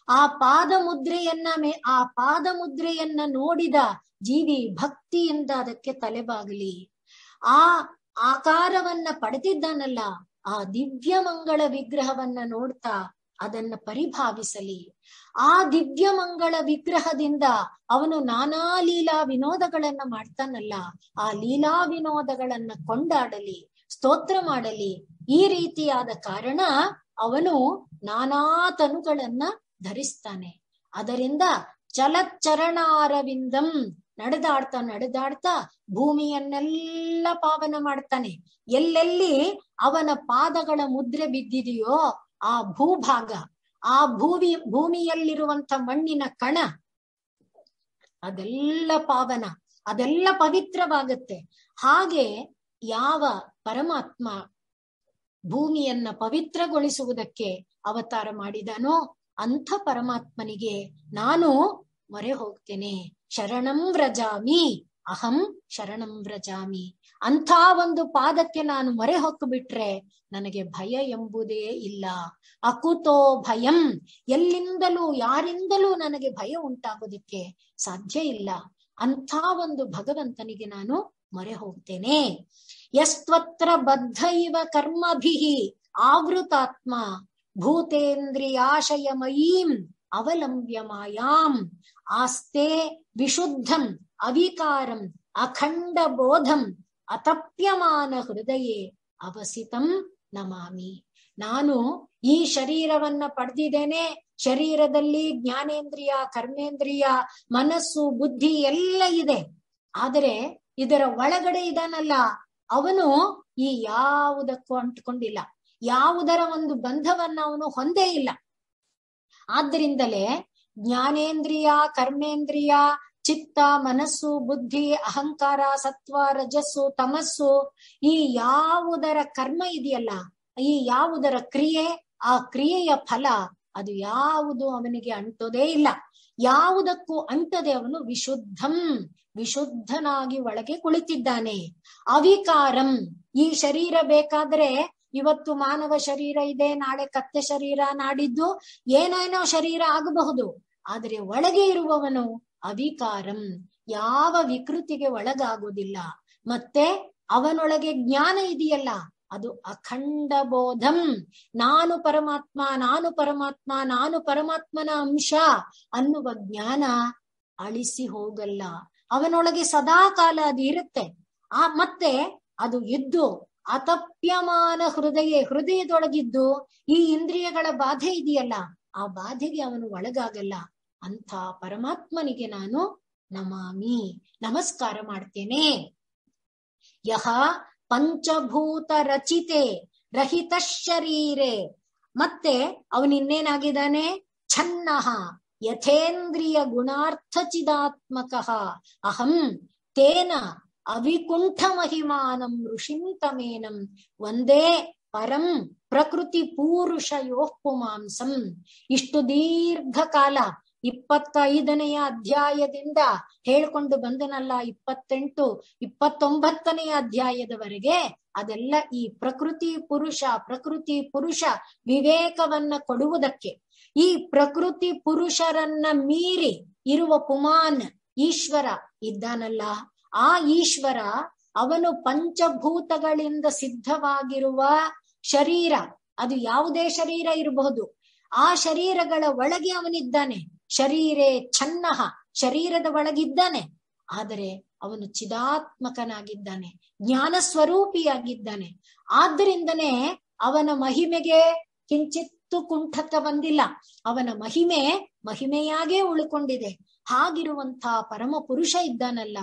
ಆ ಪಾದ ಮುದ್ರೆಯನ್ನ ನೋಡಿದ ಜೀವಿ ಭಕ್ತಿಯಿಂದ ಅದಕ್ಕೆ ತಲೆಬಾಗಲಿ. ಆ ಆಕಾರವನ್ನ ಪಡೆದಿದ್ದಾನಲ್ಲ, ಆ ದಿವ್ಯ ಮಂಗಳ ವಿಗ್ರಹವನ್ನ ನೋಡ್ತಾ ಅದನ್ನ ಪರಿಭಾವಿಸಲಿ. ಆ ದಿವ್ಯ ಮಂಗಳ ವಿಗ್ರಹದಿಂದ ಅವನು ನಾನಾ ಲೀಲಾ ವಿನೋದಗಳನ್ನ ಮಾಡ್ತಾನಲ್ಲ, ಆ ಲೀಲಾ ವಿನೋದಗಳನ್ನ ಕೊಂಡಾಡಲಿ, ಸ್ತೋತ್ರ ಮಾಡಲಿ. ಈ ರೀತಿಯಾದ ಕಾರಣ ಅವನು ನಾನಾ ತನುಗಳನ್ನ ಧರಿಸ್ತಾನೆ. ಅದರಿಂದ ಚಲಚ್ಚರಣಾರವಿಂದಂ, ನಡೆದಾಡ್ತಾ ಭೂಮಿಯನ್ನೆಲ್ಲ ಪಾವನ ಮಾಡ್ತಾನೆ. ಎಲ್ಲೆಲ್ಲಿ ಅವನ ಪಾದಗಳ ಮುದ್ರೆ ಬಿದ್ದಿದೆಯೋ ಆ ಭೂಭಾಗ, ಆ ಭೂಮಿಯಲ್ಲಿರುವಂತ ಮಣ್ಣಿನ ಕಣ, ಅದೆಲ್ಲ ಪಾವನ, ಅದೆಲ್ಲ ಪವಿತ್ರವಾಗುತ್ತೆ. ಹಾಗೆ ಯಾವ ಪರಮಾತ್ಮ ಭೂಮಿಯನ್ನ ಪವಿತ್ರಗೊಳಿಸುವುದಕ್ಕೆ ಅವತಾರ ಮಾಡಿದಾನೋ ಅಂಥ ಪರಮಾತ್ಮನಿಗೆ ನಾನು ಮೊರೆ ಹೋಗ್ತೇನೆ. ಶರಣಂ ವ್ರಜಾಮಿ, ಅಹಂ ಶರಣಂ ವ್ರಜಾಮಿ. ಅಂಥ ಒಂದು ಪಾದಕ್ಕೆ ನಾನು ಮೊರೆ ಹೊಕ್ಕಿಬಿಟ್ರೆ ನನಗೆ ಭಯ ಎಂಬುದೇ ಇಲ್ಲ. ಅಕುತೋ ಭಯಂ, ಎಲ್ಲಿಂದಲೂ ಯಾರಿಂದಲೂ ನನಗೆ ಭಯ ಉಂಟಾಗೋದಿಕ್ಕೆ ಸಾಧ್ಯ ಇಲ್ಲ. ಅಂಥ ಒಂದು ಭಗವಂತನಿಗೆ ನಾನು ಮೊರೆ ಹೋಗ್ತೇನೆ. ಯಸ್ತ್ವತ್ರ ಬದ್ಧ ಇವ ಕರ್ಮಭಿಃ ಆವೃತಾತ್ಮ ಭೂತೇಂದ್ರಿಯಾಶಯಮಯೀಂ ಅವಲಂಬ್ಯ ಮಾಯಾಂ ಆಸ್ತೆ ವಿಶುದ್ಧಂ ಅವಿಕಾರಂ ಅಖಂಡ ಬೋಧಂ ಅತಪ್ಯಮಾನ ಹೃದಯೇ ಅವಸಿತಂ ನಮಾಮಿ. ನಾನು ಈ ಶರೀರವನ್ನ ಪಡೆದಿದ್ದೇನೆ. ಶರೀರದಲ್ಲಿ ಜ್ಞಾನೇಂದ್ರಿಯ, ಕರ್ಮೇಂದ್ರಿಯ, ಮನಸ್ಸು, ಬುದ್ಧಿ ಎಲ್ಲ ಇದೆ. ಆದರೆ ಇದರ ಒಳಗಡೆ ಇದಾನಲ್ಲ, ಅವನು ಈ ಯಾವುದಕ್ಕೂ ಅಂಟ್ಕೊಂಡಿಲ್ಲ, ಯಾವುದರ ಒಂದು ಬಂಧವನ್ನ ಅವನು ಹೊಂದೇ ಇಲ್ಲ. ಆದ್ದರಿಂದಲೇ ಜ್ಞಾನೇಂದ್ರಿಯ, ಕರ್ಮೇಂದ್ರಿಯ, ಚಿತ್ತ, ಮನಸ್ಸು, ಬುದ್ಧಿ, ಅಹಂಕಾರ, ಸತ್ವ, ರಜಸ್ಸು, ತಮಸ್ಸು, ಈ ಯಾವುದರ ಕರ್ಮ ಇದೆಯಲ್ಲ, ಈ ಯಾವುದರ ಕ್ರಿಯೆ, ಆ ಕ್ರಿಯೆಯ ಫಲ ಅದು ಯಾವುದು ಅವನಿಗೆ ಅಂಟೋದೇ ಇಲ್ಲ. ಯಾವುದಕ್ಕೂ ಅಂಟದೆ ಅವನು ವಿಶುದ್ಧನಾಗಿ ಒಳಗೆ ಕುಳಿತಿದ್ದಾನೆ. ಅವಿಕಾರಂ, ಈ ಶರೀರ ಬೇಕಾದ್ರೆ ಇವತ್ತು ಮಾನವ ಶರೀರ ಇದೆ, ನಾಳೆ ಕತ್ತೆ ಶರೀರ, ನಾಡಿದ್ದು ಏನೇನೋ ಶರೀರ ಆಗಬಹುದು. ಆದರೆ ಒಳಗೆ ಇರುವವನು ಅವಿಕಾರಂ, ಯಾವ ವಿಕೃತಿಗೆ ಒಳಗಾಗುವುದಿಲ್ಲ. ಮತ್ತೆ ಅವನೊಳಗೆ ಜ್ಞಾನ ಇದೆಯಲ್ಲ, ಅದು ಅಖಂಡ ಬೋಧಂ. ನಾನು ಪರಮಾತ್ಮ, ನಾನು ಪರಮಾತ್ಮ, ನಾನು ಪರಮಾತ್ಮನ ಅಂಶ ಅನ್ನುವ ಜ್ಞಾನ ಅಳಿಸಿ ಹೋಗಲ್ಲ. ಅವನೊಳಗೆ ಸದಾ ಕಾಲ ಅದು ಇರುತ್ತೆ. ಮತ್ತೆ ಅದು ಇದ್ದು ಅತಪ್ಯಮಾನ ಹೃದಯದೊಳಗಿದ್ದು ಈ ಇಂದ್ರಿಯಗಳ ಬಾಧೆ ಇದೆಯಲ್ಲ, ಆ ಬಾಧೆಗೆ ಅವನು ಒಳಗಾಗಲ್ಲ. ಅಂಥ ಪರಮಾತ್ಮನಿಗೆ ನಾನು ನಮಾಮಿ, ನಮಸ್ಕಾರ ಮಾಡ್ತೇನೆ. ಯಹ ಪಂಚಭೂತ ರಚಿತೆ ರಹಿತ ಶರೀರೆ. ಮತ್ತೆ ಅವನಿನ್ನೇನಾಗಿದ್ದಾನೆ? ಛನ್ನಃ ಯಥೇಂದ್ರಿಯ ಗುಣಾರ್ಥ ಚಿದಾತ್ಮಕಃ ಅಹಂ ತೇನ ಅವಿಕುಂಠ ಮಹಿಮಾನಂ ಋಷಿಂತಮೇನಂ ಒಂದೇ ಪರಂ ಪ್ರಕೃತಿ ಪೂರುಷಯೋಃ ಪುಮಾಂಸಂ. ಇಷ್ಟು ದೀರ್ಘಕಾಲ 25ನೆಯ ಅಧ್ಯಾಯದಿಂದ ಹೇಳ್ಕೊಂಡು ಬಂದನಲ್ಲ, 28, 29ನೆಯ ಅಧ್ಯಾಯದವರೆಗೆ ಅದೆಲ್ಲ ಈ ಪ್ರಕೃತಿ ಪುರುಷ ವಿವೇಕವನ್ನ ಕೊಡುವುದಕ್ಕೆ. ಈ ಪ್ರಕೃತಿ ಪುರುಷರನ್ನ ಮೀರಿ ಇರುವ ಪುಮಾನ್ ಈಶ್ವರ ಇದ್ದಾನಲ್ಲ, ಆ ಈಶ್ವರ ಅವನು ಪಂಚಭೂತಗಳಿಂದ ಸಿದ್ಧವಾಗಿರುವ ಶರೀರ, ಅದು ಯಾವುದೇ ಶರೀರ ಇರಬಹುದು, ಆ ಶರೀರಗಳ ಒಳಗೆ ಅವನಿದ್ದಾನೆ. ಶರೀರೇ ಛನ್ನಃ, ಶರೀರದ ಒಳಗಿದ್ದಾನೆ. ಆದರೆ ಅವನು ಚಿದಾತ್ಮಕನಾಗಿದ್ದಾನೆ, ಜ್ಞಾನ ಸ್ವರೂಪಿಯಾಗಿದ್ದಾನೆ. ಆದ್ದರಿಂದನೇ ಅವನ ಮಹಿಮೆಗೆ ಕಿಂಚಿತ್ತು ಕುಂಠಕ ಬಂದಿಲ್ಲ. ಅವನ ಮಹಿಮೆಯಾಗೇ ಉಳ್ಕೊಂಡಿದೆ. ಹಾಗಿರುವಂತ ಪರಮ ಪುರುಷ ಇದ್ದಾನಲ್ಲ,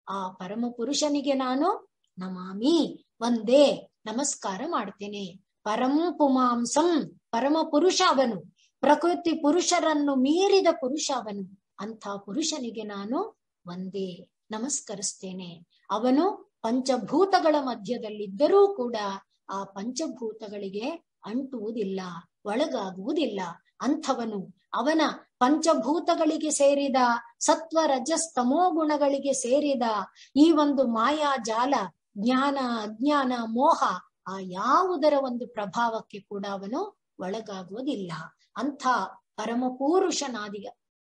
ಆ ಪರಮ ಪುರುಷನಿಗೆ ನಾನು ನಮಾಮಿ, ಒಂದೇ ನಮಸ್ಕಾರ ಮಾಡ್ತೇನೆ. ಪರಂ ಪುಮಾಂಸಂ, ಪರಮ ಪುರುಷ ಅವನು, ಪ್ರಕೃತಿ ಪುರುಷರನ್ನು ಮೀರಿದ ಪುರುಷ ಅವನು. ಅಂಥ ಪುರುಷನಿಗೆ ನಾನು ಒಂದೇ ನಮಸ್ಕರಿಸ್ತೇನೆ. ಅವನು ಪಂಚಭೂತಗಳ ಮಧ್ಯದಲ್ಲಿದ್ದರೂ ಕೂಡ ಆ ಪಂಚಭೂತಗಳಿಗೆ ಅಂಟುವುದಿಲ್ಲ, ಒಳಗಾಗುವುದಿಲ್ಲ. ಅಂಥವನು, ಅವನ ಪಂಚಭೂತಗಳಿಗೆ ಸೇರಿದ ಸತ್ವ ರಜಸ್ತಮೋ ಗುಣಗಳಿಗೆ ಸೇರಿದ ಈ ಒಂದು ಮಾಯಾ ಜಾಲ, ಜ್ಞಾನ ಅಜ್ಞಾನ ಮೋಹ, ಆ ಯಾವುದರ ಒಂದು ಪ್ರಭಾವಕ್ಕೆ ಕೂಡ ಅವನು ಒಳಗಾಗುವುದಿಲ್ಲ. ಅಂಥ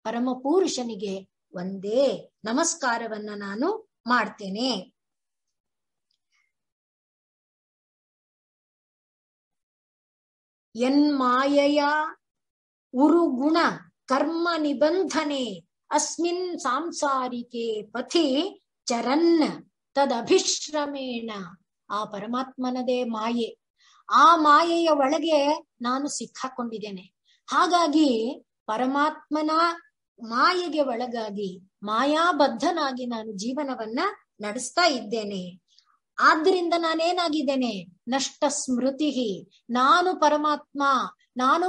ಪರಮಪುರುಷನಿಗೆ ಒಂದೇ ನಮಸ್ಕಾರವನ್ನ ನಾನು ಮಾಡ್ತೇನೆ. ಯನ್ಮಾಯಯ ಉರುಗುಣ ಕರ್ಮ ನಿಬಂಧನೆ ಅಸ್ಮಿನ್ ಸಾಂಸಾರಿಕೆ ಪಥಿ ಚರನ್ ತದಭಿಶ್ರಮೇಣ. ಆ ಪರಮಾತ್ಮನದೇ ಮಾಯೆ, ಆ ಮಾಯೆಯ ಒಳಗೆ ನಾನು ಸಿಕ್ಕಾಕೊಂಡಿದ್ದೇನೆ. ಹಾಗಾಗಿ ಪರಮಾತ್ಮನ ಮಾಯೆಗೆ ಒಳಗಾಗಿ ಮಾಯಾಬದ್ಧನಾಗಿ ನಾನು ಜೀವನವನ್ನ ನಡೆಸ್ತಾ ಇದ್ದೇನೆ. ಆದ್ರಿಂದ ನಾನೇನಾಗಿದ್ದೇನೆ? ನಷ್ಟ ಸ್ಮೃತಿ. ನಾನು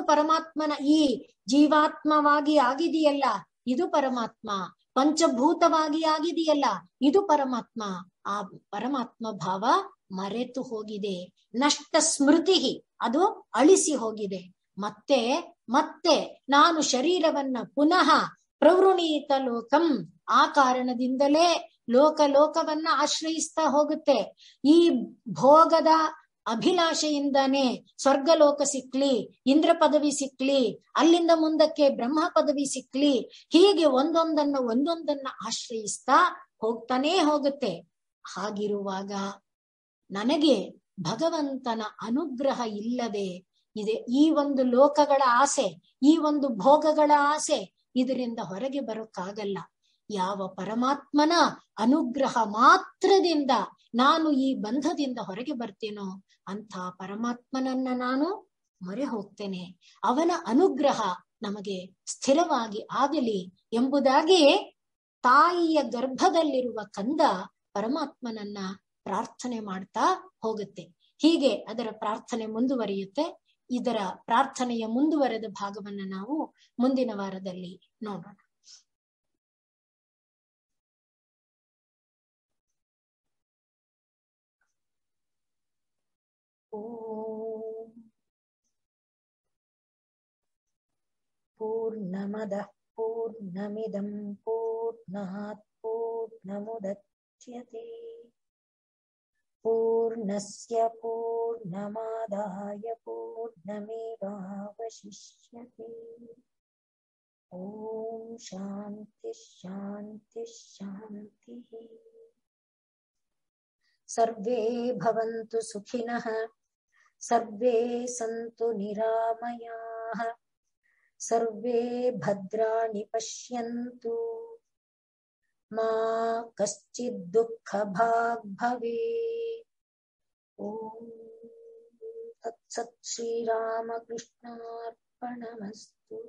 ಪರಮಾತ್ಮನ ಈ ಜೀವಾತ್ಮವಾಗಿ ಆಗಿದೆಯಲ್ಲ, ಇದು ಪರಮಾತ್ಮ. ಪಂಚಭೂತವಾಗಿ ಆಗಿದೆಯಲ್ಲ, ಇದು ಪರಮಾತ್ಮ. ಆ ಪರಮಾತ್ಮ ಭಾವ ಮರೆತು ಹೋಗಿದೆ. ನಷ್ಟ ಸ್ಮೃತಿ, ಅದು ಅಳಿಸಿ ಹೋಗಿದೆ. ಮತ್ತೆ ನಾನು ಶರೀರವನ್ನ ಪುನಃ ಪ್ರವೃಣೀತ ಲೋಕಂ, ಆ ಕಾರಣದಿಂದಲೇ ಲೋಕವನ್ನ ಆಶ್ರಯಿಸ್ತಾ ಹೋಗುತ್ತೆ. ಈ ಭೋಗದ ಅಭಿಲಾಷೆಯಿಂದಾನೇ ಸ್ವರ್ಗಲೋಕ ಸಿಕ್ಲಿ, ಇಂದ್ರ ಪದವಿ ಸಿಕ್ಲಿ, ಅಲ್ಲಿಂದ ಮುಂದಕ್ಕೆ ಬ್ರಹ್ಮ ಪದವಿ ಸಿಕ್ಲಿ, ಹೀಗೆ ಒಂದೊಂದನ್ನ ಆಶ್ರಯಿಸ್ತಾ ಹೋಗ್ತಾನೇ ಹೋಗುತ್ತೆ. ಹಾಗಿರುವಾಗ ನನಗೆ ಭಗವಂತನ ಅನುಗ್ರಹ ಇಲ್ಲದೆ ಇದೆ. ಈ ಒಂದು ಲೋಕಗಳ ಆಸೆ, ಈ ಒಂದು ಭೋಗಗಳ ಆಸೆ, ಇದರಿಂದ ಹೊರಗೆ ಬರೋಕ್ಕಾಗಲ್ಲ. ಯಾವ ಪರಮಾತ್ಮನ ಅನುಗ್ರಹ ಮಾತ್ರದಿಂದ ನಾನು ಈ ಬಂಧದಿಂದ ಹೊರಗೆ ಬರ್ತೇನೋ ಅಂಥ ಪರಮಾತ್ಮನನ್ನ ನಾನು ಮೊರೆ ಹೋಗ್ತೇನೆ. ಅವನ ಅನುಗ್ರಹ ನಮಗೆ ಸ್ಥಿರವಾಗಿ ಆಗಲಿ ಎಂಬುದಾಗಿ ತಾಯಿಯ ಗರ್ಭದಲ್ಲಿರುವ ಕಂದ ಪರಮಾತ್ಮನನ್ನ ಪ್ರಾರ್ಥನೆ ಮಾಡ್ತಾ ಹೋಗುತ್ತೆ. ಹೀಗೆ ಅದರ ಪ್ರಾರ್ಥನೆ ಮುಂದುವರಿಯುತ್ತೆ. ಇದರ ಪ್ರಾರ್ಥನೆಯ ಮುಂದುವರೆದ ಭಾಗವನ್ನ ನಾವು ಮುಂದಿನ ವಾರದಲ್ಲಿ ನೋಡೋಣ. ಪೂರ್ಣಮದಃ ಪೂರ್ಣಮಿದಂ ಪೂರ್ಣಾತ್ ಪೂರ್ಣಮುದಚ್ಯತೆ ಪೂರ್ಣಸ್ಯ ಪೂರ್ಣಮಾದಾಯ ಪೂರ್ಣಮೇವಾವಶಿಷ್ಯತೆ. ಓಂ ಶಾಂತಿ ಶಾಂತಿ ಶಾಂತಿ. ಸರ್ವೇ ಭವಂತು ಸುಖಿನಃ, ಸರ್ವೇ ಸಂತು ನಿರಾಮಯಾಃ, ಸರ್ವೇ ಭದ್ರಾಣಿ ಪಶ್ಯಂತು, ಮಾ ಕಶ್ಚಿತ್ ದುಃಖ ಭಾಗ್ ಭವೇತ್. ಓಂ ತತ್ಸತ್. ಶ್ರೀರಾಮಕೃಷ್ಣಾರ್ಪಣಮಸ್ತು.